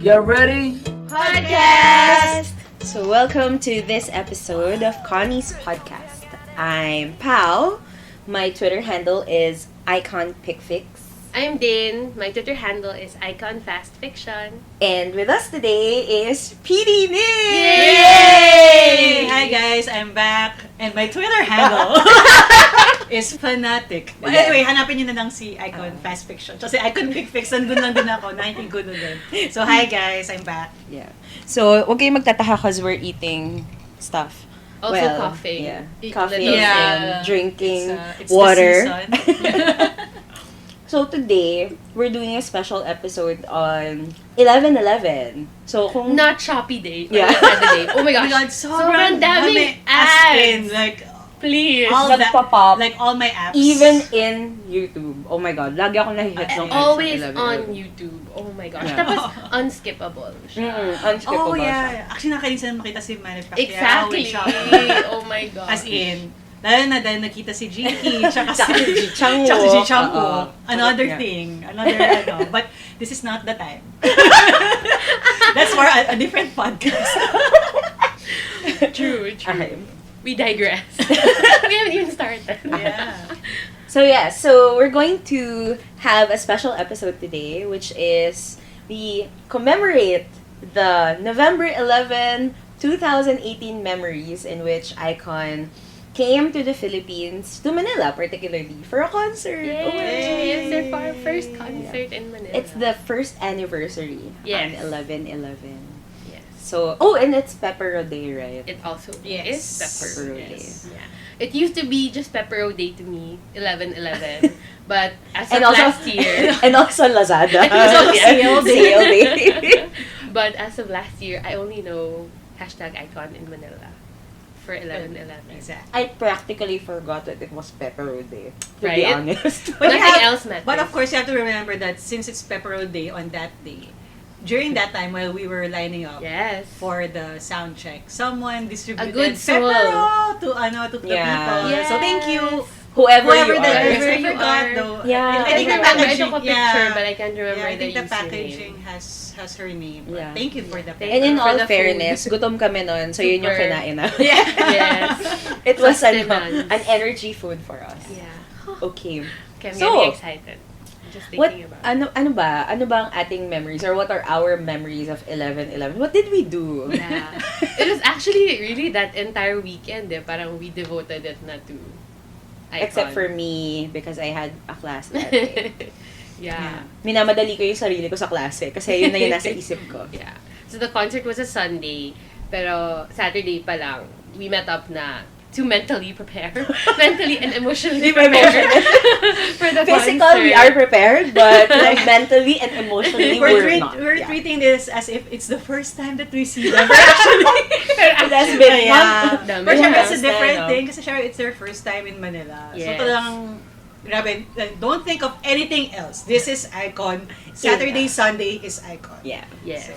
You ready? Podcast! So welcome to this episode of Kony's podcast. I'm Pao. My Twitter handle is iconpicfix. I'm Din. My Twitter handle is iconfastfiction. And with us today is PD-nim! Yay! Hi guys, I'm back. And my Twitter handle is fanatic. But anyway, hanapin nyo na lang si Icon Fast Fiction. Kasi Icon Quick Fix, nandun lang din ako. Nakikin ko nun din. So hi guys, I'm back. Yeah. So, huwag kayong magtataka because we're eating stuff. Also coughing. Yeah. Eat Coffee little and drinking It's water. The season. So today, we're doing a special episode on 11/11. So kung Not Shopee Day. Yeah. Day. Oh my Oh my gosh. God, sobrang daming as in, ads. like, Please. all that, nagpa-pop, like all my apps. even in YouTube. Oh my God, lagi ako nahihit ng ads sa Always 11/11. on YouTube. Oh my gosh. Yeah. Tapos, unskippable siya. Unskippable Oh siya. yeah. Actually, nakalisan makita si Manny Pacquiao. Exactly. with Shopee. Oh my gosh. As in, lalo na dahil nakita si Jiki, tsaka Tsaka si Ji Changwo. tsaka si Ji Changwo. Oo. Another Yeah. thing. Another, but this is not the time. That's for a different podcast. True. Okay. We digress. We haven't even started. Yeah. So we're going to have a special episode today, which is we commemorate the November 11, 2018 memories in which Icon came to the Philippines, to Manila particularly, for a concert. Yay! Oh my It's their God. first concert in Manila. It's the first anniversary Yes. on 11/11. Yes. So, and it's Pepper Day, right? It also Yes. is Pepper. Pepper Day. Yes. Yeah. It used to be just Pepper Day to me, 11/11. But as And of also- last year, And also Lazada. And also Sale day. but as of last year, I only know #icon in Manila for 11/11. Exactly. I practically forgot that it was Pepper Day, to be Right? honest. But Nothing else matters. But of course, you have to remember that since it's Pepper Day on that day, during that time while we were lining up Yes. for the sound check, someone distributed good soul. Pepero to the Yeah. people. Yes. So thank you. Whoever Whoever you that are. is that Whoever you you got, are. though. Yeah. I think the I packaging, took a picture, yeah. but I can't remember I think the username. packaging has her name. But Yeah. thank you for the Thank And in For all the fairness, food. gutom kami nun, so yun yung Super. kinain namin. Yes. It was Sustenance. an energy food for us. Yeah. Okay. Okay, I'm So, getting excited. Just What thinking about it. ano ba ang ating memories, or what are our memories of 11/11? What did we do? Yeah. It was actually really that entire weekend, parang we devoted it na to Icon. Except for me, because I had a class that day. Yeah. Minamadali ko yung sarili ko sa klase kasi yun na yung nasa isip ko. Yeah. So the concert was a Sunday, pero Saturday pa lang, we met up na to mentally prepare. Mentally and emotionally prepare for the Physically, concert. we are prepared, but like, mentally and emotionally, we're not. We're Yeah. treating this as if it's the first time that we see them. It has been Yeah. Dami But na. syempre, it's a Basta, different no? thing kasi syempre, it's their first time in Manila. Yes. So talagang, grabe, don't think of anything else. This is Icon. Saturday, Sunday is Icon. Yeah. Yes. So,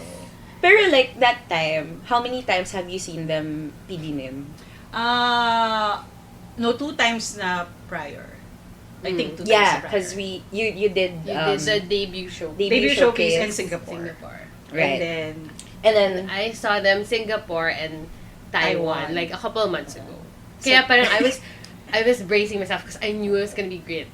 Pero like that time, how many times have you seen them PD-nim? no, 2 times na prior. I think 2 times Yeah, na prior. because you did You did the debut show. Debut showcase in Singapore. Singapore. Right. And then, And then I saw them Singapore and Taiwan, Taiwan. like a couple of months ago. Kaya parang I was bracing myself because I knew it was gonna be great.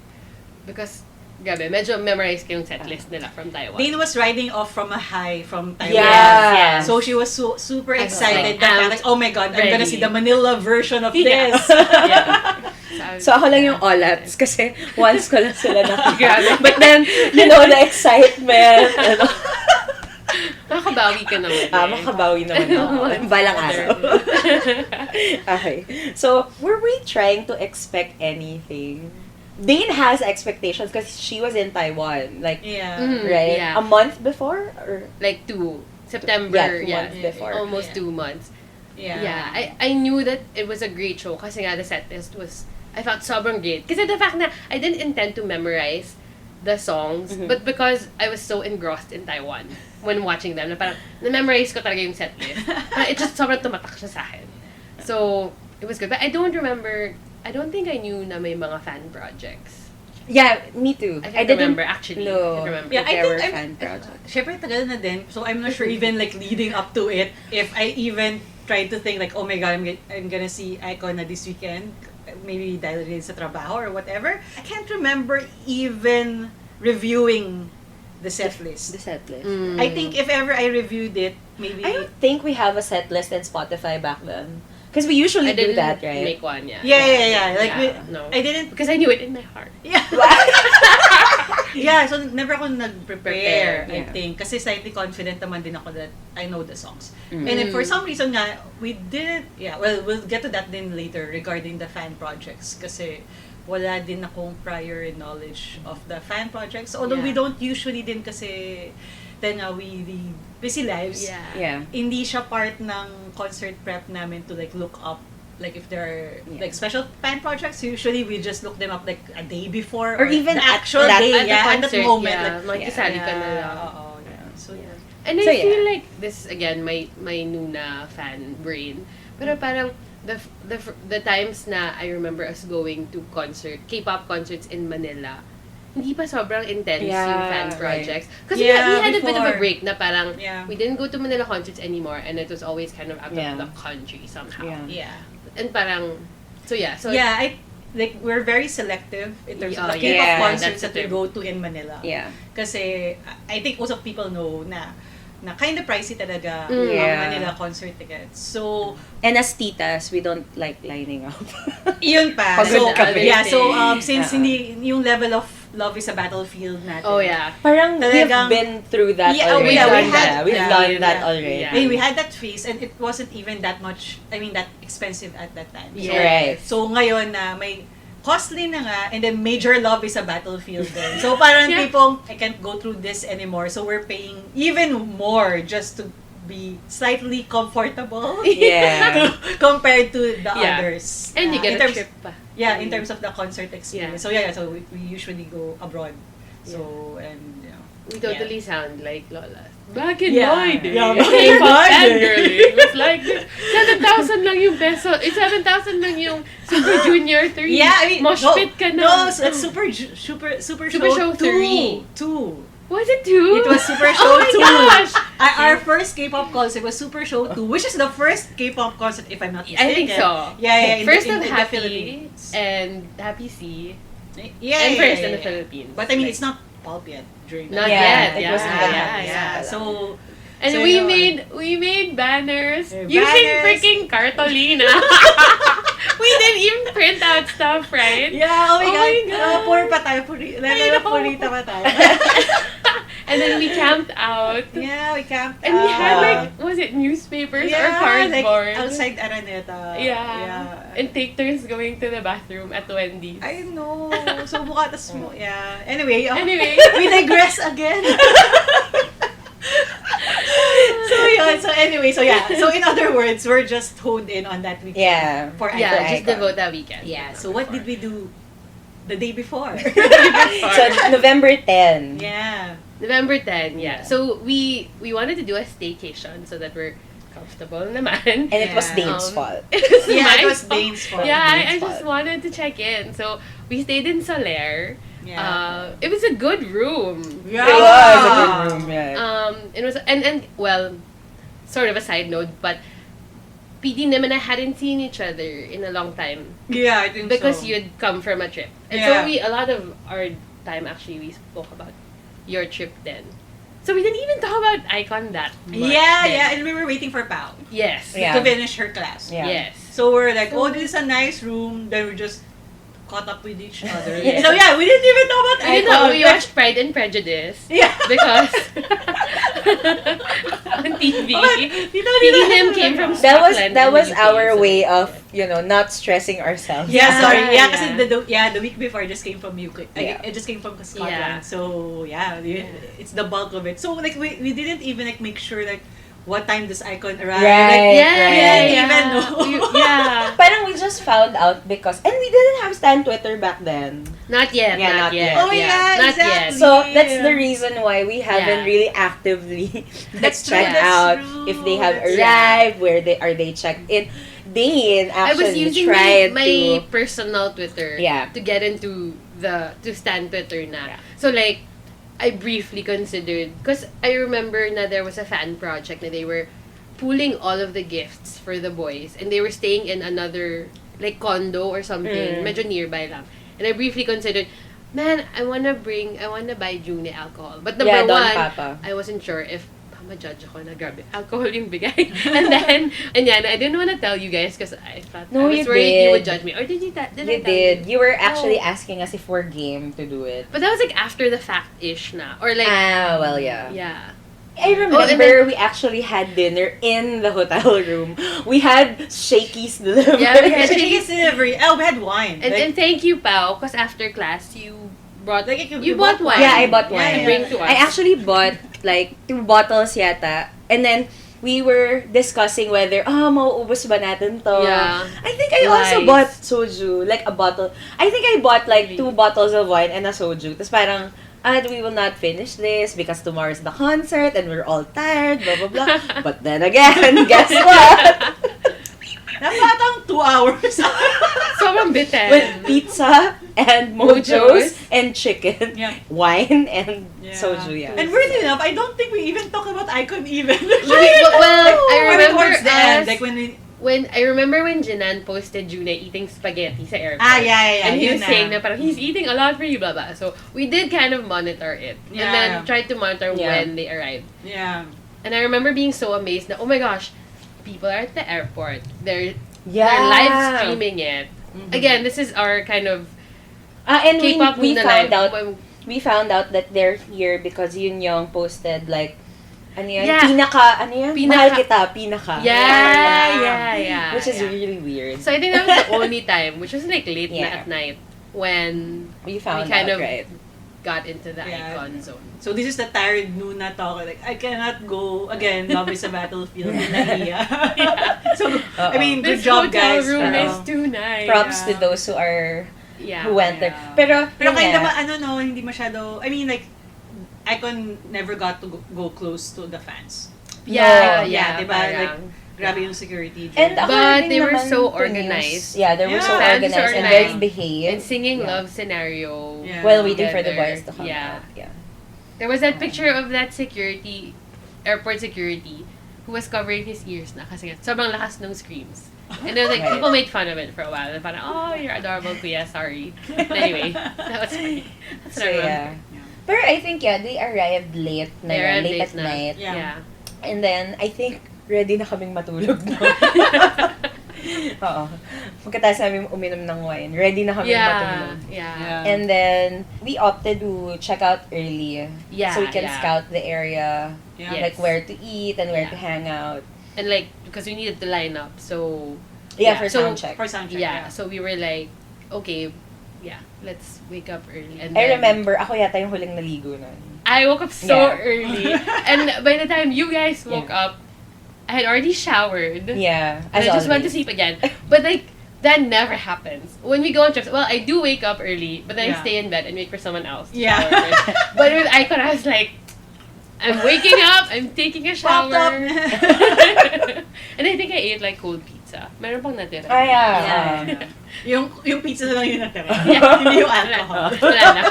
Because, grabe, medyo memorize ko yung setlist nila from Taiwan. Dean was riding off from a high from Taiwan. Yeah. Yes. So she was super I was excited. like, That, like, oh my God, I'm gonna ready. see the Manila version of Yeah. this. Yeah. so ako lang yung olats kasi once ko lang sila nakikita. Grabe. But then, the excitement. Makakabawi ka naman. Makabawi naman ako. Balang araw. Okay. So, were we trying to expect anything? Dane has expectations because she was in Taiwan. Like, Yeah. right? Yeah. A month before? Or Like September, Yeah, 2 months before. Almost Yeah. 2 months. Yeah. Yeah, I knew that it was a great show kasi nga the set list was, I felt sobrang great. Kasi the fact na I didn't intend to memorize the songs, Mhm. but because I was so engrossed in Taiwan when watching them, na parang na-memorize ko talaga yung set list. Parang it just sobrang tumatak siya sa akin. So, it was good. But I don't think I knew na may mga fan projects Yeah, me too. I can't didn't remember actually. know. I can't remember. Yeah, There I were think fan projects. syempre tagal na din. So I'm not sure even like leading up to it, if I even tried to think like, oh my god, I'm gonna see Icon na this weekend. Maybe dahil rin sa trabaho or whatever. I can't remember even reviewing the set list. The set list. I think if ever I reviewed it, maybe... I don't think we have a set list in Spotify back then. Because we usually I do didn't that, right? make one, yeah. Yeah. Like, no. I didn't... Because I knew it in my heart. Yeah. Yeah, so never ako nag-prepare, I Yeah. think. Kasi slightly confident naman din ako that I know the songs. Mm. And if for some reason nga, we didn't... Yeah, well, we'll get to that then later regarding the fan projects. Kasi wala din akong prior knowledge of the fan projects. Although we Yeah. don't usually din kasi then we lead busy lives. Yeah. Hindi siya part ng concert prep namin to like look up like if there are like special fan projects. Usually we just look them up like a day before Or even the at actual that- day, at the at concert, that moment. yeah. Like, Makikisali ka na lang. oo, yeah. So yeah. And I So, feel yeah. like this again my noona fan brain. Pero parang the times na I remember us going to K-pop concerts in Manila, hindi pa sobrang intense Yeah, yung fan right. projects. Kasi Yeah, we had a bit of a before. break na parang Yeah. we didn't go to Manila concerts anymore and it was always kind of out Yeah. of the country somehow. Yeah. Yeah. And parang, so Yeah, like we're very selective in terms of the yeah. K-pop Yeah, concerts that's that we the go to in Manila. Yeah. Kasi I think most of people know na kind of pricey talaga Mm. ang Yeah. Manila concert tickets. So, And as titas, we don't like lining up. yun pa. Pagod So, na kami. yeah, so since Uh-uh. hindi yung level of Love is a Battlefield natin. oh yeah. Parang we've Talagang- been through that Yeah, already. we had- We've yeah, done yeah, that yeah. already. Yeah. We had that phase and it wasn't even that much, that expensive at that time. So, Right. So ngayon na may costly na nga and then major Love is a Battlefield din. So parang Yeah. tipong, I can't go through this anymore. So we're paying even more just to be slightly comfortable Yeah. compared to the Yeah. others. And you in get a terms- trip pa. Yeah, in terms of the concert experience. Yeah. So we usually go abroad. So, and, We totally sound like lolas. Back in Yeah. my day, Yeah, back K-pop in my day. fangirling was like this. 7,000 lang yung peso. 7,000 lang yung Super Junior 3. Yeah, I mean, Mosh no, pit ka na. No, that's Super Show 3. 2. Was it 2? It was Super Show Oh my 2. gosh! Our first K-pop concert was Super Show 2, which is the first K-pop concert, if I'm not mistaken. I think so. Yeah, in First the, of in the Happy Philippines. and Happy C. Yeah, and first in the yeah. Philippines. But I mean, Like, it's not pulp yet during Not that. yet, It yeah, wasn't even yeah, happening. yeah. So, And so we yun. made banners Yeah, using banners. freaking cartolina. We didn't even print out stuff, right? Yeah, oh my Oh God. my God. Poor pa tayo. Level of know. purita pa tayo. And then we camped out. Yeah, we camped And we had Ah. like, was it newspapers or yeah, cardboard? like outside Araneta. Yeah. And take turns going to the bathroom at Wendy's. I know. So, mukha tas mo. Yeah. Anyway, Anyway. we digress again. So, yun. So, anyway. So, yeah. So, in other words, we're just honed in on that weekend. Yeah. For Yeah, Icon. just devote that weekend. Yeah. So, what did we do the day before? So, November 10. Yeah. November 10, yeah. Yeah. So we wanted to do a staycation so that we're comfortable naman. And it was Yeah. Dane's fault. It was Yeah, my it was fault. Dane's fault. Yeah, I Dane's just fault. wanted to check in. So we stayed in Soler. Yeah. It was a good room. Yeah. It was a good room, yeah. It was and well, sort of a side note, but PD-nim and I hadn't seen each other in a long time Yeah, I think because so. you'd come from a trip, and Yeah. so a lot of our time actually we spoke about your trip then. So we didn't even talk about Icon that much. Yeah, then. yeah. And we were waiting for Pao Yes. Yeah. to finish her class. Yeah. Yes. So we're like, So- oh, this is a nice room. Then we just caught up with each other. Yeah. So yeah, we didn't even talk about I didn't know Icon. we watched Pride and Prejudice Yeah. because on TV. Dito, PD-nim came from Scotland That and was UK, our so- way of, not stressing ourselves. Yeah, sorry. Yeah, Yeah. kasi the week before I just came from UK. Yeah. I just came from Scotland. Yeah. So yeah, it's the bulk of it. So like we didn't even like make sure like what time this Icon arrived. Right. Like, Yeah, we yeah, didn't yeah. even know. Yeah. Parang we just found out because, and we didn't have Stan Twitter back then. Not yet. Yeah, not not yet. yet. Oh, yeah, Not exactly. yet. So that's the reason why we haven't Yeah. really actively That's true, checked that's out true. if they have That's- arrived, where they checked in. Dane I was actually using tried my to. personal Twitter Yeah. to get into to stand Twitter na. Yeah. So like, I briefly considered, because I remember na there was a fan project na they were pooling all of the gifts for the boys, and they were staying in another like condo or something, medyo nearby lang. And I briefly considered, man, I wanna buy June alcohol. But number Don one, Papa. I wasn't sure if ma-judge ako na grabe, alcohol yung bigay. And yan, I didn't want to tell you guys because I thought No, I was you worried did. you would judge me. Or did You I tell you? did. You were actually Oh. asking us if we're game to do it. But that was like after the fact-ish na. Or like, Well, yeah. yeah. I remember and then- we actually had dinner in the hotel room. We had shakies delivered. Yeah, we had Chicken delivery. Oh, we had wine. And thank you, Pao, because after class, you brought, Like, you bought wine. Yeah, I bought Yeah, wine. yeah. Bring to us. I actually bought like 2 bottles yata. And then we were discussing whether, mauubos ba natin to? Yeah. I think I also Lies. bought soju, like a bottle. I think I bought like 2 bottles of wine and a soju. Tapos parang, we will not finish this because tomorrow's the concert and we're all tired, blah, blah, blah. But then again, guess what? Napatang 2 hours. Sobrang bitin. With pizza and mojos Mojos. and chicken, Yeah. wine and Yeah. soju, yeah. And weirdly enough, I don't think we even talk about Icon even. Well, I remember towards the end, us, like when we... I remember when Jinan posted June eating spaghetti sa airport. Yeah. And he yun was saying na parang, he's eating a lot for you, blah, blah. So, we did kind of monitor it. Yeah. And then tried to monitor Yeah. when they arrived. Yeah. And I remember being so amazed na, oh my gosh, people are at the airport. They're Yeah. live streaming it. Mhm. Again, this is our kind of And K-pop we Nuna found live. out we found out that they're here because Yun Young posted like ano yan? Yeah. Mahal kita, pinaka. Yeah. Which is yeah. really weird. So I think that was the only time, which was like late Yeah. na at night, when we found kind out, of right? got into the Yeah. icon zone. So this is the tired Noona talk. Like, I cannot go again. Love is a battlefield. Nahiya. So, I mean, good This job, hotel guys. room Pero- is too nice. Props Yeah. to those who are Yeah. who went there. Yeah. Pero Pero yun kind nga. of, hindi masyado, I mean, like, Icon never got to go close to the fans. Yeah, No. yeah, diba? parang- Like, grabe yung security. And dyan. But according they were naman so to organized. news, yeah, they were so Yeah. organized Fans and are very organized. behaved. And singing Yeah. love scenario. Yeah. While waiting for the together. boys to come Yeah. out. Yeah. There was that picture of that airport security, who was covering his ears na kasi nga, sobrang lakas ng screams. And then like, Right. people made fun of it for a while. And parang, oh, you're adorable, kuya, sorry. Anyway, that was funny. That's So what I remember. yeah. Pero I think they arrived late na They yun, arrived late late at na. night. Yeah. Yeah. And then I think ready na kaming matulog no. Oo. Pagkatapos namin uminom ng wine, ready na kaming matulog. Yeah. Yeah. And then we opted to check out early. Yeah, So we can yeah. scout the area, Yeah. like Yes. where to eat and where Yeah. to hang out. And like, because we needed to line up, so... Yeah, Yeah, for so sound check. For sound check, Yeah, so we were like, okay, yeah, let's wake up early. And I then- remember, ako yata yung huling naligo nun. I woke up so Yeah. early. And by the time you guys woke Yeah. up, I had already showered. Yeah, And as I just went to always. sleep again. But like, that never happens. When we go on trips, well, I do wake up early, but then I Yeah. stay in bed and wait for someone else to Yeah. shower first. But with Icon, I was like, I'm waking up, I'm taking a Popped shower. up. And I think I ate like cold pizza. Meron pang natira. Ah, yeah. Yeah. Yung pizza na lang yung natira. Yeah. Hindi yung alcohol. Wala na.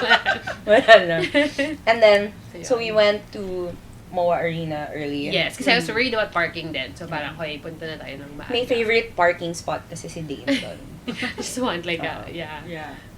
Wala na. And then, so yun. we went to MOA Arena early. Yes, kasi I was worried about parking din. So parang, hoy, punta na tayo ng maaga. May favorite parking spot kasi si Dane doon. Just want like Oo. Yeah.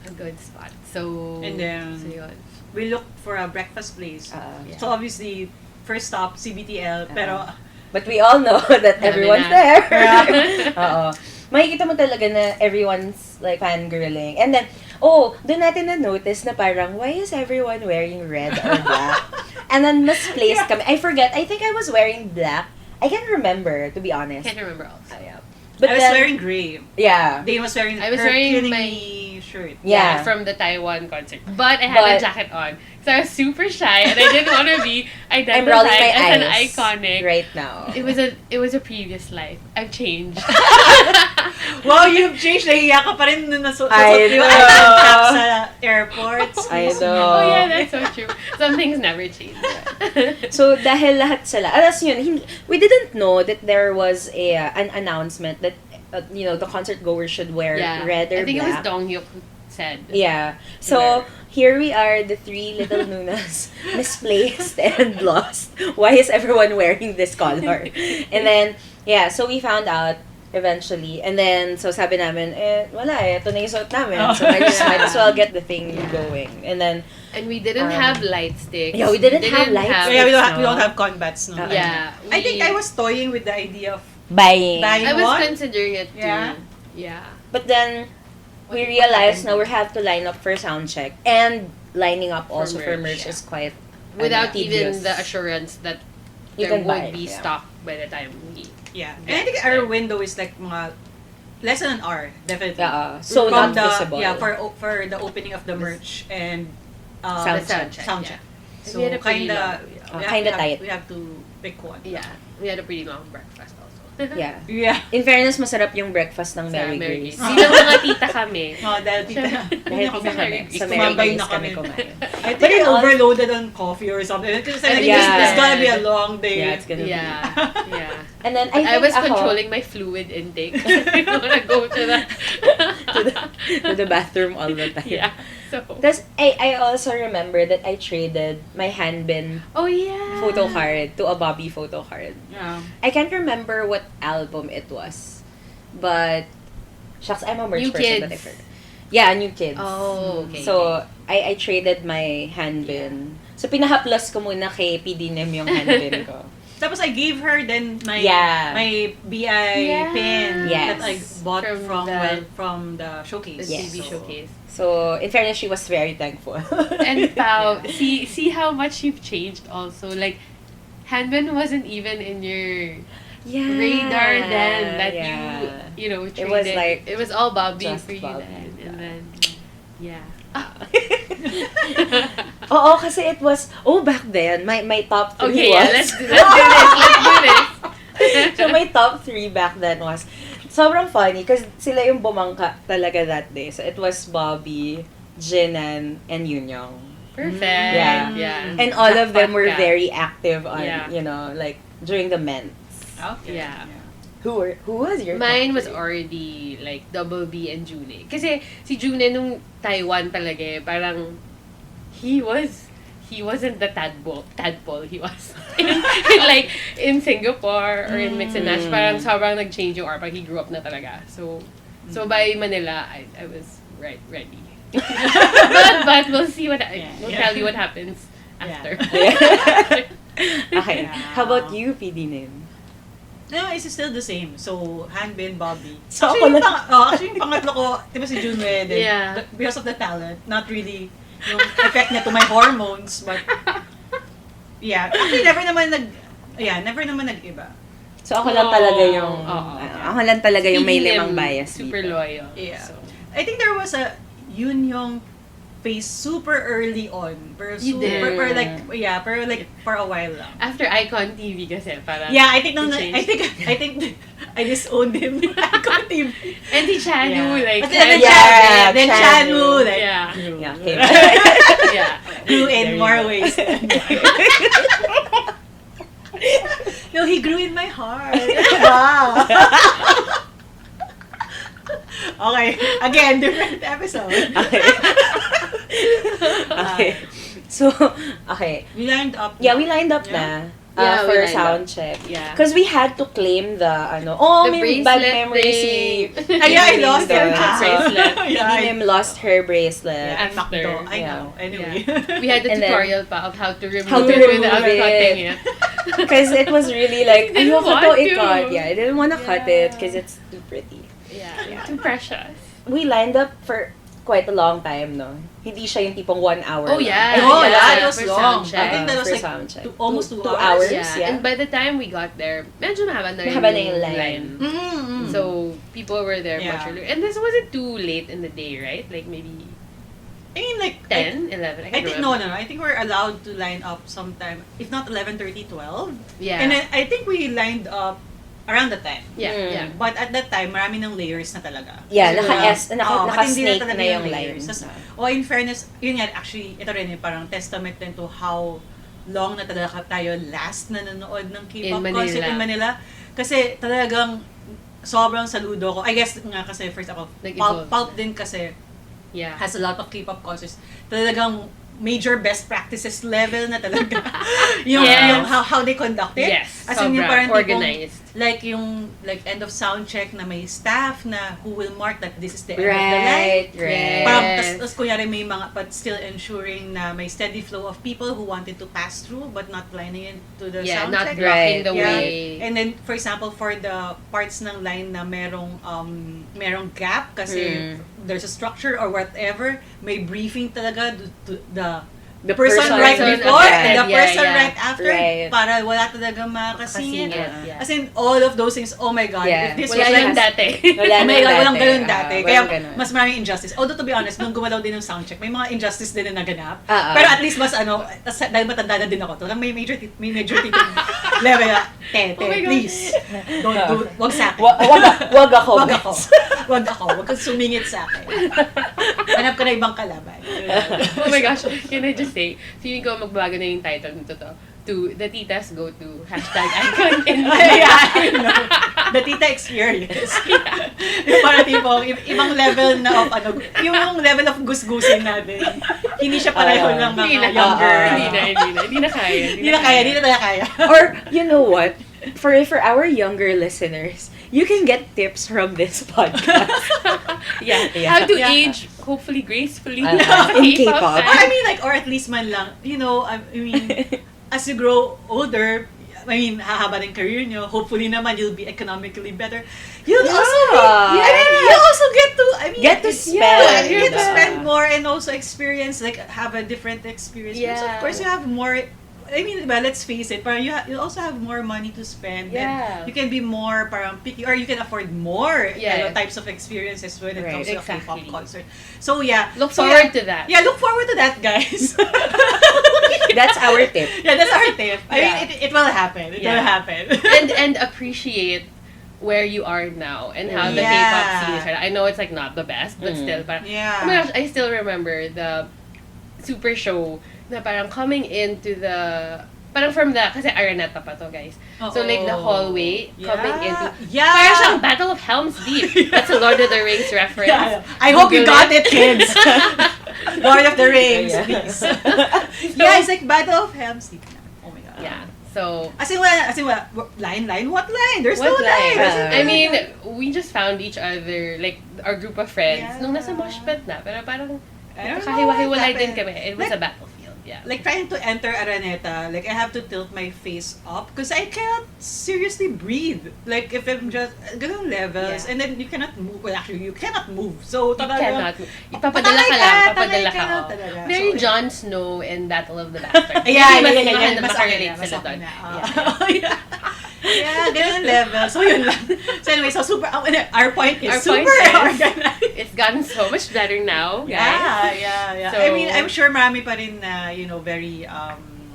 a good spot. So, And then- so yun. We looked for a breakfast place. Yeah. So obviously, first stop, CBTL. Pero, But we all know that Sabi everyone's na. there. Yeah. Oo. Makikita mo talaga na everyone's like fangirling. And then, doon natin na-notice na parang, why is everyone wearing red or black? And then misplaced kami. I forget. I think I was wearing black. I can't remember, to be honest. Can't remember also. Yeah. But I was then, wearing gray. yeah. Dane was wearing I was her wearing Killing my- Me shirt. Yeah. From the Taiwan concert. But I had a But- jacket on. So I was super shy and I didn't want to be I'm rolling identified my as an eyes iconic. right now. It was a previous life. I've changed. Wow, you've changed. Nahiya ka pa rin nung I yung know. icon cap sa airports. I know. Oh yeah, that's so true. Some things never change. So, dahil lahat sila, alas yun, we didn't know that there was an announcement that, the concert goers should wear yeah. red or I think black. it was Donghyuk who said. Yeah. So, here we are, the three little Noonas, misplaced and lost. Why is everyone wearing this color? And then, yeah, so we found out eventually. And then, so sabi namin, wala ito na yung suot namin. So, might as well get the thing going. And then, and we didn't have light sticks. Yeah, we didn't have light sticks. Yeah, we no? don't have combats, no? Yeah. I think I was toying with the idea of buying. I was one. considering it too. Yeah. Yeah. But then, we realized now we have to line up for sound check. And lining up also for merch is quite without tedious. even the assurance that You there can would buy, be yeah. stock by the time we Yeah. get And I think there. our window is like mga less than an hour, definitely. Yeah, so From not the, visible. Yeah, for the opening of the merch and Sound check. Sound yeah. check. And So we had a pretty kinda, long- kinda tight. We have to pick one. Yeah. We had a pretty long breakfast also. Yeah. Yeah. In fairness, masarap yung breakfast ng Sa Mary Mary Grace. Grace. Bilang mga tita kami. Oh, dahil tita. Dahil Kami tita kami. Grace. Sa Mary Sumabay Grace na kami kami. kumain. I But think I in all- overloaded on coffee or something. Because I think Yeah. this gonna be a long day. Yeah, it's gonna Yeah. Yeah. And then, But I I think was ako, controlling my fluid intake. I didn't want to go to the to the bathroom all the time. Yeah. So. Tapos, I also remember that I traded my handbin Oh yeah. photo card to a Bobby photo card. Yeah. I can't remember what album it was. But, shucks, I'm a merch New person, Kids. but I forgot. Yeah, New Kids. Oh, okay. So, I traded my handbin. So, pinahaplos ko muna kay PD-nim yung handbin ko. Tapos I gave her then my Yeah. my BI Yeah. pin Yes. that I bought From from the showcase. the Yes. TV showcase. So, in fairness, she was very thankful. And Pao, see how much you've changed also. Like, handbin wasn't even in your yeah, radar then that yeah. you know, It was traded. like it was all Bobby just for you Bobby, then. And yeah. then, yeah. Oo, kasi it was, back then, my top 3 Okay, was... yeah, let's do this. So, my top 3 back then was, sobrang funny, kasi sila yung bumangka talaga that day. So, it was Bobby, Jinan, and Yunyong. Perfect. Yeah. Yeah. And all of them were Jackpot ka. very active on, Yeah. you know, like, during the men's. Okay. Yeah. Who was your Mine top was 3? already like Double B and June. Kasi si June nung Taiwan talaga parang he wasn't the tadpole he was like in Singapore or in Mix and Match parang sobrang nag-change yung parang he grew up na talaga. So by Manila I was ready. but we'll see we'll tell you what happens after. Okay. Yeah. How about you, PD-nim? No, it's still the same. So, handbin, Bobby. So, actually, ako actually, yung pangatlo ko, di ba si June Wede? Yeah. Because of the talent, not really yung effect niya to my hormones, but yeah. Actually, never naman nag-iba. So, ako lang talaga yung, ako lang talaga yung may PD-nim, limang bias super dito. loyal. Yeah. So. I think there was a yung phase super early on. Pero You super, did. pero like for a while lang. After Icon TV kasi parang Yeah, I think it I changed. think I disowned him. Icon TV. And si Chanu, like, But then Yeah, then Chanu, Chanu. like, yeah. Yeah, okay. Yeah. grew There in you more go. ways. No, he grew in my heart. Wow. Okay, again, different episode. Okay. So, okay. We lined up. Yeah, we lined up Yeah. na Yeah, we for lined sound up. check. Yeah. Because we had to claim the, The may bad bracelet memory si... thing. Yeah, I lost the her bracelet. Yeah, PD-nim lost her bracelet. Yeah, and Macdo. I Yeah. know. Anyway. We had the And then- tutorial pa of how to remove How to it remove without it. cutting it. Because it was really like, Didn't ayoko want to to. i-cut. Yeah, I didn't want to cut Yeah. it because it's too pretty. Yeah, too precious. We lined up for quite a long time, no? Hindi siya yung tipong 1 hour. Oh, lang. yeah. Oh, Yeah, yeah, it was for long. sound check. I think that was For like sound check. almost 2 2 hours. hours. Yeah. And by the time we got there, medyo mahaba na Mahaba na yung yung line. Mm-hmm. So, people were there Yeah. much earlier. And this wasn't too late in the day, right? Like maybe I mean, like 10, 11. I I can't think remember. no. I think we're allowed to line up sometime, if not 11:30, 12. Yeah. And then I think we lined up around the 10. Yeah, Mm. yeah. But at that time, marami ng layers na talaga. Yeah, So, naka-S, matindi naka-snake talaga na yung layers. lines. Tas, in fairness, yun nga, actually, ito rin parang testament din to how long na talaga tayo last na nanonood ng Kpop In concert Manila. in Manila. Kasi talagang sobrang saludo ko. I guess nga kasi first ako, Nag-evolve. pulp din kasi Yeah. has a lot of K-pop concerts. Talagang major best practices level na talaga. yung how they conduct it. Yes. As in yung parang organized. like yung end of sound check na may staff na who will mark that this is the end of the line. Right. Parang tas kunyari may mga but still ensuring na may steady flow of people who wanted to pass through but not lining into the sound not check. blocking the Right. way. And then for example for the parts ng line na merong gap kasi there's a structure or whatever, may briefing talaga to the person right before and the person right after para wala talagang makakasingit. As in, all of those things, oh my God. If this wala was yung like, dati. Wala oh my God, walang ganun dati. Kaya ganun. mas maraming injustice. Although to be honest, nung gumalaw din ng soundcheck, may mga injustice din na naganap. Pero at least mas dahil matanda na din ako, talagang may major titing level na, please, don't do, wag sa akin. Wag ako. Wag kang sumingit sa akin. Hanap ka na ibang kalaban. Oh my gosh, can I just say, feeling ko magbabago na yung title nito to The Titas Go to #icon in The Tita Experience. Yung parang tipong, ibang level na of yung level of gusgusin natin. Hindi siya pareho ng mga younger. Hindi na kaya. Hindi na talaga kaya. Or, you know what? For our younger listeners, you can get tips from this podcast. How to age, hopefully gracefully. In K-pop. Or I mean or at least man lang, I mean, as you grow older, I mean, hahaba ng career nyo, hopefully naman you'll be economically better. You'll also get to spend. You get to spend more and also experience, like, have a different experience. Yeah. So of course, you have more. I mean, let's face it, parang you also have more money to spend. Yeah. And you can be more parang picky, or you can afford more types of experiences when it comes to a K-pop concert. So look forward to that. Yeah, look forward to that, guys. That's our tip. Yeah, that's our tip. I mean, it will happen. It will happen. and appreciate where you are now and how the K-pop scene is. I know it's like not the best, but still, parang, oh my gosh, I still remember the super show na parang coming into the parang from the kasi Araneta pa to, guys. So like the hallway coming into parang siyang Battle of Helm's Deep. That's a Lord of the Rings reference. I hope you got it, kids. Lord of the Rings, please. It's like Battle of Helm's Deep. Oh my God. Yeah. So as in what line? What line? There's no line. I mean, we just found each other, like our group of friends nung nasa mosh pit na, pero parang kahiwa-hiwalay din kami. It was a battlefield. Yeah. Like trying to enter Araneta, like I have to tilt my face up because I cannot seriously breathe. Like if I'm just ganun levels and then you cannot move. Well, actually you cannot move. So you cannot move. Ipapadala ka lang, papadala ka. Very Jon Snow in Battle of the Bastards. Mas makarelate sila doon. Yeah, ganun level. So yun lang. So anyway, super, our point is super organized. It's gotten so much better now, guys. Yeah. So, I mean, I'm sure marami pa rin na, very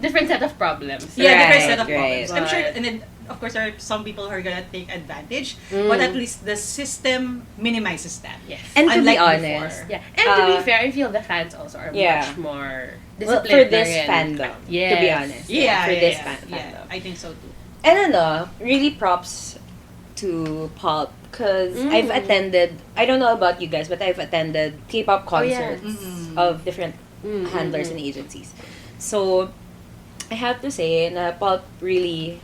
different set of problems. Different set of problems. I'm sure, and then of course there are some people who are gonna take advantage, but at least the system minimizes that. Yes. And to be honest, and to be fair, I feel the fans also are much more disciplined for this fandom. Yes. To be honest, for this fandom, I think so too. And really props to Pulp because I've attended, I don't know about you guys, but I've attended K-pop concerts of different handlers and agencies. So, I have to say na Pulp really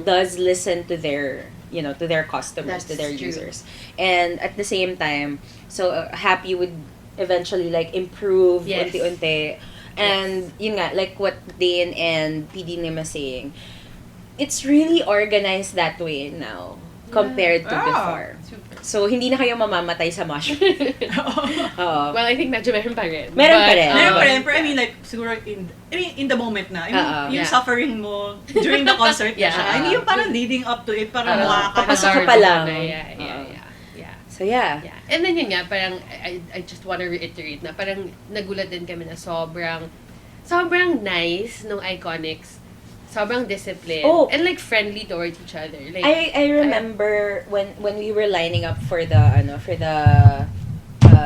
does listen to their, to their customers, to their users. And at the same time, so happy would eventually like improve unti-unti. And yun nga, like what Dane and PD-nim are saying, it's really organized that way now compared to before. Super. So, hindi na kayo mamamatay sa mosh. Well, I think medyo meron pa rin. Meron pa rin. Pero I mean, like, siguro in the moment na, yung suffering mo during the concert na siya. Hindi yung parang leading up to it, parang papasok ka pa lang. Yeah. So, yeah. And then yun nga, parang, I just wanna reiterate na parang nagulat din kami na sobrang nice nung Iconics. Sobrang disciplined. And like friendly towards each other. Like I remember when we were lining up for the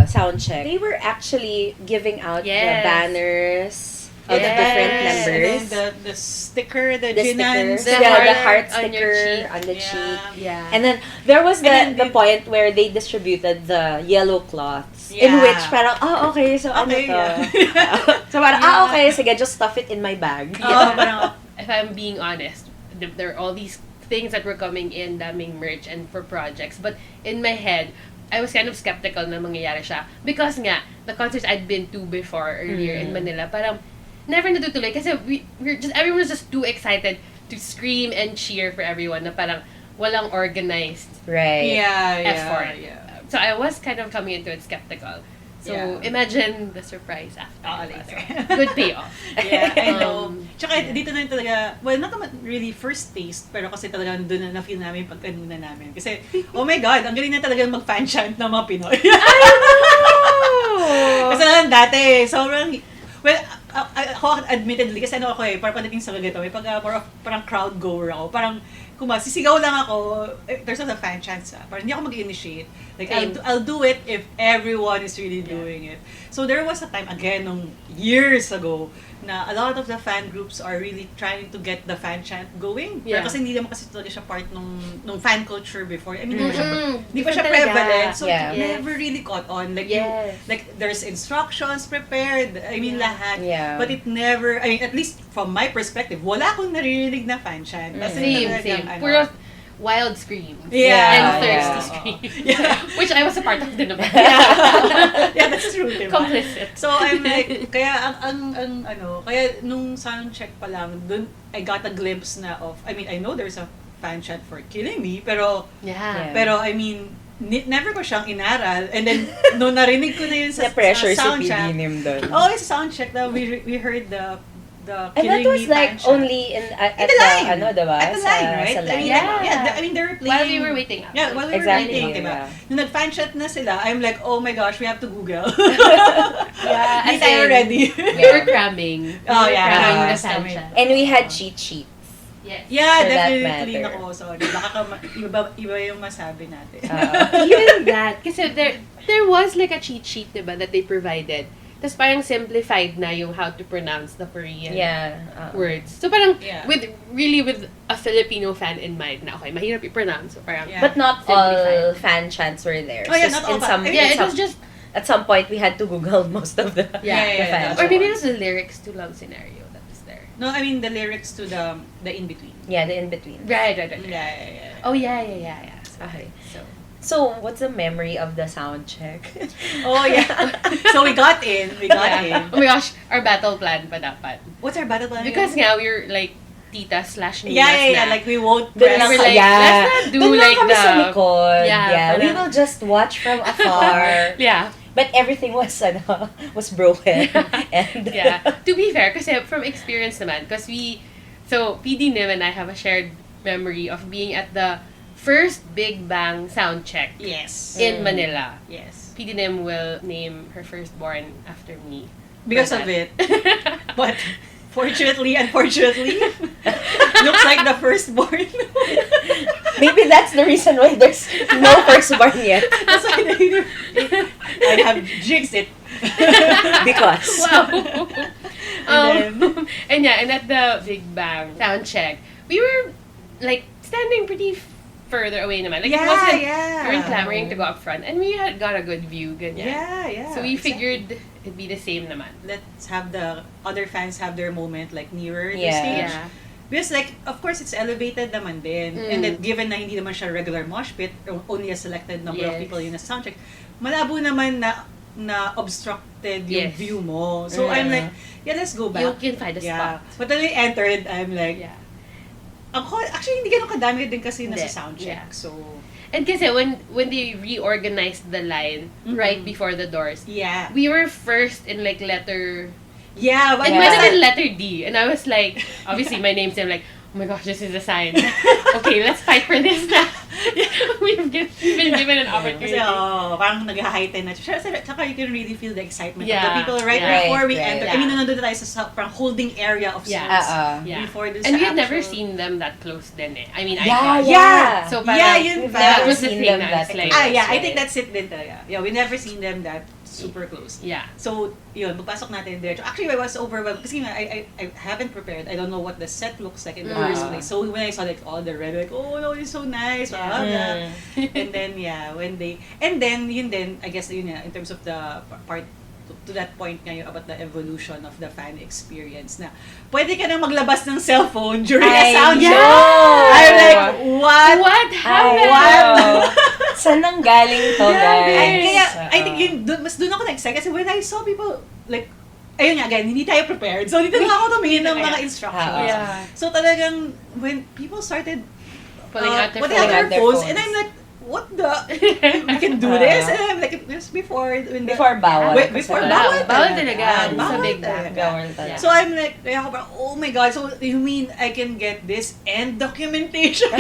sound check, they were actually giving out the banners of the different Yes. members. And then the sticker, the The Jinan sticker, The the heart heart on your sticker cheek. on the Yeah. cheek. Yeah. And then there was the And then the point where they distributed the yellow cloths in Yeah. which parang okay, so Okay, ano to? yeah. So parang Yeah. okay, sige, just stuff it in my bag. Oh, parang, If I'm being honest, there are all these things that were coming in, daming merch and for projects. But in my head, I was kind of skeptical na mangyayari siya. Because nga, the concerts I'd been to before earlier in Manila, parang never natutuloy. Kasi everyone was just too excited to scream and cheer for everyone na parang walang organized Right. effort. Yeah. So I was kind of coming into it skeptical. So Yeah. imagine the surprise after. Later. So, good payoff. Yeah, I know. Um, Tsaka dito na talaga, well, not naman really first taste, pero kasi talagang doon na na-feel namin pagkanuna namin. Kasi, oh my God, ang galing na talaga mag-fan chant ng mga Pinoy. Kasi naman dati, sobrang, well, ako admittedly, kasi ano ako parang pagdating sa ganito, may more of, parang crowd goer ako. Parang, sisigaw lang ako, there's not a fan chants, parang hindi ako mag-initiate. Like, Same. I'll do it if everyone is really doing it. So there was a time, again, nung years ago, na a lot of the fan groups are really trying to get the fan chant going. Yeah. Pero kasi hindi naman kasi talaga siya part nung fan culture before. I mean, Mm-mm. hindi pa siya Different talaga. prevalent. So, Yeah. it never really caught on. Like, Yes. like there's instructions prepared. I mean, lahat. Yeah. But it never, I mean, at least from my perspective, wala akong naririnig na fan chant. Kasi Same, talagang, same. Puro wild screams. Yeah. And Yeah. thirsty Oo. screams. Yeah. Which I was a part of din naman. Yeah, that's true, diba? Complicit. So I'm like, kaya kaya nung sound check pa lang, dun I got a glimpse na of, I mean, I know there's a fan chat for Killing Me, pero Yeah. pero I mean, never ko siyang inaral. And then, nung narinig ko na yun sa Na-pressure si sound check, PD-nim doon. oh, it's a sound check na we heard the And Killing that was Me like fan chat. only at In the line. ano, diba? At the line, right? Sa I mean, line. Yeah. I mean, they were playing. While we were waiting up. Yeah, while we Exactly, were waiting, diba? yeah. Nung nag-fan chat na sila, I'm like, oh my gosh, we have to Google. Yeah, Hindi as tayo in, ready. We were cramming. Oh, We were yeah. cramming the Yes, kami. Sancha. And we had cheat sheets. Yes. Yeah, For that definitely. matter. Nako, sorry. Baka iba yung masabi natin. Even that. Kasi there was like a cheat sheet, diba, that they provided. Tapos parang simplified na yung how to pronounce the Korean Yeah. words. So parang Yeah. with a Filipino fan in mind na okay, mahirap i-pronounce. So parang Yeah. But not all Simplified. fan chants were there. Oh, yeah, Just not all in fan- some, I mean, yeah, in it some- was just at some point we had to Google most of the, Yeah, the fan that's or maybe it chants. was the lyrics to Love Scenario that was there. No, I mean the lyrics to the in-between. Yeah, the in-between. Right. Yeah. Oh yeah. Okay. So So, what's the memory of the sound check? Oh, yeah. So we got in. oh my gosh, our battle plan pa dapat. What's our battle plan? Because nga we were like tita/nunas Yeah. na. Like we won't Dun press. lang lang like, let's not do Dun lang like kami sa the- likod. Yeah, Yeah, we parang- will just watch from afar. Yeah. But everything was was broken. And Yeah. To be fair, kasi from experience naman, because PD-nim and I have a shared memory of being at the first Big Bang sound check Yes. in Manila. Yes. PD-nim will name her firstborn after me. Because For of that. it. But unfortunately, looks like the firstborn. maybe that's the reason why there's no firstborn yet. That's why I have jinxed it. Because. Wow. And and at the Big Bang sound check, we were like standing pretty further away naman. Like it wasn't, we weren't clamoring to go up front, and we had got a good view, ganyan. Yeah. So we exactly. figured it'd be the same naman. Let's have the other fans have their moment like nearer the Yeah. stage. Yeah. Because like, of course, it's elevated naman din. And then given na hindi naman siya regular mosh pit, or only a selected number of Yes. people in a soundcheck, malabo naman na obstructed yung Yes. view mo. So I'm like, yeah, let's go back. You can find a spot. But when we entered, I'm like, Yeah. actually, hindi ganun kadami din kasi nasa Hindi. soundcheck. Yeah. So, And kasi when they reorganized the line right Mhm. before the doors, yeah. we were first in like letter. Yeah, but It Yeah. might have been letter D, and I was like, obviously my name's I'm like, oh my gosh, this is a sign. Okay, let's fight for this now. We've been given an opportunity. Kasi, parang nag-heighten na. Tsaka you can really feel the excitement of the Yeah. people right Yeah. before we Right, enter. right. I mean, nandun na tayo sa parang holding area of Yeah. sorts. Yeah. Before this And we had never actual- seen them that close then eh. I mean, I Yeah, thought. yeah. So Yeah, parang, yun We've pa. that never was the seen thing them na that it's like, close. Yeah, I right. think that's it din talaga. Yeah, we never seen them that super close. Yeah. So, yun, pagpasok natin there. Actually, I was overwhelmed kasi nga, I haven't prepared. I don't know what the set looks like in the first place. So, when I saw like all the red, like, oh no, it's so nice. Wow, yeah. And then, and then, yun din, I guess, yun in terms of the part, to that point ngayon about the evolution of the fan experience na pwede ka na maglabas ng cellphone during a sound check. I'm like, what? What happened? What? Saan nang galing to, guys? Kaya, I think mas dun ako na-excite kasi when I saw people, like, ayun nga, again, hindi tayo prepared. So, dito lang ako tumingin ng mga instructions. Yeah. So, talagang, when people started Pulling out their their phones, phones. and I'm like, what the? We can do this? And I'm like, just before bawal. Before bawal Bawal talaga. Bawal Sa big talaga. Bawal talaga. So I'm like, kaya ako parang, oh my God, so you mean I can get this and documentation?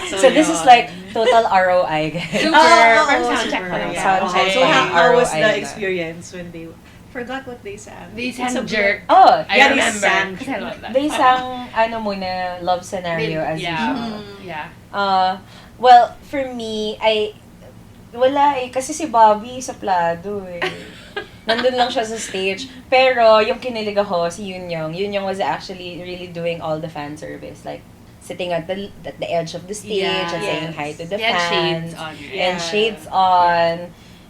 So this is like total ROI, guys. Super, parang sound check super. pa lang. Yeah. Sound check So pa lang. how was ROI the na. experience when they forgot what they sang? They It's sang a Jerk. Oh, I Yeah, they remember. sang. Kasi I love that. they sang, muna, love scenario as usual. Yeah. Well, for me, wala kasi si Bobby sa plado eh. Nandun lang siya sa stage. Pero, yung kinilig ako, si Yun Young was actually really doing all the fan service. Like, sitting at the edge of the stage and saying hi to the He had fans. shades on. And shades on.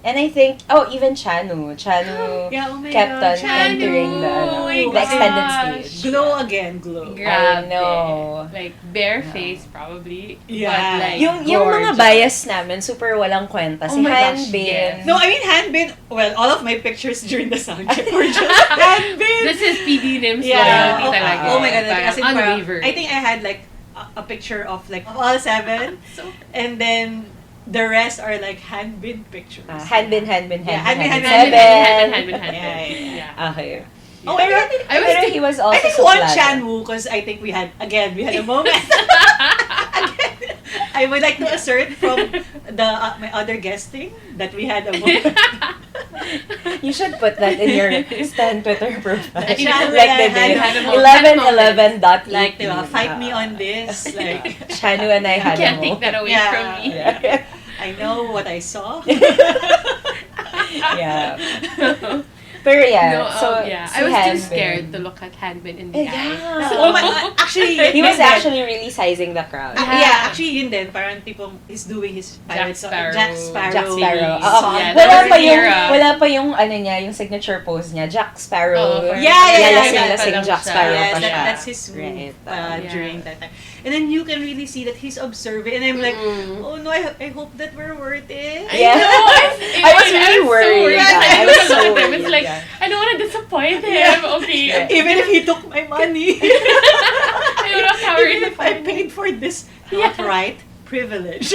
And I think, even Chanu. Yeah, oh my kept God, on Chanu! entering Oh my the extended gosh. stage. Glow again, glow. Grabe. I know. Like, bare face probably. Yeah. But like, Yung mga gorgeous. bias namin, super walang kwenta. Oh Si my gosh, Hanbin. yes. No, I mean Hanbin, well, all of my pictures during the sound check were just Hanbin. This is PD-nim's Yeah. loyalty talaga. Oh my God. Parang Kasi parang, unwavering. I think I had like a picture of like all seven. So, And then the rest are like Hanbin pictures. Hanbin. Yeah, Hanbin. Seven. yeah. Okay. Oh, Pero, I was pero he was also I think so one flattered. Chanwoo because I think we had a moment. Again, I would like to assert from my other guesting that we had a moment. You should put that in your Stan Twitter profile. Like, Like the day. had a moment. 11:11.18. Like, diba, fight me on this. Like, Chanu and I had a Can't take moment. that away Yeah. from me. Yeah. I know what I saw. Yeah. Pero yeah, No, so yeah. si I was too Hanbin. scared to look at Hanbin in the eye. Yeah. Oh my, actually, He was yun din. actually really sizing the crowd. Yeah, actually yun din. Parang tipong he's doing his pirate song. Sparrow. Jack Sparrow. Jack Sparrow. Oo. Oo. Yeah, wala that was pa the yung era. wala pa yung niya, yung signature pose niya. Jack Oh, Sparrow. Yeah. Lalasing Jack Sparrow Yes, pa siya. that's his move Right. during that time. And then you can really see that he's observing. And I'm like, oh no, I hope that we're worth it. Yeah. I was really worried. I I was was so so worried. It's worried, like, yeah. I don't want to disappoint him. Okay. Yeah. Even if he took my money. I don't know how we're Even if I paid for this outright privilege.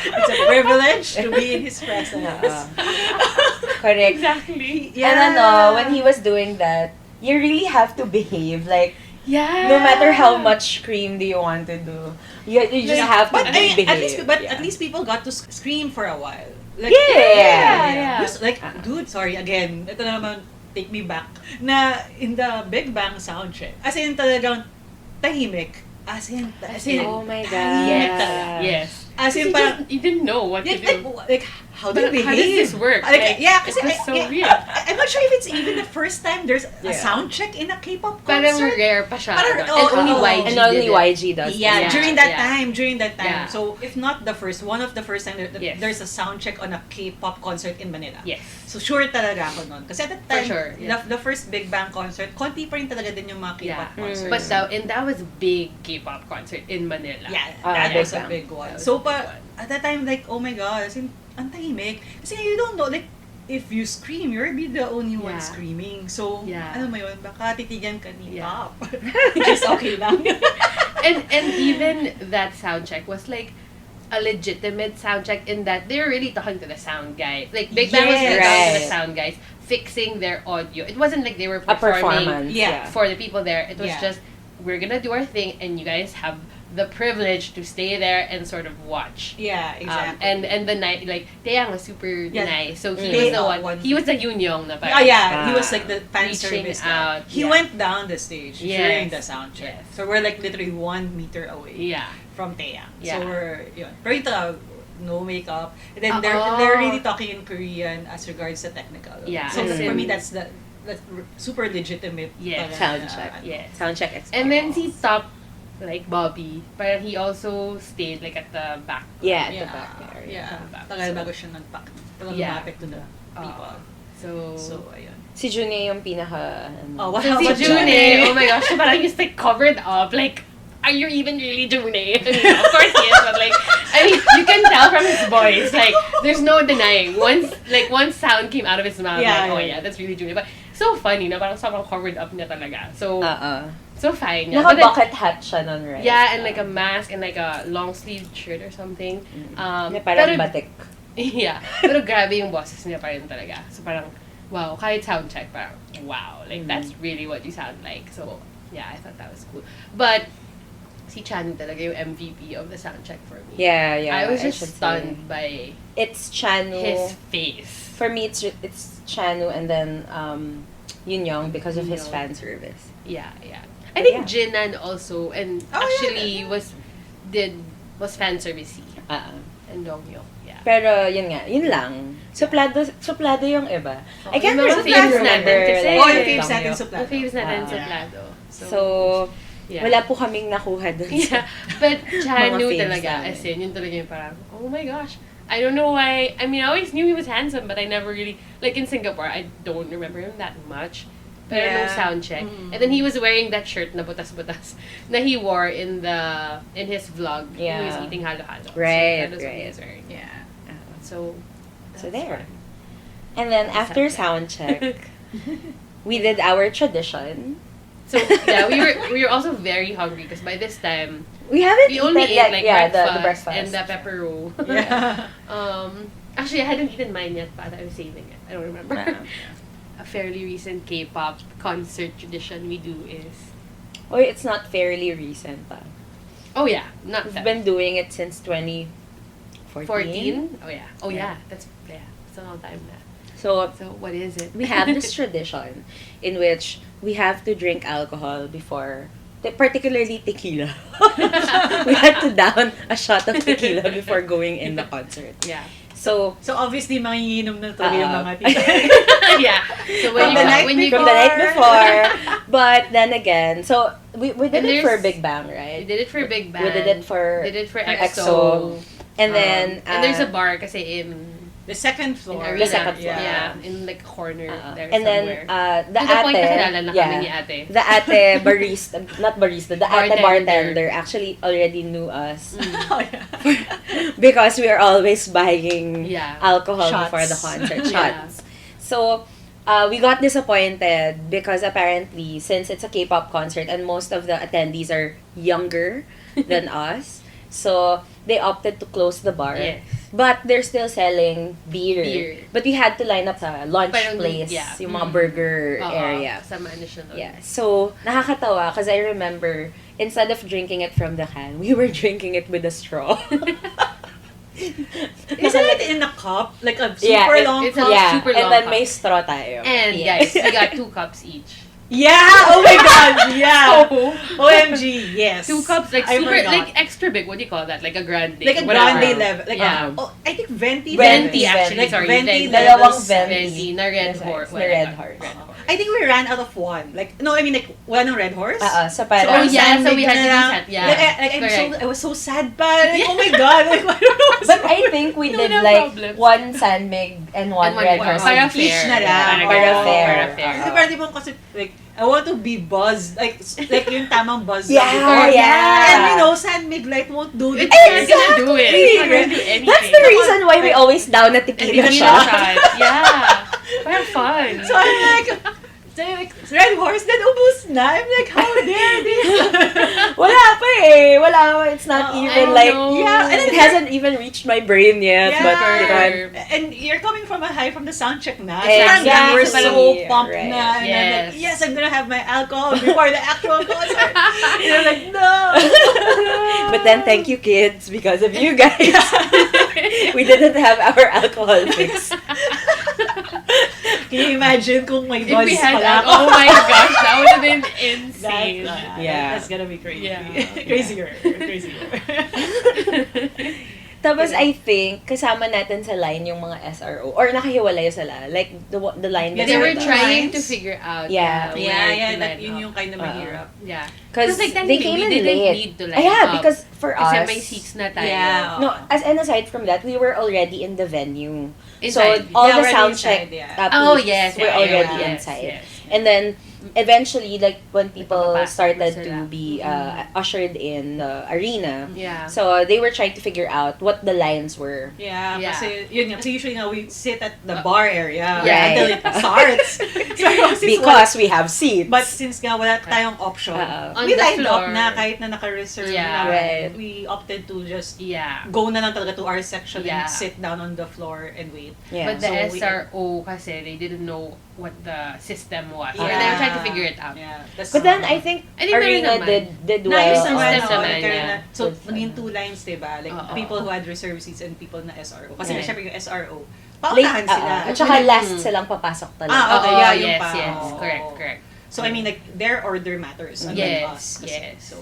It's a privilege to be in his presence. Correct. Exactly. And when he was doing that, you really have to behave. Like, Yeah. no matter how much scream do you want to do, you just have to behave. At least people got to scream for a while. Like, Yeah. Just like, dude, sorry again. Ito na naman, take me back. Na in the Big Bang sound check, as in talagang tahimik. As in, Oh my God. tahimik talaga. Yes. As in, parang, You didn't know what to do. like, how do you behave? How does this work? Like, yeah, kasi it was so weird. I'm not sure if it's even the first time there's a Yeah. sound check in a K-pop Parang concert. rare pa siya. Parang, and only YG And only did it. YG does. Yeah, Yeah, during that yeah. time. Yeah. So, if not the first, one of the first time Yes. there's a sound check on a K-pop concert in Manila. Yes. So, sure talaga ako nun. Kasi at that For time, sure, yeah. the first Big Bang concert, konti pa rin talaga din yung mga K-pop Yeah. concerts. But that was a big K-pop concert in Manila. yeah, that Big was a Bang. big one. That was So, a big one. at that time, like, oh my God, as in, ang tahimik. Kasi you don't know, like, if you scream, you'll be the only one Yeah. screaming. So, Yeah. ano mo yun, baka titigan ka ni Yeah. Pop. Just okay lang. and even that sound check was like a legitimate sound check in that they were really talking to the sound guy. Like Big Bang was really Yes. talking to the Right. sound guys, fixing their audio. It wasn't like they were A performing performance. Yeah. for the people there. It was Yeah. just, we're gonna do our thing and you guys have the privilege to stay there and sort of watch. Yeah, exactly. And the night, like Taeyang was super Yeah. nice, so he They was the are one. one- He was the Yoon na Oh yeah, he Ah. was like the fan Reaching service out, guy. He yeah. went down the stage during Yes. the sound check. Yes. So we're like literally 1 meter away Yeah. from Taeyang. Yeah. So we're, yun. Pero ito, no makeup. And then they're really talking in Korean as regards the technical. Yeah. So Mm. for me, that's super legitimate. Yeah. Sound check. Yes. Sound check expert. And then si Top, like Bobby, but he also stayed like at the back. Yeah, at the Yeah. back there. Yeah. Back. Tagal bago siya nag-pack. Tagal Yeah. lumapit to the people. So Ayun. Si Junie yung pinaka... Oh, what So about si June, oh my gosh, siya parang just like covered up, like, are you even really June? I mean, of course he is, but like, I mean, you can tell from his voice, like, there's no denying. Once sound came out of his mouth, Yeah, like, oh yeah. yeah, that's really June. But so funny, na parang sobrang covered up niya talaga. So, so fine. Yeah. But then- Naka-bucket hat siya nun, right? yeah, and like a mask and like a long sleeve shirt or something. Na parang pero- batik. Yeah. Pero grabe yung boses niya pa rin talaga. So parang, wow, kahit sound check, parang, wow. Like, that's really what you sound like. So, yeah, I thought that was cool. But, si Chan talaga yung MVP of the sound check for me. Yeah, yeah. I was just should stunned say. by It's Chanu. his face. For me, it's Chanu and then Yun Young because of his Young. fan service. Yeah, yeah. I think Yeah. Jinan also, and Oh, actually was fan servicey. And Donghyuk, yeah. Pero yun nga, yun lang. Suplado yung iba. I can't yung mga really faves remember. natin kasi- Oh, yung Eh, faves natin Donghyuk. sa The faves natin Ah. sa Yeah. Plado. So, yeah. wala po kaming nakuha dun sa... Yeah, but Chanu faves talaga, namin. as in, yun talaga yung parang, oh my gosh. I don't know why, I mean, I always knew he was handsome, but I never really, like in Singapore, I don't remember him that much. Pero Yeah. no sound check. And then he was wearing that shirt na butas-butas na he wore in his vlog. He was Yeah. eating halo-halo. Right, so that was what he right. was wearing. Yeah. So, So that's there. fun. And then after sound check, we did our tradition. So yeah, we were also very hungry because by this time We haven't we only eaten ate like yet, breakfast, the breakfast. and the pepper roll. Yeah. Actually, I hadn't eaten mine yet, but I was saving it. I don't remember. A fairly recent K-pop concert tradition we do is. Oh, it's not fairly recent. Oh yeah, not We've that. been doing it since 2014. 14? Oh yeah. Oh Yeah. yeah. It's a long time now. So So what is it? we have this tradition in which we have to drink alcohol before, particularly tequila. We had to down a shot of tequila before going in the concert. Yeah. So obviously, manginginom na talaga yung mga Yeah. So From the night from the night before, but then again, so we did And it for there's- Big Bang, We right? did it for Big Bang. We did it for EXO. and then and there's a bar kasi in The second floor. arena. The second floor. Yeah. In like a corner there and somewhere. then the to the point na kilala ate, na kami ni ate. the ate barista, not barista, the ate Bartender. bartender actually already knew us Oh, yeah. because we are always buying Yeah. alcohol Shots. before the concert, Yeah. shots. So we got disappointed because apparently since it's a K-pop concert and most of the attendees are younger than us, so they opted to close the bar. Yes. But they're still selling beer. But we had to line up sa lunch Parang, place, yeah. yung mga burger Oo, area. Sama na siya nun. Yeah. So, nakakatawa because I remember instead of drinking it from the can, we were drinking it with a straw. Isn't it in a cup? Like a super Yeah, long it's a cup? yeah, super and long then cup. may straw tayo. And Yeah. guys, we got 2 cups each. Yeah! Oh my God! Yeah! So, OMG, yes. 2 cups, like I super, forgot. like extra big. What do you call that? Like a grande. Like a whatever. grande level. Like, Yeah. I think venti. Venti, levels. actually, Like sorry, venti venti. Dalawang levels. venti. Na red Yes, horse. na red horse. I think we ran out of one. Like, no, I mean, like, one ng red horse. So Oh, parang, yeah, so Sandwich we had na to do lang. that. Yeah. Like, Correct. I was so sad pa. Like, oh my God. Like, I don't know. but I think we No, did no like problem. one sandmig and one red horse. Para Each fair. na lang. Para fair. Para fair. Kasi parang di ba kasi, like, I want to be buzzed. Like yung tamang buzz. Yeah, before. yeah. And you know, Sandmig Light won't do It's it. not gonna do it. It's not gonna do anything. That's the reason why we always down a And tequila tequila shot. shot. Yeah. Para fun. So I'm like, red horse, then ubus na. I'm like, how dare this? Wala pa eh. Wala pa. It's not Oh, even I like, know. Yeah, and it hasn't even reached my brain yet. Yeah. But, And you're coming from a high from the sound check na. Exactly. So we're so pumped Right. na. And I'm like, Yes. yes, I'm gonna have my alcohol before the actual concert. And I'm like, no. but then thank you kids because of you guys. We didn't have our alcohol fix. Can you imagine kung may If buzz we had pala that, oh my gosh, that would have been insane. Yeah. That's gonna be crazy. Yeah. Crazier. Tapos I think, kasama natin sa line yung mga SRO. Or nakahiwalay sila. Like, the line Yeah, They were the trying lines. to figure out Yeah. where to That line yun up. yung kind of mahirap. Yeah. Because like, they technically, came we in didn't late. need to line Yeah, up. because for Kasi us, may seats na tayo. Yeah. no, and aside from that, we were already in the venue. Inside. So, all Yeah, the already sound inside, check yeah. Oh, peeps yes. were yeah, already yes, inside. yes. And then, eventually, like, when people Papapasok started na to sila. be ushered in the arena, Yeah. so they were trying to figure out what the lines were. Yeah, Yeah. kasi yun nga, kasi usually nga we sit at the bar area Right. until it starts. So, since Because we have seats. but since nga wala tayong option, On we the lined up floor. na kahit na naka-reserve Yeah. na. Right. We opted to just Yeah. go na lang talaga to our section Yeah. and sit down on the floor and wait. Yeah. But the So we- SRO kasi, they didn't know what the system was. Or Yeah. they were trying to figure it out. Yeah. That's But then, I think I think meron Arena naman. did well. Nice System naman. naman, Nagkaroon yeah. na- So, naging two lines, diba? Like, Oo. people who had reserved seats and people na SRO. Kasi Right. syempre yung SRO, Late, paunahan sila. at saka last silang papasok talaga. Ah, okay, Oo, yeah, yung yes, pa. yes. Oo. Correct, correct. So, I mean, like, their order matters. Unlike Yes, us. Kasi- yes. So,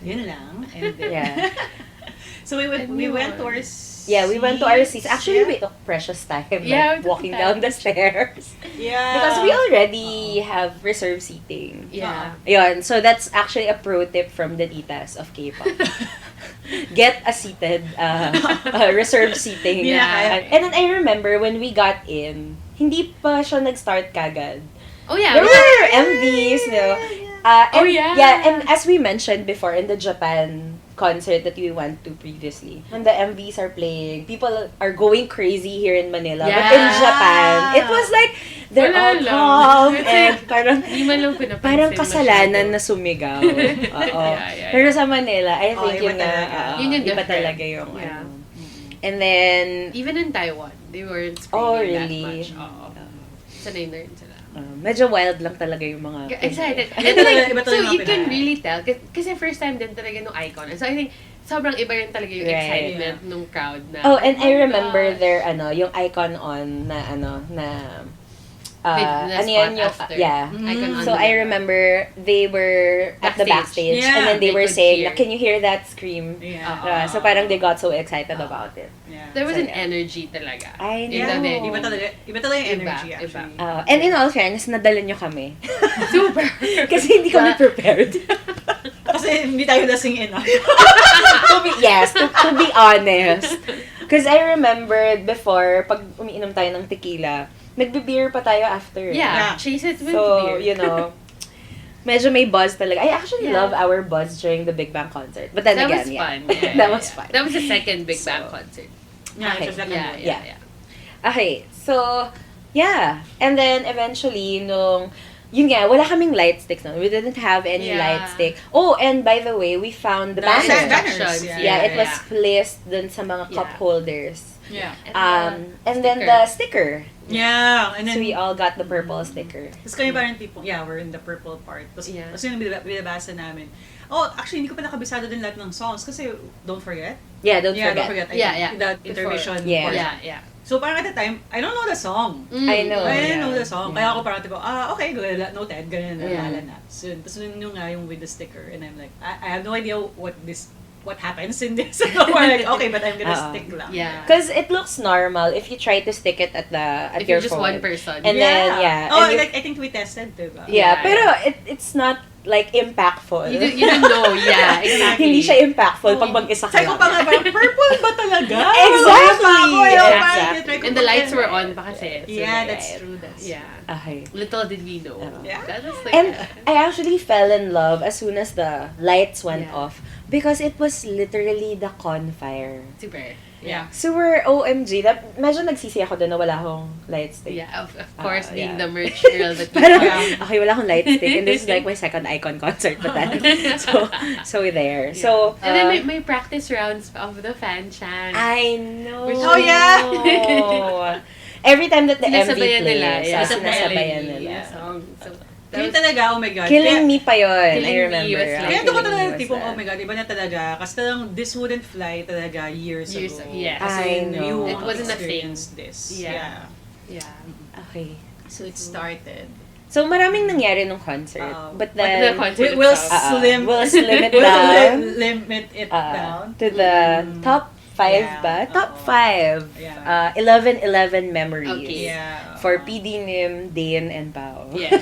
yun lang. And then, Yeah. So, we went to our Yeah, we went to our seats. Actually, we Yeah. took precious time, Yeah, like, we took walking time. down the stairs. Yeah. Because we already have reserved seating. Yeah. Yun, so that's actually a pro tip from the titas of K-pop. Get a seated, reserved seating. Hindi na kaya. And then I remember when we got in, hindi pa siya nag-start kagad. Oh, yeah. There were MVs, you know. Oh, And, yeah. and as we mentioned before in the Japan concert that we went to previously, when the MVs are playing, people are going crazy here in Manila. But in Yeah. Japan, it was like, they're Wala all lang. calm It's and like, parang, Hindi man lang pinapansin parang kasalanan na masyado. sumigaw. Oo. Yeah. Pero sa Manila, I think iba yun na, talaga. Yun yung iba different. talaga yung Yeah. ano. And then, Even in Taiwan, they weren't oh screaming that really? much. Oo. Sanay na rin sila. Medyo wild lang talaga yung mga Excited. Iba And talaga- like, iba so talaga yung you mga can Pinay. really tell. Kasi first time din talaga nung icon. And so I think, sobrang iba rin talaga yung Right. excitement nung crowd na. Oh, and I my remember gosh. their yung icon on na Na ano yan spot yung after. yeah. Icon on So the- I remember they were at the Backstage. backstage Yeah, and then they they were could saying, hear. na, "Can you hear that scream?" Yeah. So parang they got so excited about it. Yeah. There was So, an yeah. energy talaga. I In know. the venue. Iba talaga yung Iba, energy, iba. actually. And in all fairness, nadala nyo kami. Super. Kasi hindi kami prepared. Kasi hindi tayo lasing enough. to be honest. Because I remembered before, pag umiinom tayo ng tequila, nagbe-beer pa tayo after. Yeah. Chase it with So, beer. you know, medyo may buzz talaga. I actually Yeah. love our buzz during the Big Bang concert. But then That again, was yeah. fun. Yeah, That yeah, was yeah. fun. That was the second Big Bang So, concert. Yeah, Okay. it was like Yeah. Okay, so, yeah. And then, eventually, yun nga, wala kaming light sticks. No? We didn't have any Yeah. light stick. Oh, and by the way, we found the Banners. banners. Banners, Yeah, it was yeah. placed dun sa mga cup Yeah. holders. Yeah. And then the sticker. Yeah. And So then, we all got the purple sticker. tapos kami parang tipong, yeah, we're in the purple part. Tapos, Yeah. tapos yung binabasa namin. Oh, actually, hindi ko pa nakabisado din lahat ng songs kasi don't forget. Yeah, don't Yeah, forget. don't forget. Yeah. The Before. intermission Yeah. portion. Yeah. So parang at the time, I don't know the song. I know. I didn't yeah. know the song. Yeah. Kaya ako parang tipo, okay, noted, ganyan na, Yeah. naalala na. So, tapos yung nga yung with the sticker, and I'm like, I have no idea what happens in this. So I'm like, okay, but I'm gonna stick lang. Yeah. Because it looks normal if you try to stick it at If your you're just phone. one person. And then, yeah. Oh, and you- like, I think we tested, diba? yeah, Yeah, pero it's not like impactful. You don't know. Yeah, exactly. Hindi siya impactful pag mag-isa ka Sabi ko lang. pa nga, parang, purple ba talaga? Exactly! Exactly. And the lights were on pa kasi. So, Yeah, like, that's true. That's Yeah. Okay. Little did we know. Yeah. That was like, And I actually fell in love as soon as the lights went Yeah. off because it was literally the bonfire. super. Yeah. So we're OMG. Medyo nagsisi ako doon na wala akong light stick. Yeah, of course, being yeah. the merch girl that you Pero, are. okay, wala akong light stick. And this is like my second icon concert pa tayo. So there. So, And then may practice rounds of the fan chant. I know. Oh, yeah! Every time that the MV Sinasabayan plays, nila. Yeah. sinasabayan Yeah. nila. Song. So, Yun talaga, oh my God. Killing Me pa yun, Killing I Me remember. was like- Kaya doon ko Killing Me talaga was tipong, that. oh my God, iba na talaga. Kasi talagang this wouldn't fly talaga years Years ago. ago, yes. Kasi I know. you It won't wasn't a thing. experience this. Yeah. Yeah. Okay. So it started. So, maraming nangyari nung concert. But then, the concert We'll itself. slim, we'll slim it we'll down. limit it down. To the top 5 Yeah, ba? Top oo. 5. Yeah. 11-11 memories. Okay. Yeah. For PD-nim, Dane, and Bao. Yes.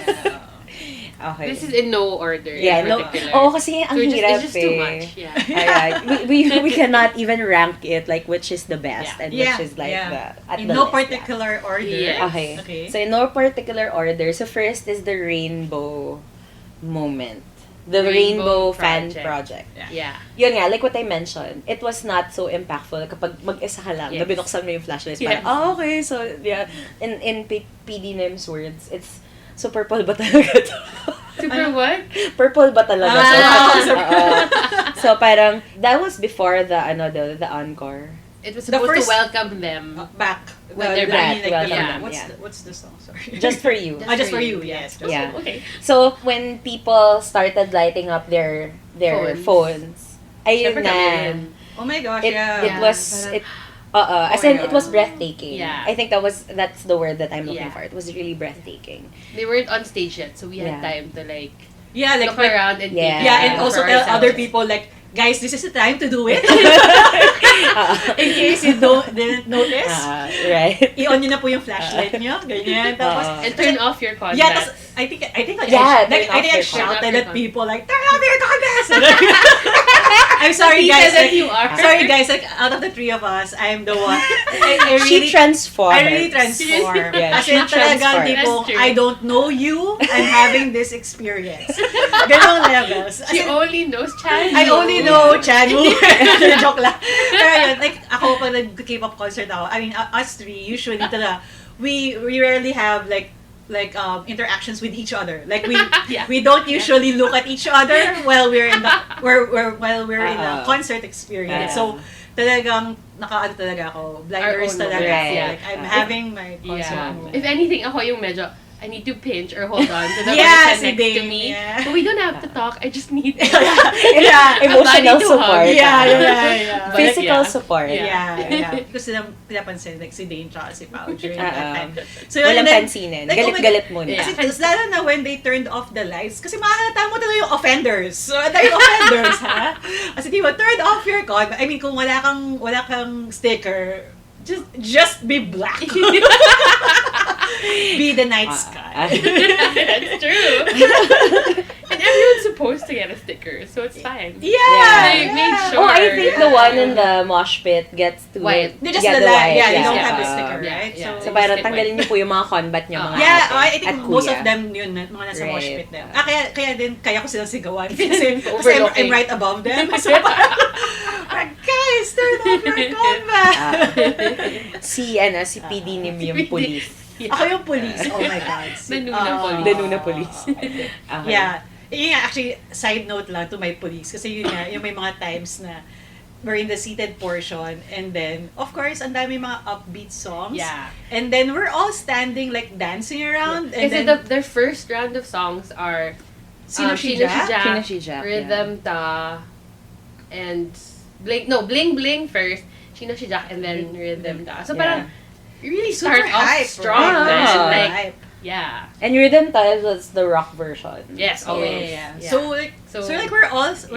Okay. This is in no order Yeah, in no. particular. Oo, kasi ang So hirap it's just too eh. much. Yeah. Ayan. We cannot even rank it like which is the best and Yeah, which is like yeah. the at In the no list, particular order. Yes. Okay. Okay. So in no particular order. So first is the rainbow moment. The Rainbow Fan Project. Yeah. Yun nga, like what I mentioned, it was not so impactful kapag mag-isa ka lang, Yes. na binuksan mo yung flashlights. Yes. Parang, okay, so, yeah. In PD-nim's words, it's, so purple ba talaga to? Super what? Purple ba talaga? Ah, So parang, that was before the encore. It was The supposed first- to welcome them. Back. When they're back, welcome, What's the song? Sorry. Just for you. Just for you. Yes. Yeah. Okay. So, when people started lighting up their phones, ayun Syempre na. kami rin. Oh my gosh, It yeah. was Parang- it as Oh my in God. it was breathtaking. Yeah. I think that's the word that I'm looking Yeah. for. It was really breathtaking. They weren't on stage yet, so we Yeah. had time to Yeah, like, look around and Yeah. take yeah, it and for also tell ourselves. other people, like, guys, this is the time to do it. In case you didn't notice, Right. i-on nyo na po yung flashlight nyo, ganyan. Tapos, And turn off your contacts. yeah, tapos, I think like, Yeah, turn I think I off your shouted contacts. at people, like, turn off your contacts! I'm sorry, He guys. said that Like, you are. sorry, guys. Like, out of the three of us, I'm the one. I She transformed. I really transform. Yeah, As she in talagang transformed. tipong, That's true. I don't know you, I'm having this experience. Ganong levels. As She in, only knows Chan. I only know Chanu. Joke lang. Pero yun, like, ako pag nag-K-pop concert ako, I mean, us three, usually talaga, we rarely have, like interactions with each other. Like Yeah. we don't usually look at each other while we're in the while we're in a concert experience. So talagang nakaano talaga ako, blinders Our own talaga. moments, Ako. yeah. Like I'm having my concert Yeah. moment. If anything, ako yung medyo, I need to pinch or hold on to the Yeah, person si next to Dane, me. yeah. But we don't have to talk. I just need Yeah. Emotional body to support. hug. Yeah. But, Physical yeah. support. Yeah. Because silang pinapansin, like si Dane tsaka si Pao during that time. So, Walang and then, pansinin. like, oh my Galit-galit muna. Yeah. Kasi lalo na when they turned off the lights, kasi makakata mo talaga yung offenders. So, yung offenders, ha? Kasi di ba, turn off your con. I mean, kung wala kang sticker, just be black. Be the night sky. That's true. And everyone's supposed to get a sticker, so it's fine. Yeah. They made sure. Oh, I think the one in the mosh pit gets to White. They just get the light. white. Yeah, you don't yeah. have the sticker, Yeah, right? yeah. So parang tanggalin niyo po yung mga combat niyo, mga Yeah, ate I at think most kuya. of them yun, mga nasa mosh Right. pit them. Kaya ko silang sigawan. Kasi I'm Overlooking. right above them. So parang, guys, turn off your combat. Si PD-nim yung PD. police. Ako yung police. Oh my God. The noona police. The noona police. Okay. Yeah. Yun nga, actually, side note lang to my police. Kasi yun nga, yung may mga times na we're in the seated portion and then, of course, ang dami mga upbeat songs. Yeah. And then we're all standing, like, dancing around. And Kasi then, their first round of songs are Sino si Jack? Sino si Jack, Rhythm Ta, and Bling Bling first, Sino si Jack, and then Rhythm Ta. So Yeah. parang, you really super start off hype. strong, right? man. Yeah. Like, Hype. yeah. And Rhythm Time was the rock version. Yes, Oh, always. yeah. Yeah. So like we're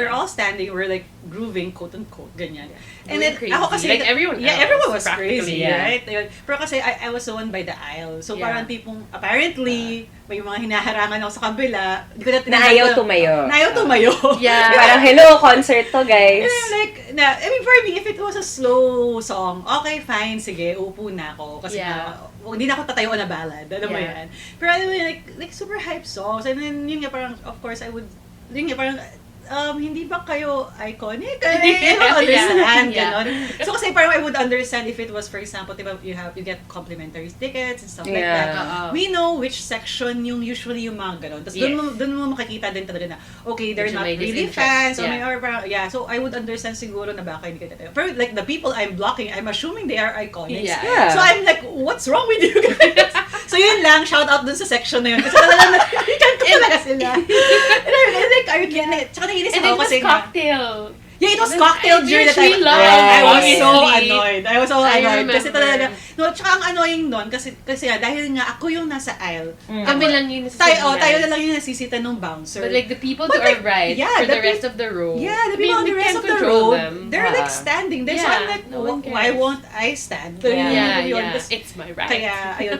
all standing, we're like grooving, quote unquote, ganyan. And then Going ako crazy. kasi Like, everyone yeah, else, everyone was practically, crazy, yeah. right? Ayun. Pero kasi I was the one by the aisle. So Yeah. parang tipong apparently may mga hinaharangan ako sa kabila. Di ko na Na ayaw tumayo. Na ayaw tumayo. Yeah. Parang, hello, concert to, guys. And then like, I mean, for me, if it was a slow song, okay, fine, sige, upo na ako. Kasi Yeah. hindi na ako tatayo na ballad. Alam mo Yeah. yan. Pero alam mo yun, like super hype songs. And then, yun nga parang, of course, yun nga parang, hindi ba kayo iconic? I don't understand, Yeah. ganon. So kasi parang I would understand if it was, for example, diba, you get complimentary tickets and stuff like Yeah. that. We know which section yung usually yung mga ganon. Tapos Yes. doon mo makikita din talaga na, okay, they're Medyo not may really disinterest. fans. Or Yeah. may, or parang, yeah, so I would understand siguro na baka hindi ka tayo. Pero like the people I'm blocking, I'm assuming they are iconics. Yeah. Yeah. So I'm like, what's wrong with you guys? So yun lang, shout out dun sa section na yun. Kasi talaga narinig ko talaga sila. And I'm like, are you kidding? Tsaka nainis And it ako was kasi cocktail. Yeah, it was cocktail during the time. love I was so honestly. annoyed. I was so annoyed. Kasi remember. talaga, no, tsaka ang annoying nun, kasi nga, dahil nga ako yung nasa aisle. Kami lang yun sa Tayo na lang yung nasisita ng bouncer. But like the people to But our right, yeah, for the rest of the row. Yeah, the people on the we rest can't of the control road, them. they're like standing there. So Yeah, I'm like, no one cares. why won't I stand? Yeah. Tas- It's my right.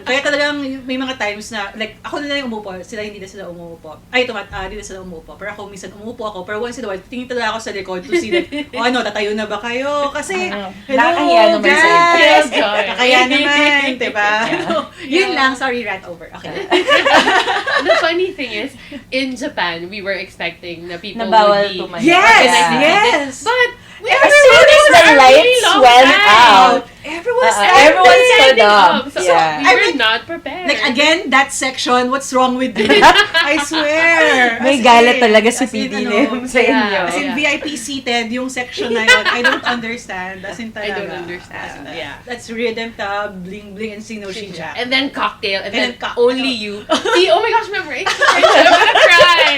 Kaya talagang may mga times na, like, ako na lang yung umupo, hindi na sila umupo. Hindi na sila umupo. Pero ako, minsan umupo ako, pero once in a while, tingin talaga ako sa likod to see that, tatayo na ba kayo? Kasi, Nakakahiya naman sa guys! inyo. Nakakahiya naman, diba? Yun Yeah. lang, sorry, rant over. Okay. The funny thing is, in Japan, we were expecting na people Nabawal would be tumayo. Yes! organized. Yes! But As soon as the lights went out, everyone stood up. So Yeah. we were not prepared. Like, again, that section, what's wrong with you? I swear. May As galit in, talaga si as in, PD-nim sa yeah. inyo. As in, VIP seated, yung section na yun, I don't understand. As in, I talaga. don't understand. Yeah. That's Rhythm Tab, Bling Bling, and Sinoshi Jack. And then cocktail, and then cocktail. only you. See, oh my gosh, remember, I'm gonna cry.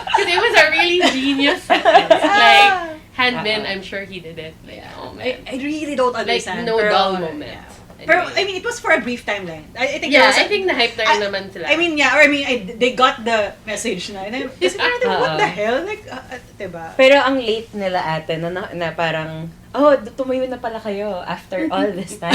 Because it was a really genius sentence. Like, Hanbin, I'm sure he did it. Like, oh man. I really don't Like, understand. no pero, dull moment. Yeah. Anyway. Pero, I mean, it was for a brief time lang. I think Yeah, there was I think na-hype na rin naman sila. I mean, yeah, or I mean, they got the message na. And kasi parang, what the hell? Like, diba? Pero ang late nila ate na parang, tumayo na pala kayo after all this time.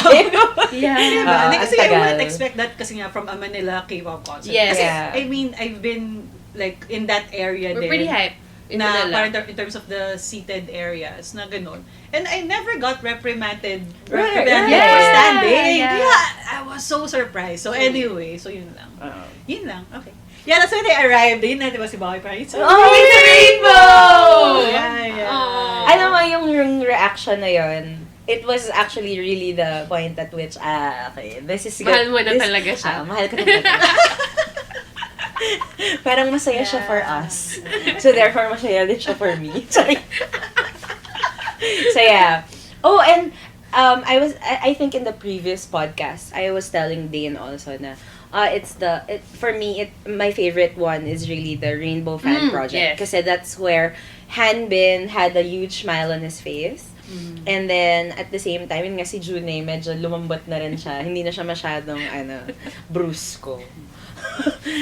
Yeah. Diba? Ang Kasi I tagal. wouldn't expect that kasi nga from a Manila K-pop concert. Yes. Kasi, Yeah. I mean, I've been like in that area We're there. pretty hype. In Na Manila. parang in terms of the seated areas na ganun. And I never got reprimanded Right, for right. standing. Yeah. Kaya I was so surprised. So anyway, so yun lang. Oh. Yun lang. Okay. Yeah, that's when they arrived. Yun na, diba si Baki parang, it's a Oh, it's a rainbow! Yeah. Aww. Alam mo, yung reaction na yon, it was actually really the point at which, okay, this is good. Mahal mo na talaga siya. Mahal ko na talaga. Parang masaya siya for us. So therefore, masaya din siya for me. Sorry. So yeah. Oh, and I think in the previous podcast, I was telling Dane also na for me, my favorite one is really the Rainbow Fan Project. Yes. Kasi that's where Hanbin had a huge smile on his face. And then, at the same time, yun nga si Junei, medyo lumambot na rin siya. Hindi na siya masyadong, brusco.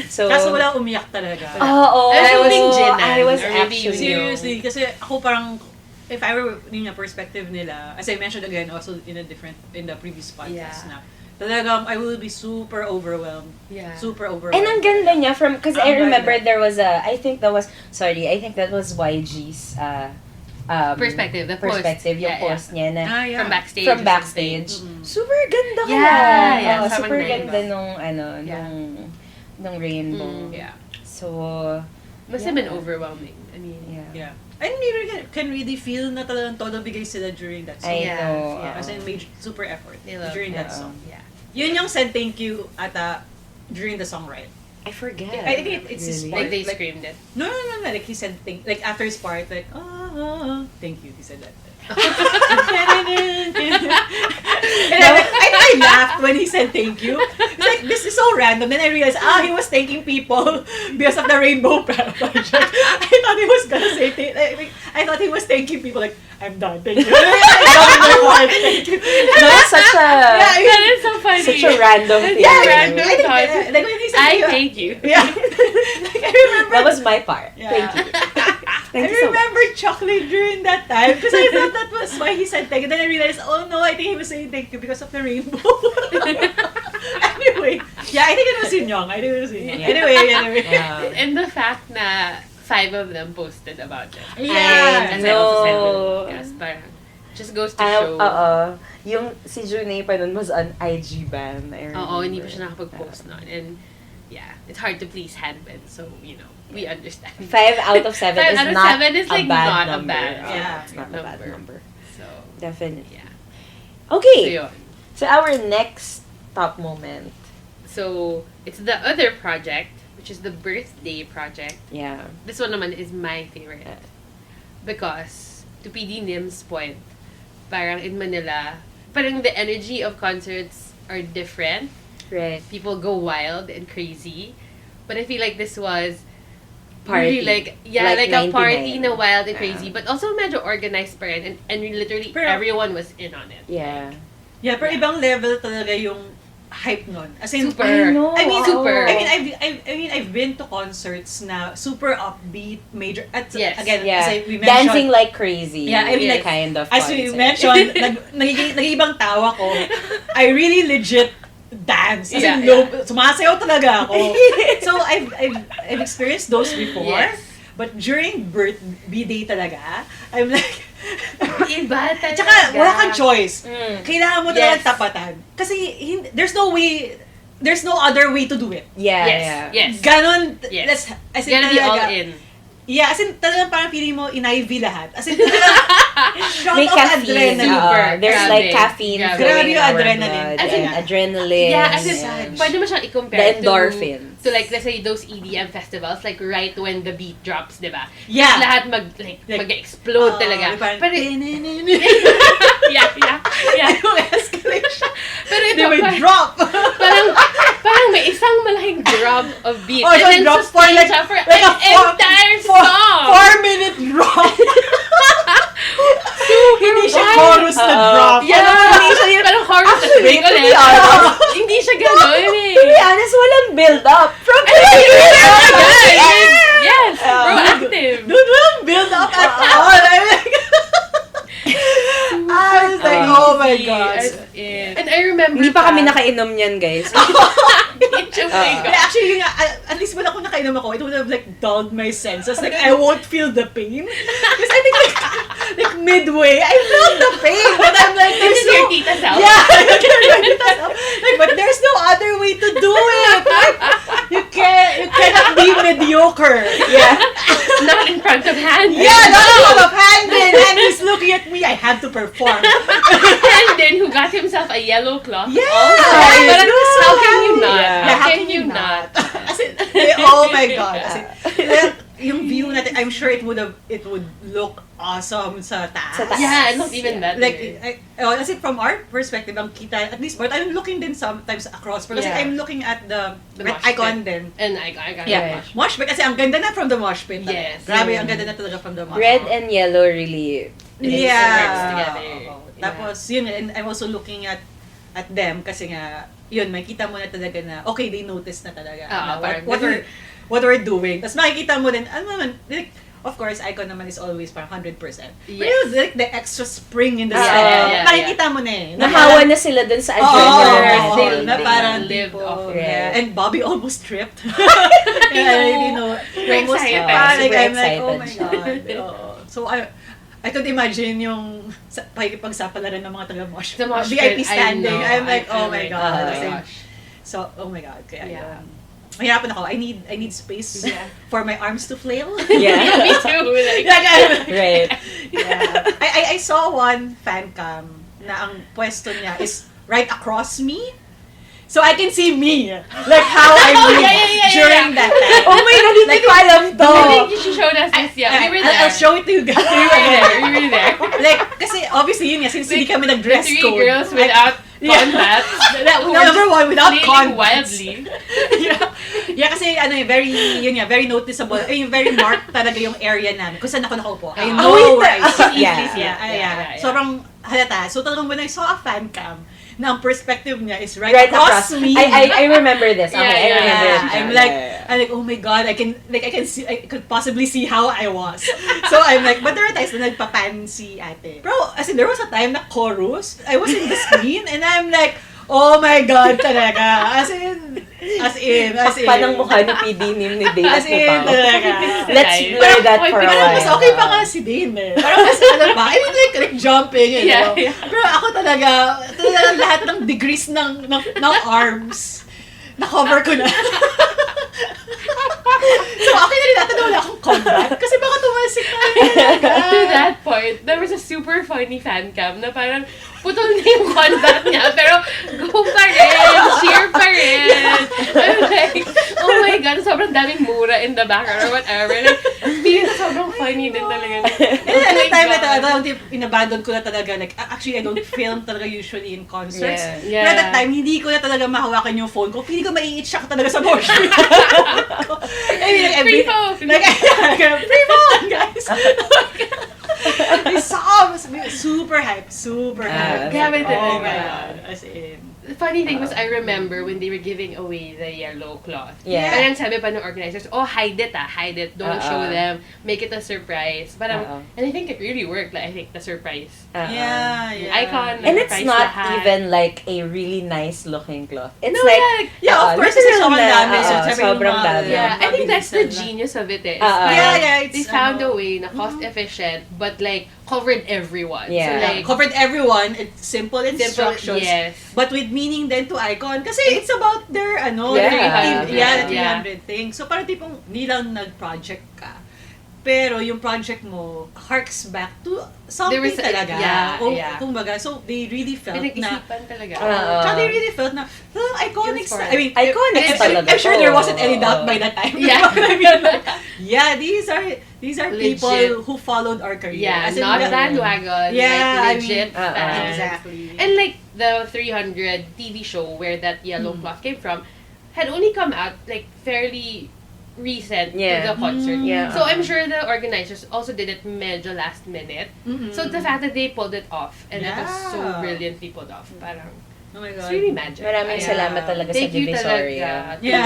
So, Kaso wala umiyak talaga. Oo. I was I Jinan, was or maybe actually. Seriously, kasi ako parang, if I were in the perspective nila, as I mentioned again, also in the previous podcast na, talagang I will be super overwhelmed. Yeah. Super overwhelmed. And ang ganda niya because I Ang remember ganda. there was I think that was YG's Perspective, the post. perspective, yung Yeah, post niya na Ah, yeah. From backstage. from or backstage. something. Super ganda ka. Yeah, Oo, sobrang super ganda. ganda nung Yeah. nung rainbow. Yeah. So, Must have been overwhelming. I mean, yeah. Yeah. And you can really feel na talagang todo bigay sila during that song. I Yeah, know. yeah. As in, made super effort They love during that it. song. yeah. Yun yung said thank you ata during the song, right? I forget. I think it's his Really? part. Like they Like, screamed it. No. Like he said like after his part, like, thank you. He said that. And I laughed when he said thank you. It's like, this is so random. Then I realized, he was thanking people because of the Rainbow Project. I thought he was gonna say I thought he was thanking people like, I'm done, thank you. Thank you. That's such a That is so funny. such a random thing. Yeah, random I think, thought. like when he said I thank you, thank you. yeah. Like, I remember That was my part. Yeah. Thank you. Thank I you so much. remember chuckling during that time because I thought that was why he said thank you. Then I realized, oh no, I think he was saying thank you because of the rainbow. Anyway, yeah, I think it was Yun Young. Yeah. Anyway. Yeah. And the fact na 5 of them posted about it. Yeah. As I also said know. with yes, parang just goes to show. Yung si Junei pa nun was on IG ban. I Oo, hindi pa remember. siya nakapag-post nun. And yeah, it's hard to please Hanbin, so we understand. 5 out of 7 5 is out of not 7 is, like, a bad not a number. bad, yeah, It's not a bad number. number. So Definitely. yeah. So Okay. yun. So our next top moment. So it's the other project, which is the birthday project. Yeah. This one naman is my favorite. Because, to PD-nim's point, parang in Manila, parang the energy of concerts are different. Right. People go wild and crazy. But I feel like this was party. Really, like a 99. party na wild and crazy, but also medyo organized pa rin, and literally Pero- everyone was in on it. Yeah. Yeah, pero ibang level talaga yung hype nun. As in, Super. I know. I mean, Super. I've been to concerts na super upbeat, major. At Yes. again, Yeah. as we mentioned, Dancing like crazy. Yeah, I mean, like, kind of as we concert. mentioned, nag-iibang tawa ko. I really legit dance. As in, Yeah, sumasayaw talaga ako. So, I've experienced those before. Yes. But during birthday talaga, I'm like, Iba talaga. tsaka wala kang choice. Mm. Kailangan mo talagang Yes. tapatan. Kasi there's no other way to do it. Yeah, Yes. yeah. Yes. Ganon, Yes. as in Gotta be all talaga, in. yeah, as in talagang parang feeling mo in-IV lahat. As in talagang shot May of caffeine. adrenaline. Super. There's Grabe. like caffeine Grabe. flowing Grabe in yung our adrenaline. blood As in- and adrenaline. Yeah, as in, and- pwede mo siyang i-compare The endorphins. to like, let's say, those EDM festivals, like, right when the beat drops, di ba? Yeah. Lahat mag-explode talaga. Parang, Pero, yeah. yung escalation. Pero ito, They may drop. parang may isang malaking drop of beat. Oh, and so then drop for sustain like- siya for like an a four- entire four- song. 4-minute drop. Hindi siya wild. chorus na drop. Yeah, parang chorus na break to be ulit. honest, Hindi siya gano'n eh. to be honest, walang build up. From Yes, proactive. Dude, walang build up at all. I'm like, I was like, oh my God. As in. And I remember Hindi pa kami nakainom niyan, guys. Oh my Yeah, God. actually, yun nga, at least when ako nakainom ako, it would have like dulled my senses. Like, I won't feel the pain. Because I think like midway, I felt the pain. But I'm like, This there's is your no... tita self. Yeah, like, but there's no other way to do it. Like, you cannot be mediocre. Yeah. Not in front of hand. Yeah, not a lot of hand and he's looking at me. I have to perform. Brandon, who got himself a yellow cloth. Yeah, Also. I But know. how can you not? Yeah. How can you not? As in, oh my God. As in, yung view natin, I'm sure it would look awesome sa taas. Sa taas. Yeah, not even that. Like, as in from our perspective, ang kita, at least, but I'm looking din sometimes across, because Yeah. I'm looking at the mosh icon pit. din. And I got Yeah, it. mosh pit. Kasi ang ganda na from the mosh pit. Yes. Grabe, ang ganda na talaga from the mosh pit. Red and yellow really. Friends Yeah. together. Oo. Tapos, yun, and I'm also looking at them kasi nga, yun, makikita mo na talaga na, okay, they notice na talaga. Na parang what we're doing. Tapos makikita mo din, ano naman, like, of course, icon naman is always parang 100%. Pero Yes. like the extra spring in the Yeah, step, yeah, makikita mo na eh. Nahawa na sila dun sa Oo, adrenaline. They na parang lived tipo, off it. yeah. And Bobby almost tripped. I you know. know, We're almost excited. like, Super I'm like, oh my excited. God. Oo. So, I could imagine yung pakikipagsapalaran ng mga taga-mosh. Sa mosh VIP pit, I standing. know. I'm like, I oh my like, God. oh my As in, gosh. so, oh my God. Kaya Yeah. yun. Mahirapan ako. I need space Yeah. for my arms to flail. Yeah. Me too. Like, Right. Yeah. I saw one fan cam na ang pwesto niya is right across me. So I can see me. Like how I moved yeah. during that time. Oh my God, hindi ko alam to. I think you should show us this. Yeah, we were there. I'll show it to you guys. We were there. Like, kasi obviously yun nga, since hindi kami The nag-dress three code. girls without contacts. Number one, without Flailing contacts. wildly. Yeah, kasi ano very noticeable, very marked talaga yung area namin. Kung saan ako nakaupo. I know where I sit. Yeah. Yeah. Sobrang halata. So talagang when I saw a fan cam, na ang perspective niya is right across me. I remember this. Okay, I remember Yeah. this. I'm like, oh my God, I could possibly see how I was. So I'm like, but there were times na nagpapan si ate. Bro, as in, there was a time na chorus, I was in the screen, and I'm like, oh my God, talaga. As in. Takpan ng mukha ni PD-nim ni Dave As at ni in, Pao. talaga. Let's blur that for a Parang mas while. okay pa nga si Dane eh. Parang mas ano ba? I mean like jumping, you know? Yeah. Pero ako talaga lahat ng degrees ng arms, na-cover ko na. So, okay na rin natin na wala akong combat. Kasi baka tumalsik tayo talaga. To that point. point, there was a super funny fan cam na parang putol na yung contact niya, pero go pa rin, cheer pa rin. I'm like, oh my God, sobrang daming mura in the background or whatever. Like, feeling na sobrang funny din talaga. And at the time na talaga, inabandon ko na talaga. Like, actually, I don't film talaga usually in concerts. Yeah. But at that time, hindi ko na talaga mahawakan yung phone ko. Feeling ko maiitsak talaga sa motion. I mean, like, Free phone! Like, free phone, guys! I saw, super hype, super hype. Grabe Oh talaga. my God. As in, The funny thing was, I remember when they were giving away the yellow cloth. Yeah. Parang sabi pa ng organizers, oh, hide it. Don't show them. Make it a surprise. Parang, and I think it really worked. Like, I think the surprise. yeah. Icon. And it's surprise not lahat. even like a really nice looking cloth. It's No, like, Yeah, of course, literal sobrang na, dami. So, sabi yung sobrang mga- dami. Yeah, I think that's the mabilisan na. genius of it. Is Yeah, it's, they found ano, a way na cost efficient, but like covered everyone. Yeah. So like covered everyone. It's simple instructions. yes. But with meaning then to Icon. Kasi it's about their, Yeah. the 300 Yeah. thing. So, parang tipong, hindi lang nag-project ka. Pero yung project mo harks back to something There was talaga. yeah. Kumbaga, so they really felt na, Pinag-isipan talaga. tsaka they really felt na, iconic Yun for I mean, Iconic talaga I'm sure to. there wasn't any doubt by that time. Yeah. Yeah, these are Legit. people who followed our career. Yeah, As in, not yeah. bandwagon. Yeah, I like legit mean, fans. exactly. And like the 300 TV show where that yellow cloth came from had only come out like fairly recent Yeah. to the concert. Yeah. So I'm sure the organizers also did it medyo last minute. So the fact that they pulled it off and it was so Yeah. brilliantly pulled off, parang Oh my it's God. really magic. Maraming Kaya, salamat talaga sa thank you Divisoria. talaga to Yeah.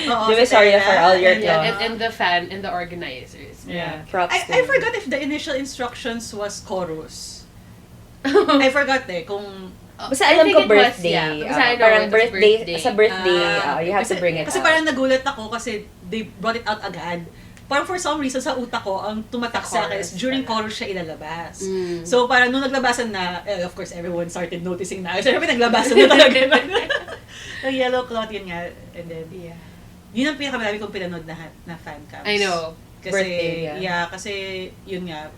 the, Divisoria for all your yeah, cloth. and the fan and the organizers. Yeah. Props to I you. forgot if the initial instructions was chorus. I forgot kung... Basta I alam think ko it was, birthday. yeah. Basta I know Parang it was birthday, birthday. sa birthday, you have kasi, to bring it Kasi out. parang nagulat ako kasi they brought it out agad. Parang for some reason sa utak ko, ang tumatak sa akin is Chorus during pala. chorus siya ilalabas. So parang nung naglabasan na, of course everyone started noticing na. Siyempre naglabasan na talaga. Yung yellow cloth yun nga. And then, Yeah. yun ang pinakamarami kong pinanood na fan cams. I know. Kasi, Birthday, yeah. kasi yun nga,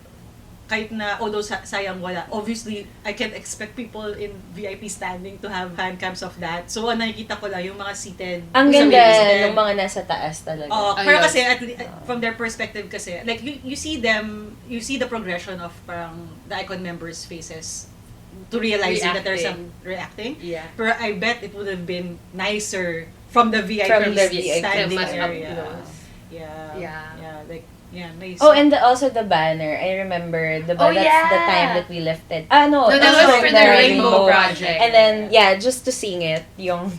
kahit na, although sayang wala, obviously, I can't expect people in VIP standing to have fan cams of that. So, ang nakikita ko lang, yung mga seated. Ang sa ganda seated. ng mga nasa taas talaga. Pero Ayun. kasi, from their perspective kasi, like, you see them, you see the progression of parang the Icon members' faces to realizing that there's some reacting. Yeah. Pero I bet it would have been nicer from the VIP From the VIP. standing Mas up area. close. Yeah, like, yeah, nice. Oh, and also the banner. I remember, that's yeah. the time that we lifted. No, No, that that's was like for the Rainbow Project. And then, just to sing it, yung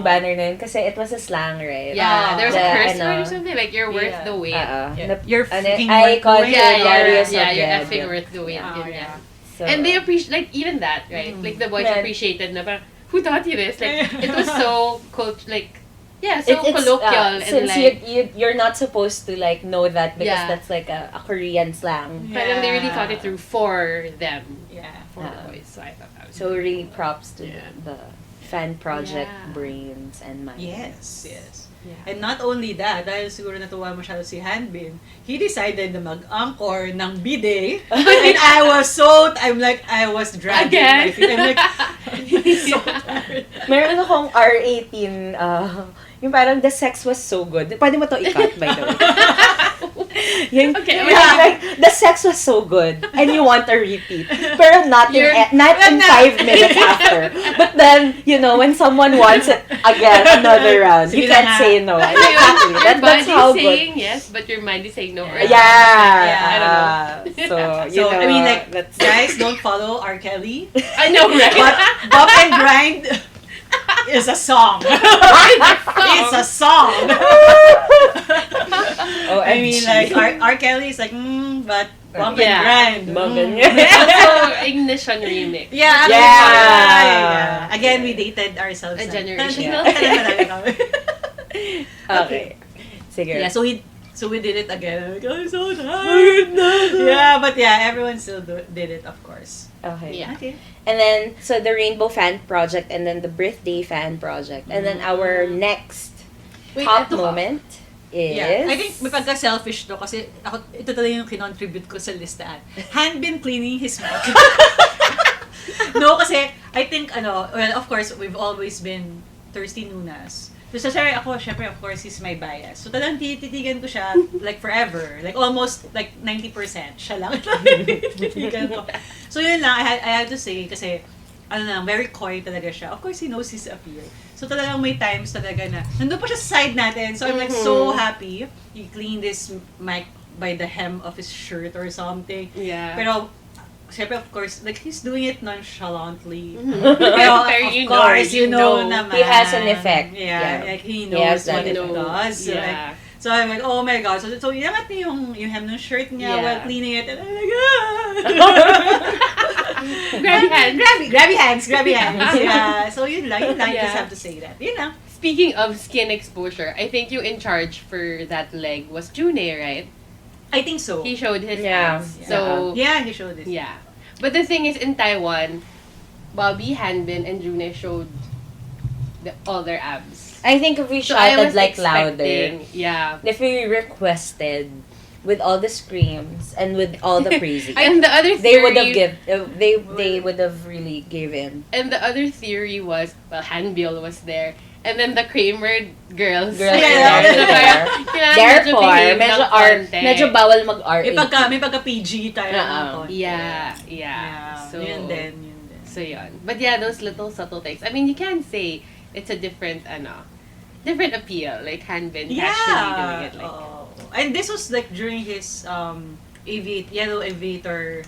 banner na yun. Kasi it was a slang, right? Yeah, there was a The, curse ano, word or something like you're worth Yeah. the wait. Yeah. You're freaking I worth the call wait. you Yeah, Darius yeah, of you're Dead. effing worth the wait. Oh, yun yeah. yan. So, And they appreciate, like, even that, right? Like, the boys Yeah. appreciated na parang, who taught you this? Like, it was so, so it's, colloquial. And since like, you're not supposed to like know that because Yeah. that's like a Korean slang. Yeah. parang they really thought it through for them. Yeah. For the boys. So I thought that was So really props to Yeah. the fan project Yeah. brains and minds. Yes. Yeah. And not only that, dahil siguro natuwa masyado si Hanbin, he decided na mag-anchor ng B-Day. And I was dragging my Again? feet. I'm like, so tired. Meron akong R18, yung parang the sex was so good. Pwede mo to i-cut, by the way. Yung, Okay, like, the sex was so good, and you want a repeat. Pero not in You're- 5 minutes after. But then, when someone wants it again, another round, you Sige can't na nga. say no. Exactly. Your That's body's how good. saying yes, but your mind is saying no. Or Yeah. I don't know. So, So, I mean, like, that's guys, don't follow R. Kelly. I know, right? But Bump and Grind is a song. It's a song. Oh, I mean, like, R. Kelly is like, but Bump and Yeah. Grind. Bump and Also, Ignition remix. Yeah. Yeah. Again, we dated ourselves. A na. generation. Okay. Sige. Yeah, so we did it again. Like, I'm so tired. Yeah, but yeah, everyone still did it, of course. Okay. Yeah. Okay. And then, so the Rainbow Fan Project, and then the Birthday Fan Project, and then our next Wait, top ito ba? moment. is... Yeah. I think may pagka-selfish to kasi ito talaga yung kinontribute ko sa listahan. Han-bin cleaning his mouth. No, kasi I think, well, of course, we've always been thirsty noonas. So, syempre, of course, he's my bias. So, talagang tititigan ko siya, like, forever. Like, almost, like, 90%. Siya lang. Tititigan ko. So, yun lang, I had to say, kasi, very coy talaga siya. Of course, he knows his appeal. So, talagang may times talaga na, nandun pa siya sa side natin. So, I'm like, so happy. He cleaned this mic by the hem of his shirt or something. Yeah. Pero, syempre, of course, like, he's doing it nonchalantly. Pero of course, you know naman. He has an effect. Yeah, like, he knows Yes, what that it does. So, Yeah. so, I'm like, oh my God. So inangat niya yung hem ng shirt niya while cleaning it. And I'm like, Grabby hands. Yeah. So, yun lang. You just have to say that. Yun lang. Speaking of skin exposure, I think you in charge for that leg was June, right? I think so. He showed his Yeah. abs. So, Yeah, he showed it. yeah. But the thing is, in Taiwan, Bobby, Hanbin, and June showed all their abs. I think if we So I shouted was like louder, expecting, yeah. if we requested with all the screams and with all the praising, And the other they would have theory, they would have really given. and the other theory was, well, Hanbiol was there. And then the Kramer girls. Girls Yeah. were there. Therefore, medyo bawal mag-RA. May pagka PG tayo. Yeah. So, yun din. So, yun. But yeah, those little subtle things. I mean, you can say it's a different appeal. Like, Hanbin actually doing it like And this was like during his yellow aviator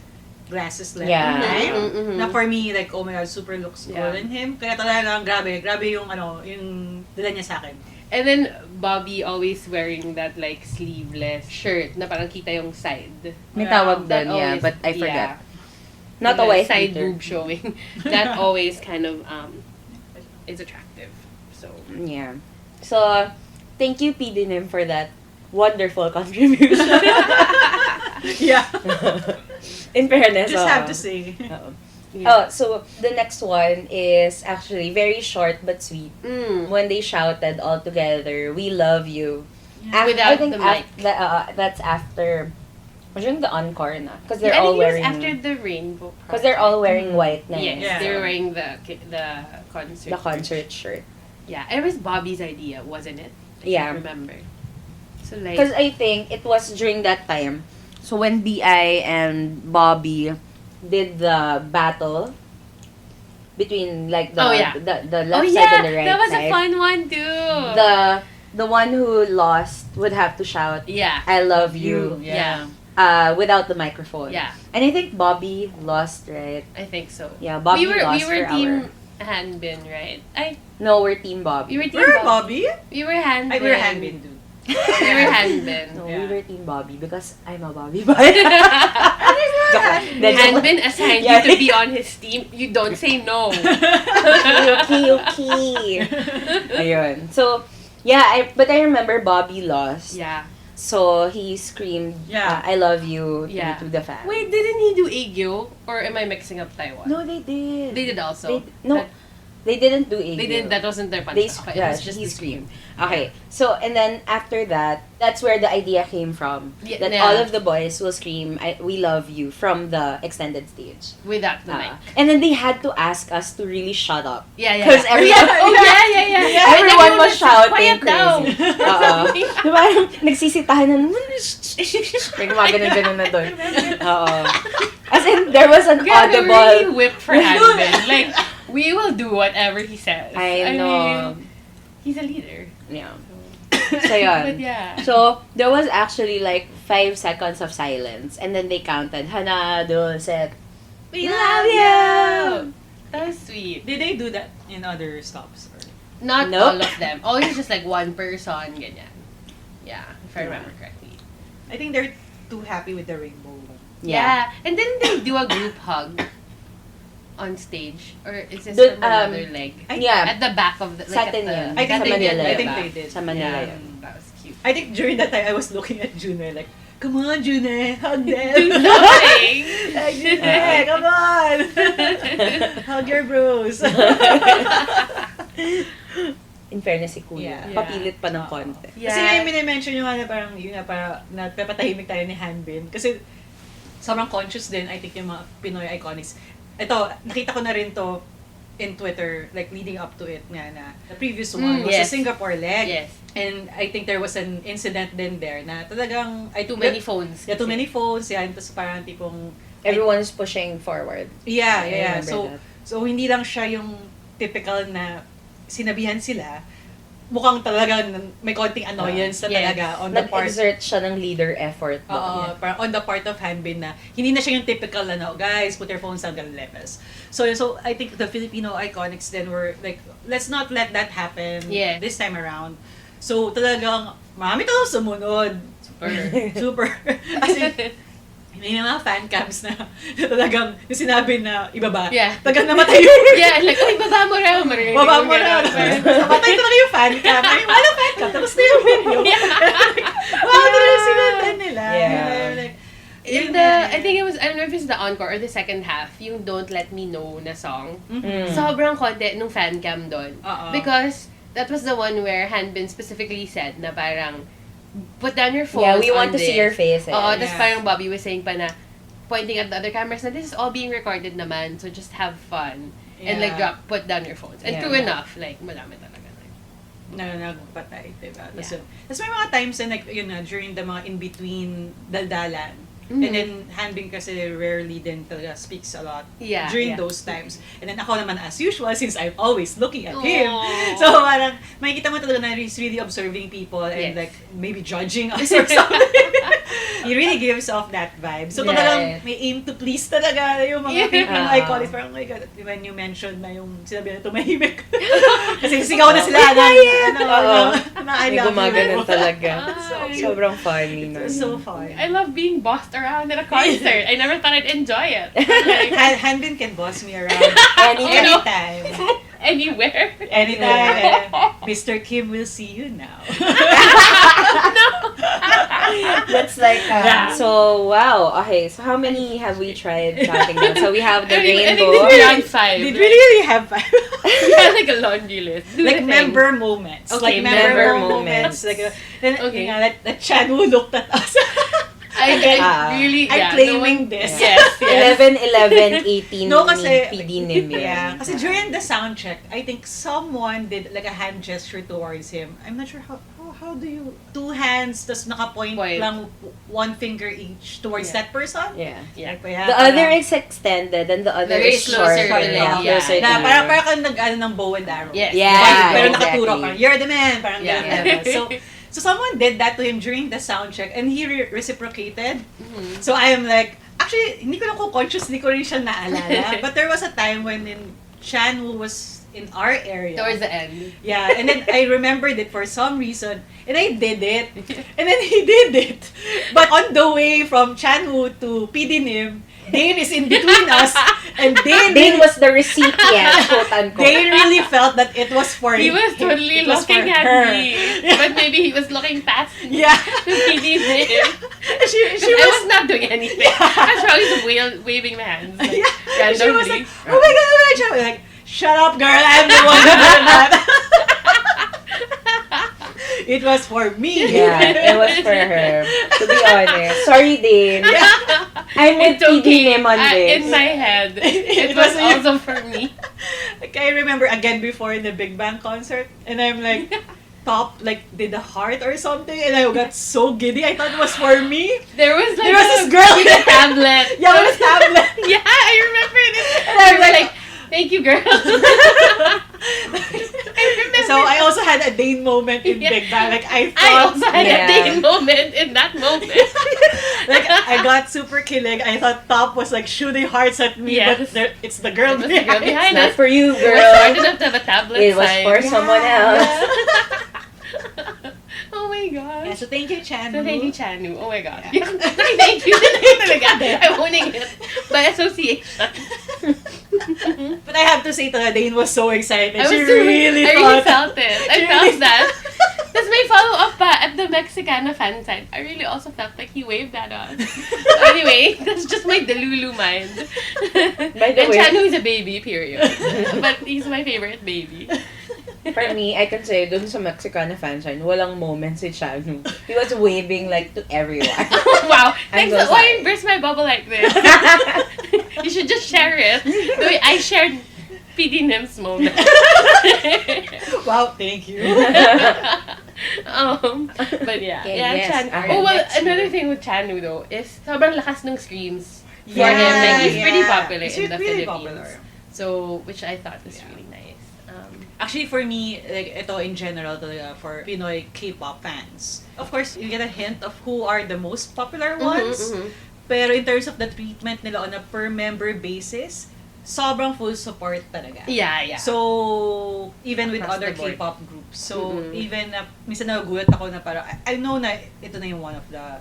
glasses level Yeah. time. Mm-hmm. Na for me, like, oh my God, super looks good in him. Kaya talagang grabe yung yung dala niya sa akin. And then, Bobby always wearing that, like, sleeveless shirt na parang kita yung side. May tawag That doon, always- but I forgot. yeah. Not And a the wife side beater. boob showing. That always kind of is attractive. So, Yeah. So, thank you, PD-nim, for that wonderful contribution. Yeah. In fairness. Just have to say. Oo. yeah. Oh, so the next one is actually very short but sweet. When they shouted all together, "We love you." Without I think the mic. that's after during the encore na, because they're I all think it was wearing after the rainbow. because they're all wearing white na. Yes, Yeah. they were wearing the concert. the concert shirt. Yeah, it was Bobby's idea, wasn't it? I Yeah. can't remember. So like, Because I think it was during that time. So when BI and Bobby did the battle between like the the left side and the right that was side, a fun one too. the one who lost would have to shout yeah, "I love you" yeah, without the microphone. yeah. And I think Bobby lost, right? I think so. Yeah, Bobby we lost were for team our... Hanbin, right? No, we're team Bobby. We were team We're Bobby. Bobby? We were Hanbin. We were Hanbin, dude. We were Hanbin. No, Yeah. we were team Bobby because I'm a Bobby boy. Joke lang. Then, joke lang. Hanbin assigned Yeah. you to be on his team. You don't say no. Okay. Ayun. So, yeah, but I remember Bobby lost. Yeah. So, he screamed, Yeah. "I love you" Yeah. to the fans. Wait, didn't he do Aegyo? Or am I mixing up Taiwan? No, they did. They did also. No, they didn't do Aegyo. They didn't. That wasn't their punch. They Okay, it was just he the scream. Okay, so and then after that, that's where the idea came from. Yeah, that yeah. all of the boys will scream, "We love you" from the extended stage. Without the mic. And then they had to ask us to really shut up. Yeah, yeah. Because yeah. everyone, Oh, yeah. everyone was shouting Quiet down. crazy. Diba? Nagsisitahan na, like, mga ganun-ganun na doon. Oo. As in, there was an We have to really audible... whip for Hanbin. Like, we will do whatever he says. I know. mean, he's a leader. Yeah. So, yun. But yeah. So, there was actually like 5 seconds of silence. And then they counted, Hana, Dulcet, We love you! That was sweet. Did they do that in other stops? Or? Not Nope. all of them. Always just like one person, ganyan. Yeah, if I remember correctly. I think they're too happy with the rainbow. Yeah. And then they do a group hug on stage. Or is this Dun- from another leg? Yeah. At the back of the... Sa at atin the, yun. I think Sa they Manila did. I yun. think they did. Sa Manila Yeah, yun. that was cute. I think during that time, I was looking at June like, come on, June, hug them. Nothing. Like, June, come on. Hug your bros. in fairness si Kuya. Yeah. Papilit pa ng Oo. konti. Kasi nga yung minimension yung parang yun nga, parang napapatahimik tayo ni Hanbin. Kasi sobrang conscious din, I think, yung mga Pinoy iconics. Ito, nakita ko na rin to in Twitter, like leading up to it nga na the previous one was yes. the Singapore leg. Yes. And I think there was an incident din there na talagang... Too many phones. Yeah, too many phones. Yan, tapos parang tipong... Everyone's pushing forward. Yeah. I remember So, that. so hindi lang siya yung typical na sinabihan sila. Mukhang talaga may konting annoyance na talaga on the part. Nag-exert siya ng leader effort. Oo, parang on the part of Hanbin na hindi na siya yung typical na, guys, put your phones down, levels. So I think the Filipino iconics then were like, let's not let that happen this time around. So talagang, marami talagang sumunod. Super. Kasi, may mga fan cams na talagang yung sinabi na ibaba. Yeah. Talagang namatay yun. Yeah, like, baba mo raw. Baba mo raw. Namatay talaga yung fan cam. Ay, wala fan cam. Tapos na yung video. Wow, talagang sinundan nila. Yeah. Like, I think it was, I don't know if it's the encore or the second half, yung Don't Let Me Know na song. Mm. Sobrang konti nung fan cam doon. Because that was the one where Hanbin specifically said na parang, put down your phone. Yeah, we want to see your face. Oo, tapos parang Bobby was saying pa na, pointing at the other cameras na this is all being recorded naman, so just have fun. And like, put down your phones. And true enough, like, malami talaga. Nagpatay, diba? Tapos may mga times na, like, yun na, during the mga in-between daldalan, and then Hanbin kasi rarely din talaga speaks a lot during those times. And then ako naman as usual, since I'm always looking at him. So parang makikita mo talaga na he's really observing people and like maybe judging us or something. He really gives off that vibe. So talagang may aim to please talaga yung mga Filipino iconics. Parang, oh my God, when you mentioned na yung sinabi na tumahimik. Kasi sigaw na sila na I may love gumaganon you. talaga. Sobrang funny. It's so fun. I love being bossed around at a concert. I never thought I'd enjoy it. Like, Hanbin can boss me around anytime. Anywhere. Anytime. Mr. Kim will see you now. That's like, so wow. Okay, so how many have we tried counting down? So we have the I think rainbow. we're on 5. Did we really have 5? We had like a laundry list. Like member moments. Okay, Like member moments. moments. Like, then, that Chan who looked at us. I really, I'm claiming this. Yes. 11, 11, 18 No, kasi, PD-nim yun. Yeah, kasi during the sound check, I think someone did like a hand gesture towards him. I'm not sure how do you, 2 hands, tas naka-point lang 1 finger each towards that person? Yeah. Like, The other is extended and the other is shorter. Closer Yeah. Parang kang nag-ano ng bow and arrow. Yes. Yeah, Pero exactly. nakaturo, parang, you're the man, parang Yeah. ganun. So someone did that to him during the sound check and he reciprocated. So I am like, actually, hindi ko lang kung consciously ko rin siya naalala. But there was a time when Chan Woo was in our area. Towards the end. Yeah, and then I remembered it for some reason, and I did it. And then he did it. But on the way from Chan Woo to PD-nim, Dane is in between us, and Dane was the recipient, quote unquote. Dane really felt that it was for He was totally it was looking for at her. me. But maybe he was looking past me. Yeah. He did it. I was not doing anything. I was probably just waving my hands. Like, She was randomly. like, oh my God, she was like, shut up, girl, I'm the one who did that. It was for me. Yeah, it was for her. To be honest. Sorry, Dane. I'm with PD-nim on this. In my head, it was also for me. Like, I remember again before in the Big Bang concert, and I'm like, top, like, did a heart or something, and I got so giddy. I thought it was for me. There was this girl with a tablet. Yeah, with a tablet. Yeah, I remember this. And I was like, thank you, girl. So I also had a Dane moment in Big Bang. Like I also had a Dane moment in that moment. Like I got super killing. I thought Top was like shooting hearts at me, but it's the girl behind. Not for you, girl. It was smart enough to have a tablet. It was for someone else. Oh my gosh. Yeah, so thank you, Chanu. Oh my gosh. Yeah. Thank you. I'm owning it by association. But I have to say, Dane was so excited. I really felt it. I felt that. Tapos may follow-up pa at the Mexicana fan site. I really also felt like he waved that on. Anyway, that's just my Delulu mind. By the way, Chanu is a baby, period. But he's my favorite baby. For me, I can say, dun sa Mexicana fansign, walang moment si Chanu. He was waving like to everyone. Wow. I'm Thanks. so Why sorry. you burst my bubble like this? You should just share it. The way I shared PD-nim's moment. Wow, thank you. But yeah. Okay, Yeah, yes, Chan. alright, Oh, well, next another thing with Chanu though is sobrang lakas ng screams for him. Like, he's pretty popular He's in the really Philippines. popular. So, which I thought was really nice. Actually, for me, like, ito in general talaga, for Pinoy K-pop fans. Of course, you get a hint of who are the most popular ones. Pero in terms of the treatment nila on a per member basis, sobrang full support talaga. Yeah. So, even with Across other the board. K-pop groups. So, even, minsan nagugulat ako na parang, I know na ito na yung one of the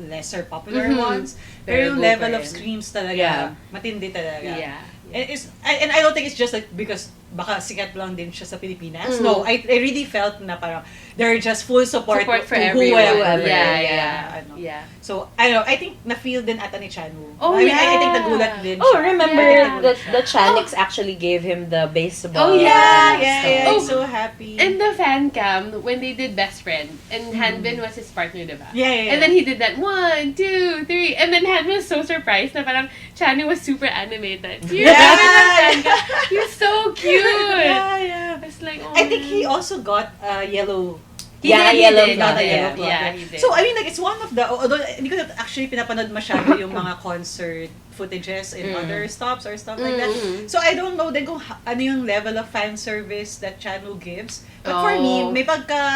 lesser popular ones. Pero yung go level pa of rin. screams talaga, Yeah. matindi talaga. Yeah. And I don't think it's just like because baka sikat lang din siya sa Pilipinas. No, I really felt na parang they're just full support Support for to everyone. whoever. Yeah. Ano. Yeah. So, I don't know, I think na-feel din ata ni Chanu. Oh, I mean, I yeah. think nagulat din Oh, siya. remember Yeah. the Chanix actually gave him the baseball. Oh, yeah. Yeah, Oh. I'm so happy. And the fan cam, when they did Best Friend, and Hanbin was his partner, diba? Yeah. And then he did that 1, 2, 3, and then Hanbin was so surprised na parang Chanu was super animated. Do you remember that fan cam? He was so cute! Yeah. I was like, oh. I think he also got a yellow. Yeah, he yellow did, cloth, he did. yeah. Yeah, he did. So, I mean, like, it's one of the, although hindi ko actually pinapanood masyado yung mga concert footages in other stops or stuff like that. So, I don't know din kung ano yung level of fan service that Chanu gives. But for me, may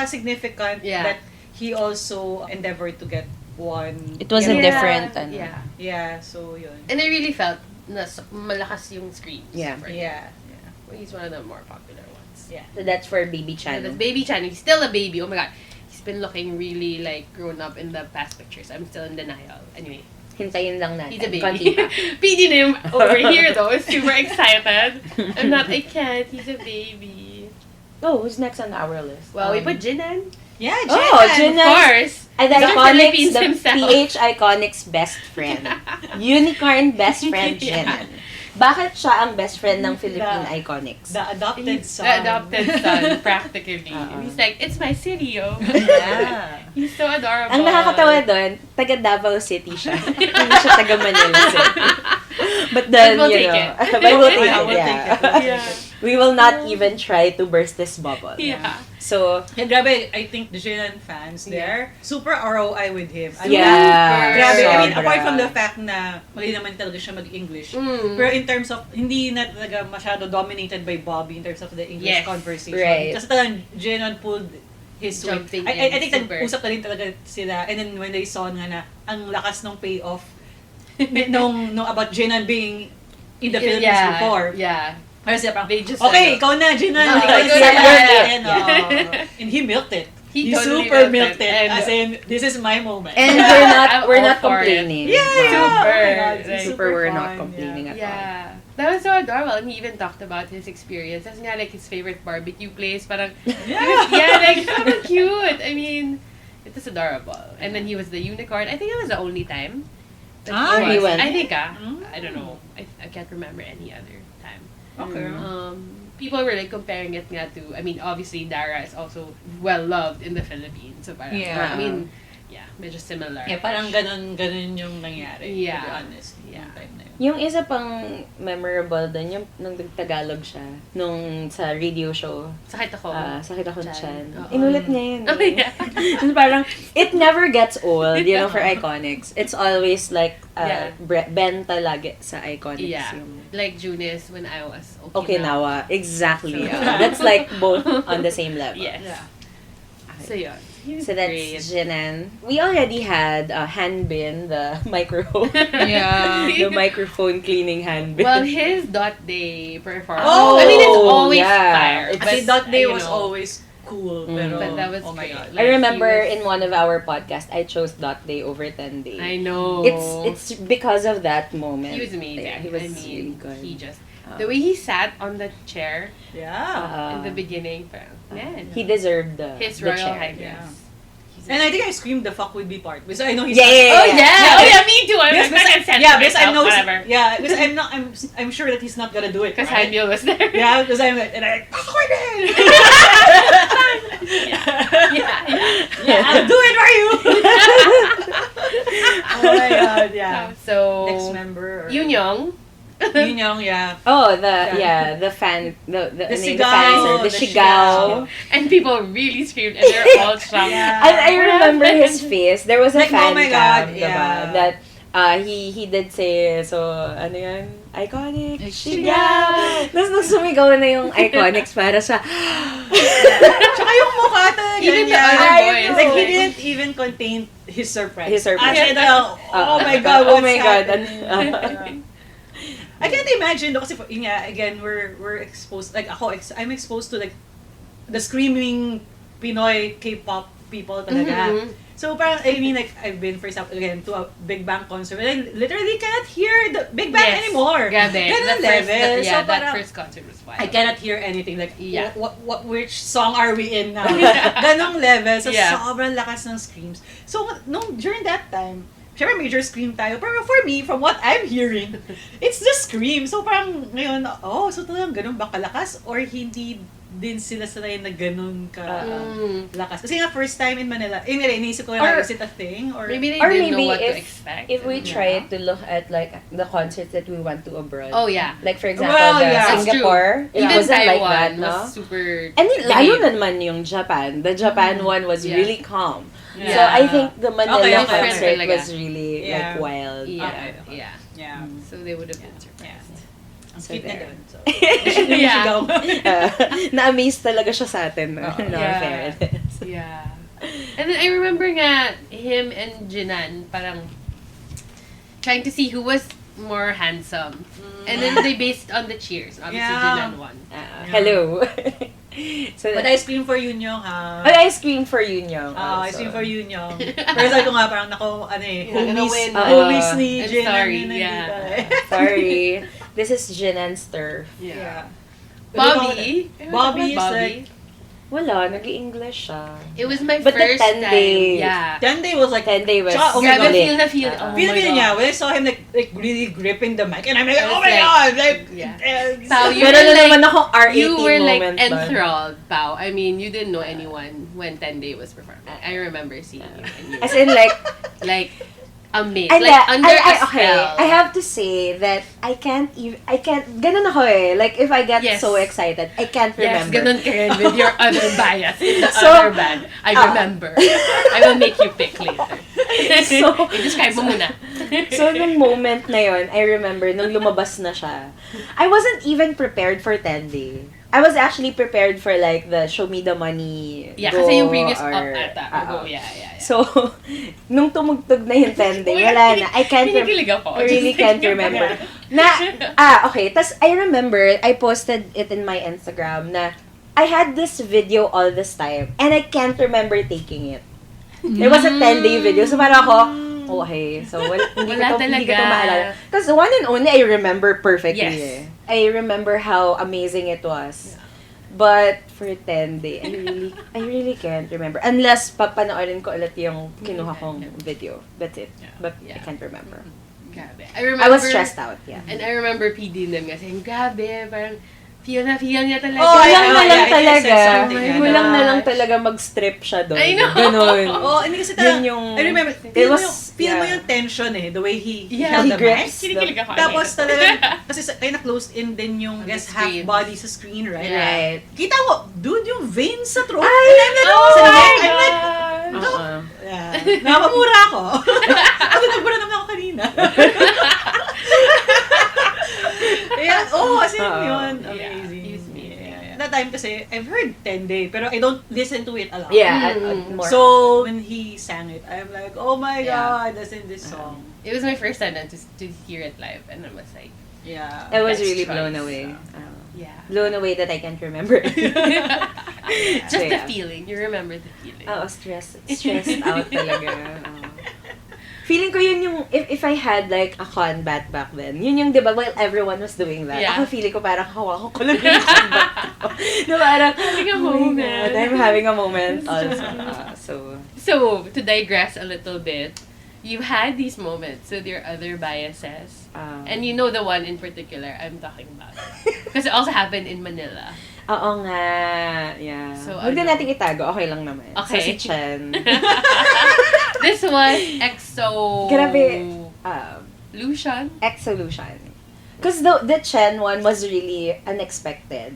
pagka-significant that he also endeavored to get one. It was a Yeah. different, ano. Yeah, so yun. And I really felt na malakas yung screams. Yeah. For him. Yeah. He's one of the more popular ones. Yeah. So that's for Baby Yeah, Chanu. that's Baby Chan. He's still a baby. Oh my god. He's been looking really like grown up in the past pictures. I'm still in denial. Anyway, Hintayin lang natin. he's a Konti baby. pa. PD-nim over here though is super excited. I'm not, I can't. He's a baby. Oh, who's next on our list? Well, we put Jinan. Yeah, Oh, Jen. Jinan. Of course. And the Mr. Iconics, Philippines the himself. PH Iconics best friend. Unicorn best friend, Yeah. Jinan. Bakit siya ang best friend ng Philippine Iconics? The adopted son. The adopted son, practically. Uh-uh. He's like, it's my city, yo. Yeah. He's so adorable. Ang nakakatawa doon, taga Davao City siya. Hindi siya taga Manila City. But then, But we'll you take know, it. but we'll take Yeah, it, we'll yeah. take it. Yeah. We will not even try to burst this bubble. Yeah. So, And grabe, I think the Jinan fans there, super ROI with him. Ano yeah. Grabe, I mean, sobra. apart from the fact na mali naman talaga siya mag-English. Pero in terms of, hindi na talaga masyado dominated by Bobby in terms of the English Yes, conversation. right. Kasi talagang Jinan pulled his weight. Jumping I in, think super. nag-usap na rin talaga sila. And then when they saw nga na ang lakas ng payoff nung about Jinan being in the Philippines before. Yeah. Parang siya parang, They just okay, said, ikaw na, Jinan. Oh, ikaw ikaw na. na. And he milked it. He He totally super milked milked it. it. And- As in, this is my moment. And I'm we're all not for it. complaining. yeah. Super. Oh my God, Like, Super, we're not fun, complaining at all. Yeah. That was so adorable. And he even talked about his experience. That's nga like his favorite barbecue place. Parang, like, so cute. I mean, it was adorable. And then he was the unicorn. I think it was the only time that he went. I think, I don't know. I can't remember any other time. Okay. People were like comparing it nga to, I mean, obviously Dara is also well loved in the Philippines. So parang, Yeah. I mean, yeah, medyo similar. Yeah, parang ganun yung nangyari. Yeah. To be honest. Yeah. Yung time na yun. Yung isa pang memorable doon, yung nung Tagalog siya, nung sa radio show, Sakit ako. Sakit Ako Chan. Chan. Oo. Inulit niya yun. Oh, yeah. So parang, it never gets old, you know, for Iconics. It's always like, benta lagi sa Iconics. Yeah. Yung Like Junis when I was Okinawa. Exactly. So- That's like both on the same level. Yes. Yeah. So yun. He was So that's great. Jinan. We already had Hanbin, the microphone. Yeah. The microphone cleaning Hanbin. Well, his Dot Day performance. Oh, I mean, it's always yeah. fire. It's- Kasi but, that day you was know, always cool. Pero, But that was oh my great. God. Like, I remember he was- in one of our podcasts, I chose Dot Day over 10 Day. I know. It's because of that moment. He was amazing. Yeah, he was I mean, really good. he just the way he sat on the chair Yeah. in the beginning, parang, man, He deserved the his the Royal chair. Highness. He's And I think I screamed the fuck with me part. Because I know he's Yeah, yeah, Oh yeah. yeah! Oh yeah, me too. I'm Yes, like, because can sense because I myself, know, whatever. because I'm sure that he's not gonna do it. Because right? Hanyo was there. Yeah, because I'm like, and I, Yeah, I'll do it for you. Oh my god, yeah. So, Next member. Or... Yunyong. Yunyong, yeah. Oh, the fan, the sigaw, fan, the the sigaw. And people really screamed and they're all shocked. Yeah. And I remember his face. There was a Like, fan oh my cam, God, diba, yeah. that he did say, so, ano yan? Iconic, Sigaw! sigaw! Tapos nung sumigaw na yung Iconics para sa, Tsaka yung mukha talaga Even the niya. other I boys. know. Like, he didn't even contain his surprise. His surprise. As in, oh my God, oh what's my God. happening? I can't imagine, no, kasi, yun nga, again, we're exposed, like, I'm exposed to, like, the screaming Pinoy K-pop people talaga. Mhm. So, parang, I mean, like, I've been, for example, again, to a Big Bang concert, and I literally cannot hear the Big Bang anymore. Grabe. Ganun The first- level. yeah, So, that parang, first concert was wild. I cannot hear anything. Like, Yeah. which song are we in now? Ganong level. So, Yeah. sobrang lakas ng screams. So, during that time, syempre major scream tayo. Pero for me, from what I'm hearing, it's the scream. So, parang ngayon, so talagang ganun ba kalakas? Or hindi din sila sanay na ganun ka lakas? Kasi nga, first time in Manila, iniisip ko na, is it a thing? Or Maybe they or didn't maybe know what to if expect. if we Yeah. try to look at like the concerts that we went to abroad. Oh, yeah. Like for example, Well, the yeah. That's Singapore, it Even wasn't like Taiwan that, no? was super... And lalo big. na naman yung Japan. The Japan one was Yeah. really calm. Yeah. So I think the Manila Okay, concert talaga. was really Yeah. like wild. Yeah, Okay. yeah. yeah. So they would have been surprised. Ang So cute na there. dun. So, Yeah. Na-amaze talaga siya sa atin. No? In all Yeah. fairness. Yeah. And then I remember nga, him and Jinan, parang trying to see who was more handsome. And then they based on the cheers. Obviously, Yeah. Jinan won. Hello. So, but I scream for Yunyong, ha? but I scream for Yunyong. I also. scream for Yunyong. Pero sabi ko nga, parang You're gonna win. homies ni I'm Jin. sorry, ang yeah. nandito eh. Sorry. This is Jinan's turf. Yeah. Bobby. Bobby is like, Wala, nag-i-English siya. It was my But the first 10 time. days. Yeah. 10 day was like, 10 day was Tsaka, oh my Grabe, God. feel na feel. Oh feel my niya, God. when I saw him like really gripping the mic, and I'm like, I was oh my like, God, like, yeah. eh, Pao, you Pero were na like, naman akong R18 you were like moment doon. enthralled, Pao. I mean, you didn't know anyone when 10 Day was performing. I remember seeing you. And you As were in like, like amazed. I, Like under a okay, spell. I have to say that I can't, ganun ako eh. Like, if I get Yes. so excited, I can't Yes, remember. ganun ka rin with your other bias in the So, other band. I remember. I will make you pick later. So, I-describe mo muna. So, nung moment na yon, I remember, nung lumabas na siya, I wasn't even prepared for 10 Day. I was actually prepared for like the Show Me the Money. Yeah, Go, kasi yung previous or, up ata. oo. Yeah, yeah. So, nung tumugtog na yung 10 Day, wala na. I can't Kinikilig ako. I really can't remember. Okay. Tas I remember, I posted it in my Instagram na I had this video all this time and I can't remember taking it. There was a 10-day video. So, parang ako, okay. So, hindi Wala ko talaga. to maalala. Because one and only, I remember perfectly. Yes. Eh. I remember how amazing it was. But, for 10-day, I really can't remember. Unless, papanoorin ko ulit yung kinuha kong video. That's it. But, I can't remember. Grabe. I remember. I was stressed out, yeah. And I remember PD-nim nga saying, grabe, parang feel niya talaga. Oh, Kulang na lang I think I said talaga. something like Kulang na that. lang talaga mag-strip siya doon. I know. Ganon. Oh, hindi kasi Yun yung... I remember, It feel mo yeah. yung tension eh, the way he Yeah, held he the grips mic. Kinikilig ako. Tapos talagang, kasi kaya na-closed in din yung On the guest half screen. body sa screen, right? Right. Kita mo, dude, yung veins sa throat. Ay, and I'm like, oh sa my neck, I'm like, God. Uh-uh. yeah. Nakapamura ako. Kasi nagbura naman ako kanina. Yeah, kasi yun, amazing. He's amazing. That time kasi, I've heard 10 Day, pero I don't listen to it a lot. Yeah, more. So, when he sang it, I'm like, oh my Yeah. God, that's in this song. It was my first time to hear it live, and I was like, Yeah. I was best really choice. blown away. yeah. Blown away that I can't remember. Just the Yeah. feeling. You remember the feeling. Stressed out talaga. Feeling ko yun yung, if I had like a combat back then, yun yung, di ba, while everyone was doing that, Yeah. ako feeling ko parang hawakan ko lang yung combat ko. Na parang, Having a oh my moment. God, I'm having a moment also. So, So, to digress a little bit, you've had these moments with your other biases. And you know the one in particular I'm talking about. Because it also happened in Manila. Oo nga. Yeah. So, Huwag na natin itago. Okay lang naman. Okay. So, si Chen. This was EXO... Grabe. Lucian? Exolution. Because the Chen one was really unexpected.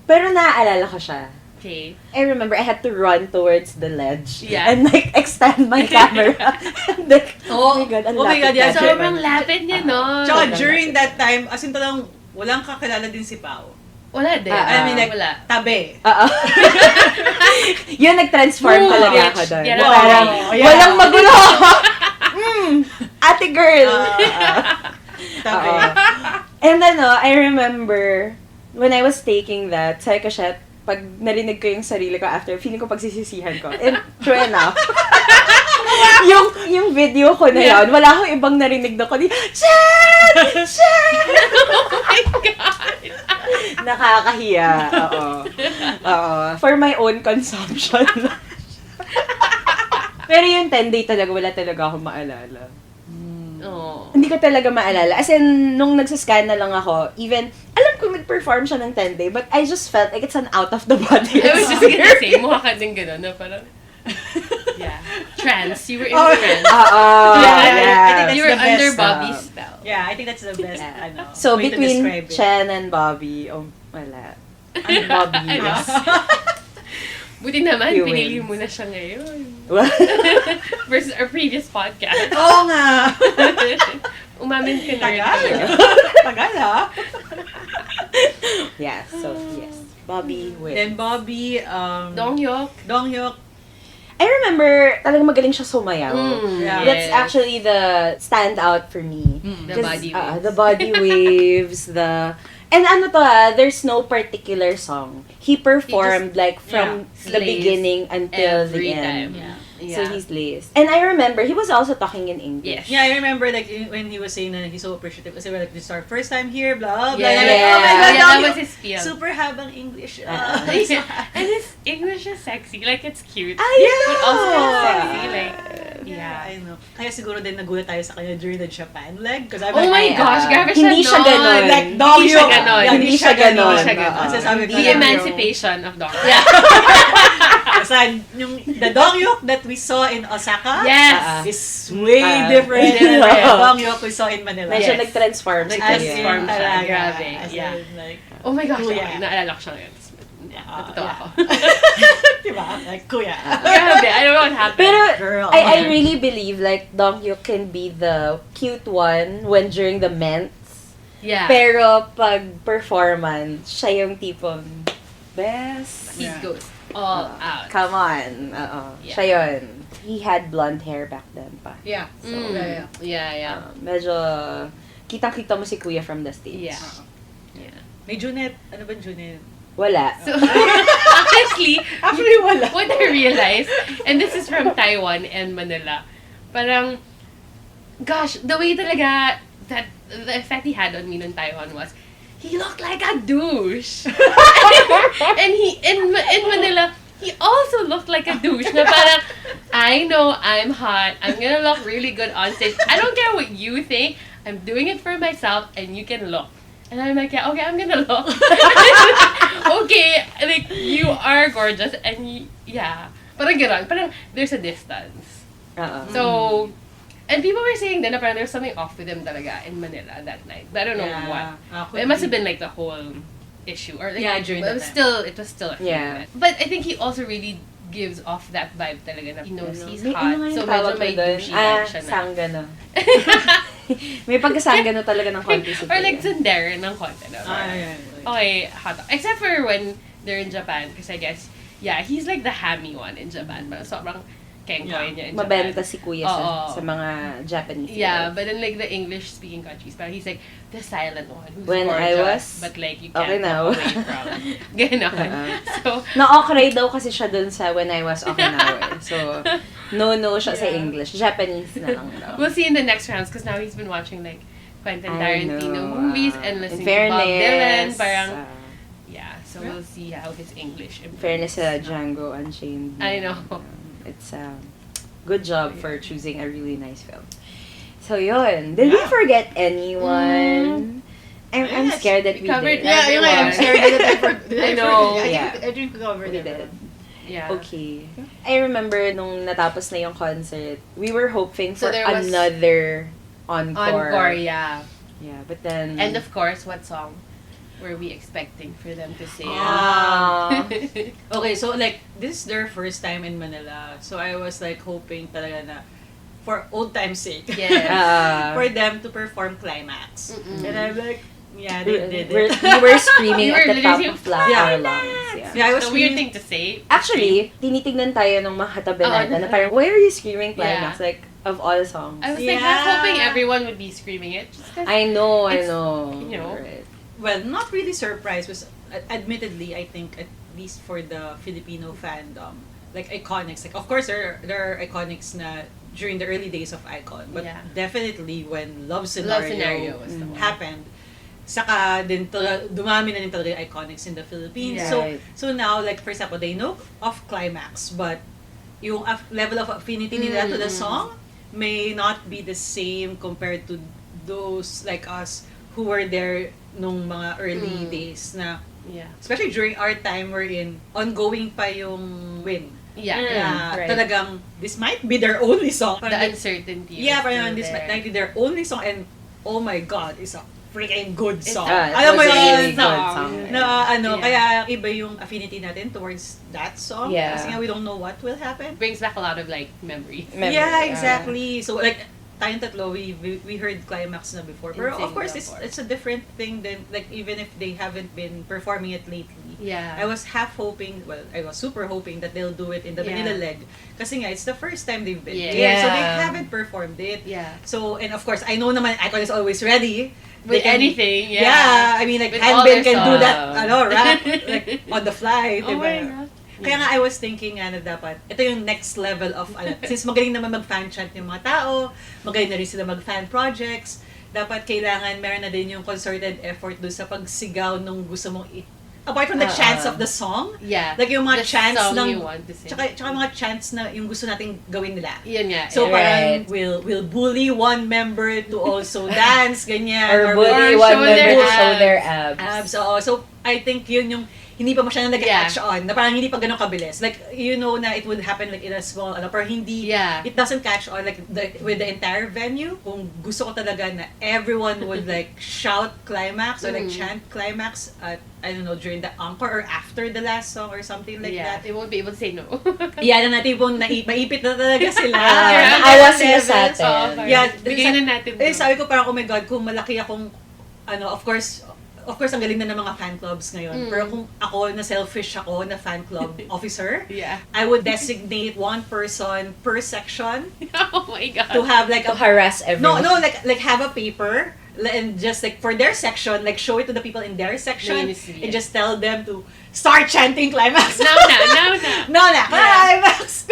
Pero naaalala ko siya. Okay. I remember I had to run towards the ledge Yeah. and like extend my camera. And like, oh my God, ang Oh my God, lapit yeah. na. Sobrang lapit niya, no? Tsaka during that time, as in talagang walang kakilala din si Pao. Wala din. I mean, like, wala. tabi. Oo. Yun, nag-transform talaga ako doon. Yeah, Na parang, yeah. walang magulo! Ate girl! Tabi. Oo. And I remember, when I was taking that, sabi ko siya, pag narinig ko yung sarili ko after, feeling ko pagsisisihan ko. And true enough. yung video ko na yun, wala akong ibang narinig na ko ni, Chen! Chen! Oh my God! Nakakahiya. Oo. For my own consumption. Pero yung 10-day talaga, wala talaga akong maalala. Oh. Hindi ko talaga maalala. As in, nung nagsascan na lang ako, even, alam ko nag-perform siya ng 10-day, but I just felt like it's an out-of-the-body I was just gonna say, mukha ka din gano'n na parang... Yeah. Trance. You were in trance. I think that's You were the under best, Bobby's spell. Yeah, I think that's the best, So, way to between describe it. Chen and Bobby, wala. Ang Bobby. Ano? Buti naman, You pinili win. mo na siya ngayon. Versus our previous podcast. Oo nga! Umamin ka na rin. Tagal. Tagal, ha? Yeah, so, yes. Bobby wins. Then Bobby, Donghyuk. Donghyuk. I remember, talagang magaling siya sumayaw. Yeah. That's actually the standout for me. The 'Cause, body waves. The body waves, And there's no particular song. He performed like from the slays beginning until the every end. time. So he's laced. And I remember, he was also talking in English. Yes. Yeah, I remember like when he was saying that he's so appreciative kasi like this is our first time here, blah blah. Yeah, Like, yeah. oh my God, Yeah, that Donghyuk, was his spiel. super habang English. And his English is sexy. Like, it's cute. I But also know. it's sexy. Like, Yeah, I know. Kaya siguro din nagulat tayo sa kanya during the Japan leg. Because I'm oh my like, gosh, grabe siya Hindi siya nun. ganon. like Hindi Donghyuk. siya ganon. Yeah, Hindi siya ganon. Hindi siya ganon. Kasi sabi ko The lang, emancipation of Donghyuk. Yeah. Kasi yung the Donghyuk that we saw in Osaka Yes. is way different than different. the Donghyuk we saw in Manila. Medyo Yes. nag-transform si As Kuya. in Transform siya. talaga. Grabe. As Yeah. in, like, Oh my gosh, Kuya. okay, naalala ko siya ngayon. Natutuwa ako. diba? Like, kuya. Grabe, I don't know what happened. Pero, Girl. I really believe like Donghyuk can be the cute one when during the ments. yeah. Pero pag performance, siya yung tipong best. He Yeah. goes all out. Come on. Yeah. Siya yun. He had blonde hair back then pa. Yeah. So, Yeah. Medyo kitang-kita mo si Kuya from the stage. Yeah. Yeah. May Junet. Ano ba Junet? Wala. So, honestly, Actually, wala. what I realized, and this is from Taiwan and Manila, parang, gosh, the way talaga that the effect he had on me in Taiwan was, he looked like a douche. And in Manila, he also looked like a douche. Na parang, I know I'm hot. I'm gonna look really good on stage. I don't care what you think. I'm doing it for myself, and you can look. And I'm like, yeah, okay, I'm gonna look. Okay, like, you are gorgeous, and yeah. Parang gano'n. Parang, there's a distance. So, and people were saying then na parang there's something off with him talaga in Manila that night. But I don't know what. It must have been like the whole issue. Or like, during it that was time. still a thing. Yeah. But I think he also really gives off that vibe talaga na he knows he's May hot. ano nga So, yung medyo tawag may ko doon? douchey vibe siya na. Sanggano. May pagkasanggano talaga ng konti si Or like Kuya. tsundere ng konti. Na, Yeah. okay, hot. Except for when they're in Japan, because I guess, yeah, he's like the hammy one in Japan. Parang sobrang kengkoy niya in Japan. Mabenta si Kuya Oo. sa mga Japanese. Yeah, girls. but in like the English-speaking countries, parang he's like the silent one who's When I gorgeous, was but like you okay can't now. walk away from. Ganon. So, Na-okray daw kasi siya dun sa When I Was Okinawa. So, no siya sa English. Japanese na lang daw. we'll see in the next rounds because now he's been watching like Quentin I Tarantino know, movies and listening to Bob Dylan. Parang, yeah, so we'll see how his English improves. fairness sa Django Unchained. I know. It's Good job for choosing a really nice film. So yun, did we forget anyone? I'm scared that we covered did. I'm scared that I I know. I didn't cover We them. did. Yeah. Okay. I remember nung natapos na yung concert, we were hoping for So there was another encore. Encore, yeah. Yeah, but then... And of course, what song were we expecting for them to sing? Ah. Okay, so like, this is their first time in Manila. So I was like hoping talaga na, for old time's sake, Yes. for them to perform Climax. Mm-mm. And I'm like, yeah, they did we it. were screaming We were at the top literally of our lungs. Yeah. Yeah, I was It's a weird screaming- thing to say. Actually, tinitignan tayo ng mga katabi natin na parang, why are you screaming Climax? Yeah. Like, of all songs. I was like half hoping everyone would be screaming it. Just 'cause I know. It's, You know. Right. Well, not really surprised, was admittedly, I think, at least for the Filipino fandom, like iconics, like of course there are iconics na during the early days of Icon, but Yeah. definitely when Love Love Scenario, Scenario was the one. happened, saka din dumami na din talaga yung iconics in the Philippines. Yeah. So Right. so now, like for example, they know of Climax, but yung level of affinity nila to the song may not be the same compared to those like us who were there nung mga early days na, Yeah. especially during our time wherein ongoing pa yung Win. Yeah. Na right. talagang this might be their only song. The uncertainty. Yeah, was parang still this there. might be their only song, and oh my god, it's a freaking good song. It Alam mo was a yun? really good song. song. Na Yeah. kaya iba yung affinity natin towards that song. Yeah. Kasi nga we don't know what will happen. Brings back a lot of like memories. Memory, Yeah, exactly. So like tayong tatlo, we heard Climax na before. Pero In of course, Singapore. it's a different thing than, like, even if they haven't been performing it lately. Yeah. I was half hoping, well, I was super hoping that they'll do it in the Yeah. Manila leg. Kasi nga, it's the first time they've been Yeah. here. So they Yeah. haven't performed it. Yeah. So, and of course, I know naman Icon is always ready. With They can- anything, yeah. Yeah, I mean, like, With all Hanbin their can do that, songs. rap, like, on the fly, Oh diba? my God. Kaya nga, I was thinking na dapat, ito yung next level of, since magaling naman mag-fan chant yung mga tao, magaling na rin sila mag-fan projects, dapat kailangan meron na din yung concerted effort doon sa pagsigaw nung gusto mong apart from the chants of the song, Yeah. like yung mga The chants song ng, you want to sing. tsaka mga chants na yung gusto nating gawin nila. Yun nga. So yeah. parang Right. we'll bully one member to also dance, ganyan. Or bully or one show member their to show abs. their abs. Abs, oo. So, I think yun yung hindi pa masyadong nag-catch on, na parang hindi pa ganun kabilis. Like, you know na it would happen like in a small, pero hindi, Yeah. it doesn't catch on like with the entire venue. Kung gusto ko talaga na everyone would like shout Climax or like chant Climax at, I don't know, during the encore or after the last song or something like Yeah. that. They won't be able to say no. Yeah, na natin pong maipit na talaga sila. Naawa sila sa levels, atin. Yeah, Bigay na natin. sabi ko parang, oh my God, kung malaki akong, of course, ang galing na ng mga fan clubs ngayon. Pero kung ako, na selfish ako, na fan club officer, Yeah. I would designate one person per section Oh my God. to have like To harass everyone. like have a paper and just like for their section, like show it to the people in their section Then you see and it. just tell them to start chanting Climax. Now na. No, na. Climax!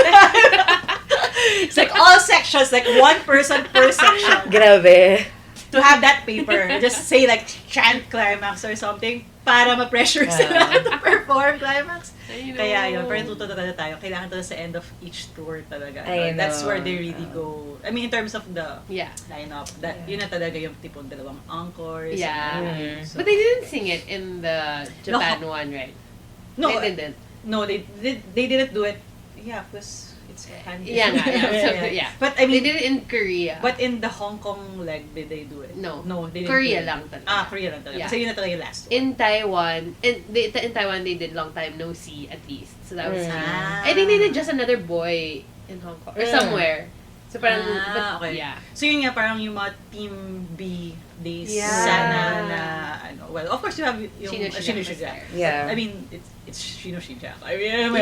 It's like all sections, like one person per section. Grabe. To have that paper, just say like chant Climax or something para ma-pressure sila to perform Climax. I know. Kaya yun, pero tuto talaga tayo. Kailangan talaga sa end of each tour talaga. I That's know. where they really go. I mean, in terms of the Yeah. lineup, that yun na talaga yung tipong dalawang encores. Yeah. and so- But they didn't sing it in the Japan one, right? no, They didn't. no, they didn't do it. Yeah, because it's handy. Yeah nga, yeah. So, yeah. But I They mean, did it in Korea. but in the Hong Kong leg, did they do it? No. they didn't Korea do it. lang talaga. Korea lang talaga. Yeah. Kasi yun na talaga yung last one. in Taiwan, they did long time no see at least. So that was Ah. I think they did just another boy in Hong Kong or somewhere. So parang, but, okay. yeah. So yun nga, parang yung mga Team B days Yeah. sana na, well, of course you have yung Shino Shijak Shino was Shijak. there. Yeah. I mean, it's Shino Shijak. I mean,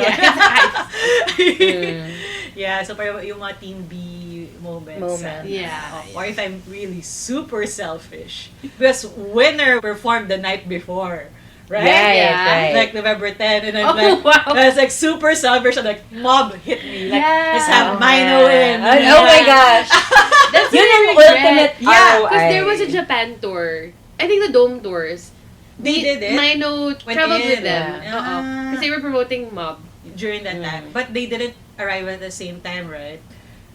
Mm. yeah, so parang yung mga Team B moments. Moment. sana. Yeah. Or if I'm really super selfish. Because Winner performed the night before. Right? Right, Yeah. right. Like November 10, and I'm Oh, like, wow. I was like super selfish. I'm like, Mob hit me. Like, Yeah. let's have Oh, Mino win. Oh my gosh. That's Yun what I yung regret. ultimate Yeah, ROI. Because there was a Japan tour. I think the Dome tours. They did it? Mino traveled in, with them. yeah. Because they were promoting Mob. During that time. But they didn't arrive at the same time, right?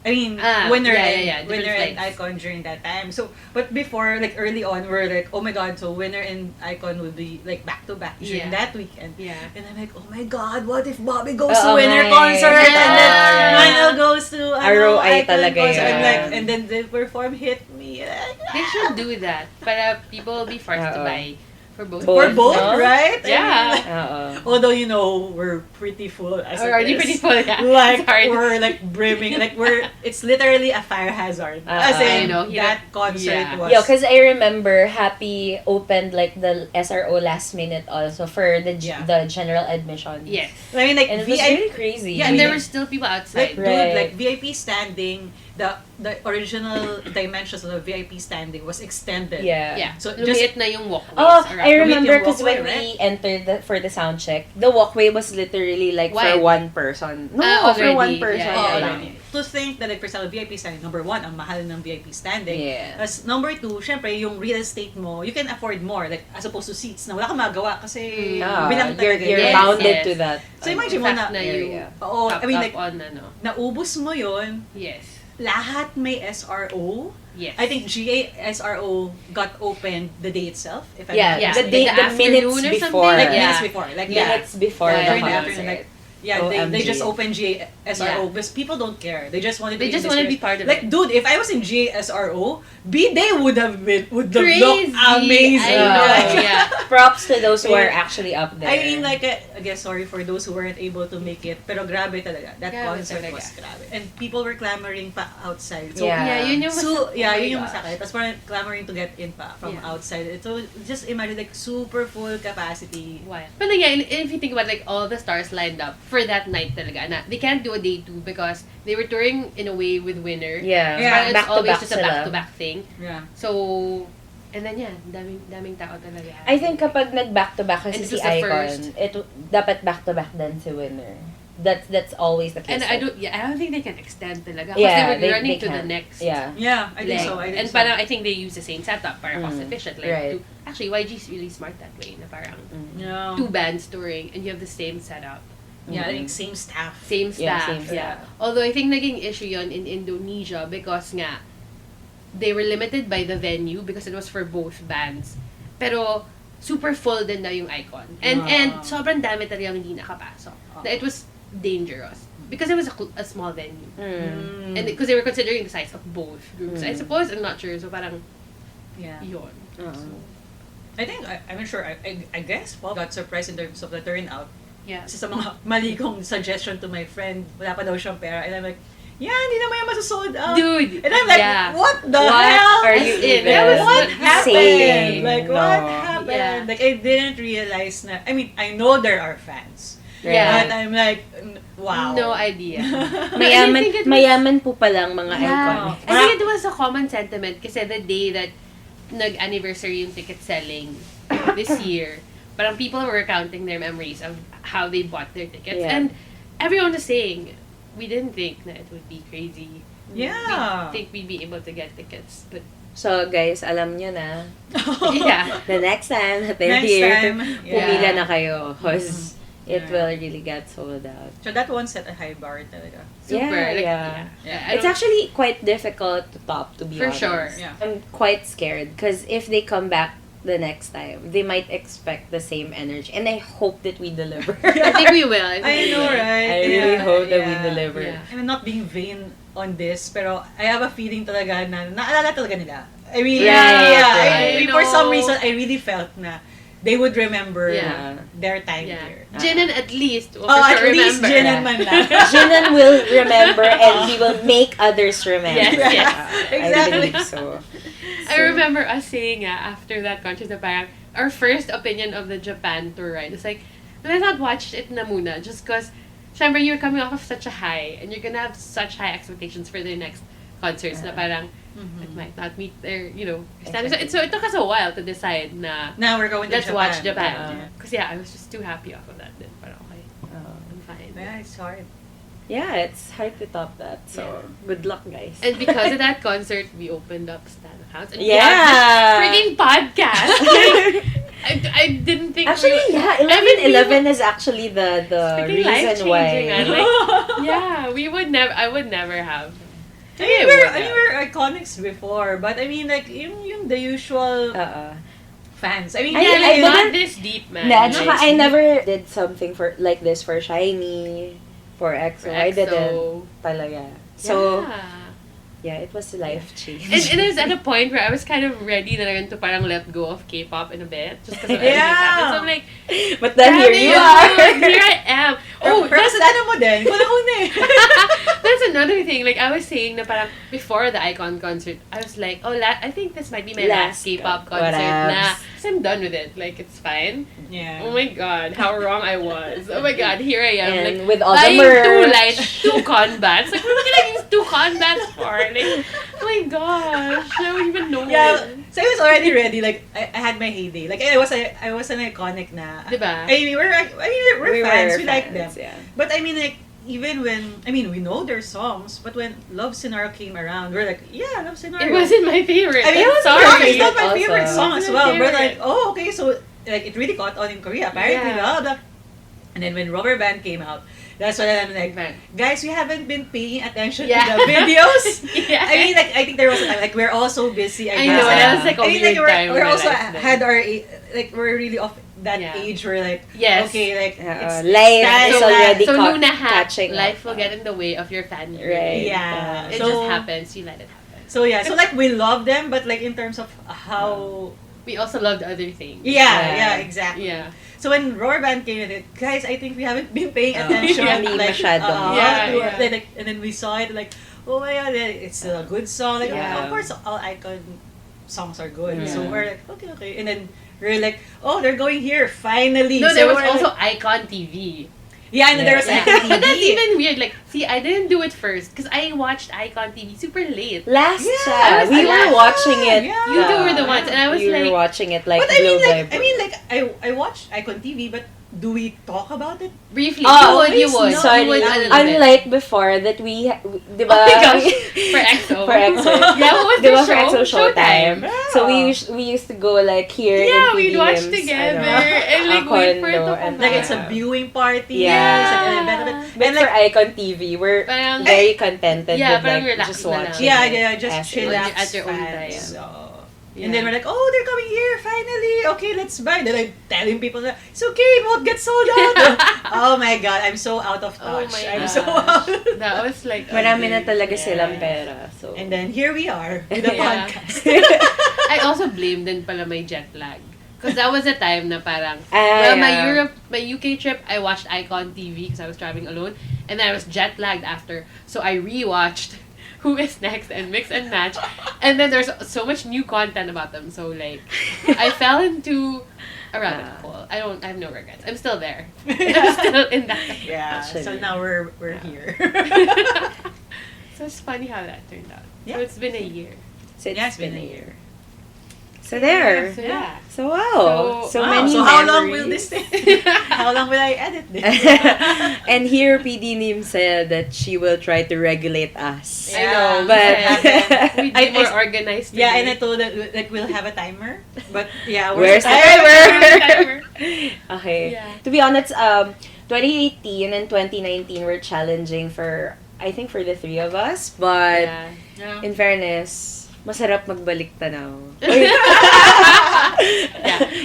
I mean, winner and icon during that time. So, but before, like early on, we're like, oh my god, so winner and icon will be like back to back during that weekend. Yeah. And I'm like, oh my god, what if Bobby goes to winner concert and then Manal goes to ROI icon talaga concert? yun. I'm like, and then the perform hit me. They should do that. Para people will be forced to buy for both. For both, no? right? Yeah. Although, you know, we're pretty full as it Already is. pretty full, yeah. Like, It's hard. we're like brimming. Like, it's literally a fire hazard. As in, I know, that concert was... Yeah, because I remember Happy opened like the SRO last minute also for the general admission. Yes. I mean, like, And it was really crazy. Yeah, And there like- were still people outside. Like, dude, Right. like, VIP standing, the original dimensions of the VIP standing was extended. Yeah. So, So, just... lumiit na yung walkways Oh, around. I remember yung because when walkway, we entered for the sound check, the walkway was literally like for Wide. one person. No, for Already, one person. yeah, lang. yeah. To think that, like, for example, VIP standing, number one, ang mahal ng VIP standing. Yeah. As number two, syempre, yung real estate mo, you can afford more, like, as opposed to seats na wala kang magawa kasi bilang You're talaga. Yes, you're bounded yes. to that. So, imagine In mo fact, na, yung oo, I mean, like, on ano. naubos mo yun, Yes. lahat may SRO. Yes. I think GA SRO got opened the day itself, if I'm Yeah, not Yeah. the mistaken. day, Like the the minutes afternoon or before. something? Like, Yeah. minutes before. Like, Minutes before Yeah, the during the concert. afternoon, like, they just OMG. opened GA SRO Yeah. because people don't care. They just wanted to They be just in this wanna be experience. part of like, it. dude, if I was in GA SRO, B-Day would have looked Crazy. amazing. I know, Like, yeah. Props to those who are actually up there. I mean, like, I guess sorry for those who weren't able to make it, pero grabe talaga. That Grabe concert talaga. was grabe. And people were clamoring pa outside. So, Yeah. Yeah, yun yung So, yeah, oh my yun yung gosh. masakit. Tapos parang clamoring to get in pa from Yeah. outside. So, just imagine, like, super full capacity. Wild. But again, if you think about like all the stars lined up for that night talaga, na they can't do a day two because they were touring in a way with Winner. Yeah. Yeah. Parang it's Back to always back just a sila. back-to-back thing. Yeah. So, and then daming tao talaga. I think kapag nag-back-to-back And kasi it si was the Icon, first. dapat back-to-back din si Winner. That's always the case. And I don't think they can extend talaga. Because Yeah, they were running they to the can. next Yeah. Yeah, I think leg. so. I think And so. parang I think they use the same setup para cost efficient. Like, Right. actually, YG's really smart that way. Na parang Yeah. two bands touring and you have the same setup. Yeah, I think same staff. Same Yeah, staff. same staff. Although I think naging issue yon in Indonesia because nga they were limited by the venue because it was for both bands. Pero super full din daw yung Icon. And sobrang dami talaga hindi nakapasok. Na it was dangerous because it was a small venue. And because they were considering the size of both groups. I suppose, I'm not sure. So parang Yeah. yun. I think, I'm not sure, I guess Paul got surprised in terms of the turnout. Yeah. Kasi sa mga mali kong suggestion to my friend, wala pa daw siyang pera. And I'm like, yeah, hindi naman yan masasold out. Dude! And I'm like, yeah. what the What hell? are As you in, even that was What happened? saying? Like, No. what happened? Yeah. Like, I didn't realize na, I mean, I know there are fans. Yeah. But I'm like, wow. No idea. Mayaman, I think it was- mayaman po palang mga Yeah. Icon. I think it was a common sentiment kasi the day that nag-anniversary yung ticket selling this year, parang people were recounting their memories of how they bought their tickets. Yeah. And everyone was saying, we didn't think that it would be crazy. Yeah. We didn't think we'd be able to get tickets. But So guys, alam nyo na, yeah. the next time that they're Next here, time, pumila yeah. na kayo because it Yeah. will really get sold out. So that one set a high bar talaga. Super. Yeah, like, yeah. I It's don't- actually quite difficult to top, to be For honest. sure. Yeah. I'm quite scared because if they come back the next time, they might expect the same energy, and I hope that we deliver. I think we will. I think we know, will. right? I really hope that we Yeah. deliver. Yeah. I'm not being vain on this, pero I have a feeling talaga na naalala talaga nila. I mean, Right, right. for some I know. reason, I really felt na they would remember Yeah. their time Yeah. here. Jinan at least will Oh, for at sure least remember. Jinan Yeah. man lang. Jinan will remember, and he will make others remember. Yes, yes. I Exactly. believe so. I remember us saying after that concert na parang our first opinion of the Japan tour, right? It's like, let's not watch it na muna just because, syempre, you're coming off of such a high and you're gonna have such high expectations for their next concerts na parang it might not meet their, standards. So it took us a while to decide na Now we're going to let's Japan. watch Japan. Yeah. Because I was just too happy off of that then. Parang okay, I'm fine. Yeah, it's hard. Yeah, it's hard to top that. So good luck, guys. And because of that concert, we opened up Stan accounts. And we Yeah. have this freaking podcast. I didn't think Actually, we, yeah, I mean, 11 is actually the freaking reason why. life-changing, like, yeah, I would never have we're iconics before, but I mean, like, yung the usual fans. I mean, Yeah, I like, not didn't- this deep, man. Nah, Like, tsaka I never did something for like this for Shiny, for EXO. for I EXO. didn't talaga. So, Yeah. it was a life change. And it is at a point where I was kind of ready na rin to parang let go of K-pop in a bit. Just because of everything that happened. So I'm like, But then damn here you it, are. Here I am. Oh, pero that's, kasalanan mo din. Ikaw na una eh. that's another thing. Like, I was saying na parang before the Icon concert, I was like, I think this might be my last K-pop concert na. Because I'm done with it. Like, it's fine. Yeah. Oh my God, how wrong I was. Oh my God, here I am. And like, with all the buying merch. 2 lights, 2 conbats. Like, what am I gonna use 2 conbats for? Like, oh my gosh, I don't even know. Yeah, so I was already ready. Like I had my heyday. Like I was an iconic na. Diba? I mean, we're fans. We like them. Yeah. But I mean, like even when we know their songs, but when Love Scenario came around, we're like, yeah, Love Scenario. It wasn't my favorite. I mean, I'm it's sorry. not my Also. favorite song It's as my well. But favorite. like, oh, okay, so like it really caught on in Korea apparently. Yeah. Blah, blah. And then when Rubber Band came out, that's when I'm like, Right. guys, we haven't been paying attention Yeah. to the videos. Yeah. I mean, like I think there was a time like we're all so busy. I know, that was like a I mean, weird like, time. we're in my also life then. had our like we're really off that Yeah. age where like Yes. okay like Life time. is So, already So caught, Noona had catching life up. will get in the way of your fan Right. Yeah. It So- just happens. You let it happen. so yeah so like we love them but like in terms of how We also loved other things. yeah exactly. Yeah. So when Roar Band came in it, guys, I think we haven't been paying Oh. attention. Hindi like, masyadong. Yeah, to- yeah. like, and then we saw it like, oh my god, it's a good song. Like, Yeah. of course, all Icon songs are good. Yeah. So we're like, okay. And then we're like, oh, they're going here, finally. No, so there was we're also like, Icon TV. yeah, and then there was Yeah. Icon But that's TV. even weird. Like, see, I didn't do it first because I watched Icon TV super late. Last Yeah, siya. I was We were last. watching it. Yeah. You two were the ones, and I was we like, were watching it like But I mean, blow like, by I watched Icon TV, but do we talk about it? briefly. Oh, you would. Sorry, You would a little bit. unlike before that we, di ba? Oh my gosh. For EXO. For EXO. Yeah, what was Di the ba for show? EXO Showtime? Yeah. So we used to go like here Yeah, in we'd watch PD-nim's, together and like wait for it to condo, come and Like, back. it's a viewing party. Yeah. It's like an event of it. But And for like, Icon TV, we're Parang- very contented Yeah, with parang like relax just na lang. watching. yeah, it just as chill it out At your own fans. time. So, Yeah. and then we're like, oh, they're coming here finally. Okay, let's buy. Then I'm telling people that it's okay, it won't get sold out. Oh my god, I'm so out of Oh touch. my I'm gosh. so out. That was like Marami na amazing. talaga Yeah. silang pera. So. And then here we are with the Yeah. podcast. I also blamed din pala my jet lag. Because that was a time na parang, Ah, my yeah. my UK trip, I watched Icon TV because I was traveling alone. And then I was jet lagged after. So I rewatched Who is Next and Mix and Match. And then there's so much new content about them. So like, I fell into a rabbit hole. I have no regrets. I'm still there. I'm still in that. Yeah. So Actually. now we're here. So it's funny how that turned out. Yeah. So it's been a year. So Yeah, it's been a year. So there. So yeah. So wow. So Wow, many so how long will memories. this take? How long will I edit this? And here PD-nim said that she will try to regulate us. I know, But We'd I- be more I- organized. Yeah, and today. I told that like we'll have a timer. But yeah, Where's the Timer. okay. Yeah. To be honest, 2018 and 2019 were challenging for I think for the three of us, but Yeah. in fairness, masarap magbalik tanaw. Yeah.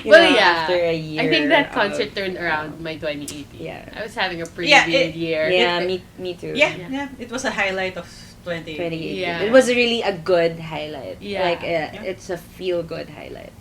You Well, know, yeah. after a year. I think that of- concert turned around my 2018. Yeah. I was having a pretty Yeah, weird year. Yeah, me too. Yeah. It was a highlight of 2018. Yeah. It was really a good highlight. Yeah. Like, Yeah. it's a feel-good highlight.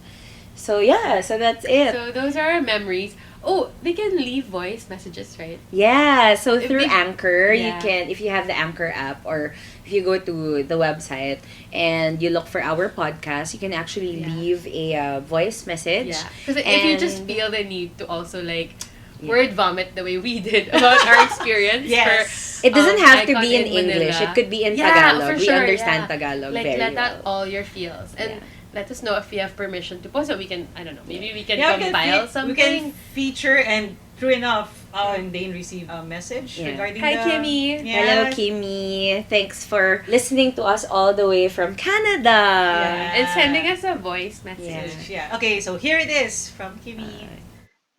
So, yeah. So, that's it. So those are our memories. Oh, they can leave voice messages, right? Yeah. So, If through they- Anchor, you Yeah. can, if you have the Anchor app or if you go to the website and you look for our podcast, you can actually Yeah. leave a voice message. Yeah. Because if you just And- feel the need to also like Yeah. word vomit the way we did about our experience Yes. It doesn't have to Icon be in in English. Manila. It could be in Yeah, Tagalog. for We sure, understand yeah. Tagalog like very let well. out all your feels and Yeah. let us know if you have permission to post so we can, I don't know, maybe we can Yeah, compile we something. can feature and true enough, Dane received a message Yeah. regarding Hi, the... Kimmy. Yeah. Hello, Kimmy. Thanks for listening to us all the way from Canada. Yeah. And sending us a voice message. Yeah. Okay, so here it is from Kimmy.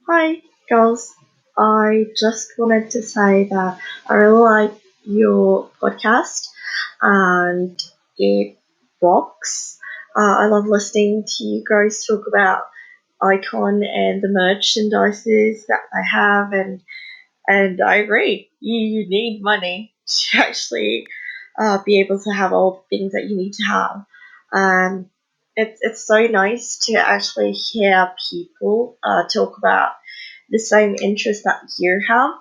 Hi, girls. I just wanted to say that I really like your podcast and it rocks. I love listening to you guys talk about Icon and the merchandises that they have, and I agree. You need money to actually be able to have all the things that you need to have. Um, it's so nice to actually hear people talk about the same interest that you have.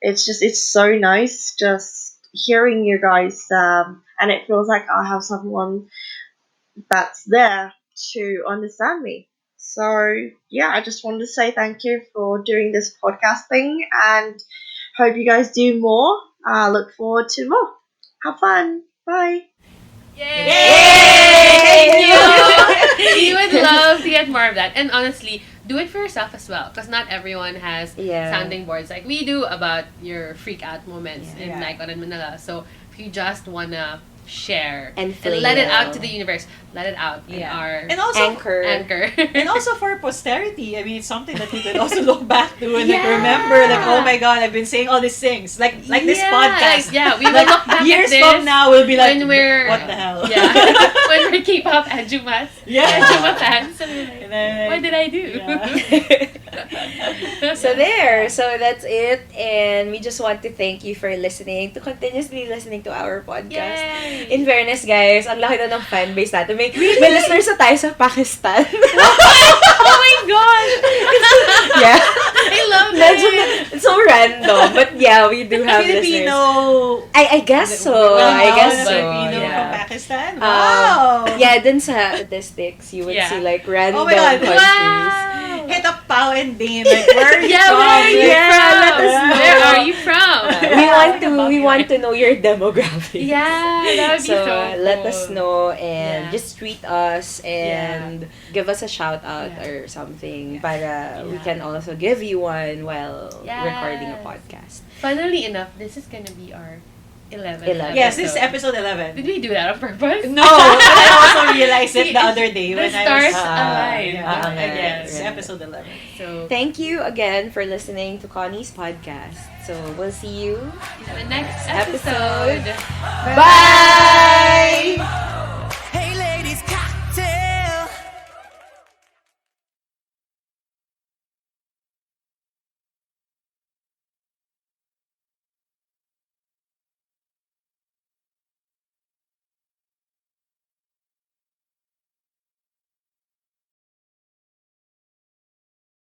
It's so nice just hearing you guys, and it feels like I have someone that's there to understand me. So yeah, I just wanted to say thank you for doing this podcast thing, and hope you guys do more. Look forward to more. Have fun. Bye. Yay! Thank you! We would love to get more of that. And honestly, do it for yourself as well. Because not everyone has sounding boards like we do about your freak out moments in Nikon and Manila. So if you just want to share and let it out to the universe, let it out in our and also anchor. And also for posterity. I mean, it's something that we could also look back to and like remember, like, oh my god, I've been saying all these things, like this podcast. Like, we will look back years at this from now. We'll be like, when we're what the hell? Yeah, when we're Kpop ahjummas, ahjumma fans. And then, what did I do? So that's it, and we just want to thank you for listening, to continuously listening to our podcast. Yay! In fairness, guys, ang laki na ng fan base natin. May listeners na tayo sa Pakistan. Oh my gosh! Yeah. I love it. It's so random, but yeah, we do have Filipino. listeners. I guess so. I guess so. Filipino Yeah. from Pakistan. Wow. Yeah, dun sa statistics, you would see like random Oh my God. countries. Wow. Hit up Pao and Dane. Like, where are you from? Where are you Yeah, from? let us know. Where are you from? We want to know your demographic. Yeah, that would be so let cool. us know and Yeah. just tweet us and give us a shout out or something para we can also give you one while recording a podcast. Funnily enough, this is gonna be our 11th 11th. Yes, this is episode 11. Did we do that on purpose? No, I also realized it the other day The when I stars was aligned. yes, Right. episode 11. So Thank you again for listening to Kony's podcast. So we'll see you the next episode. episode. Bye!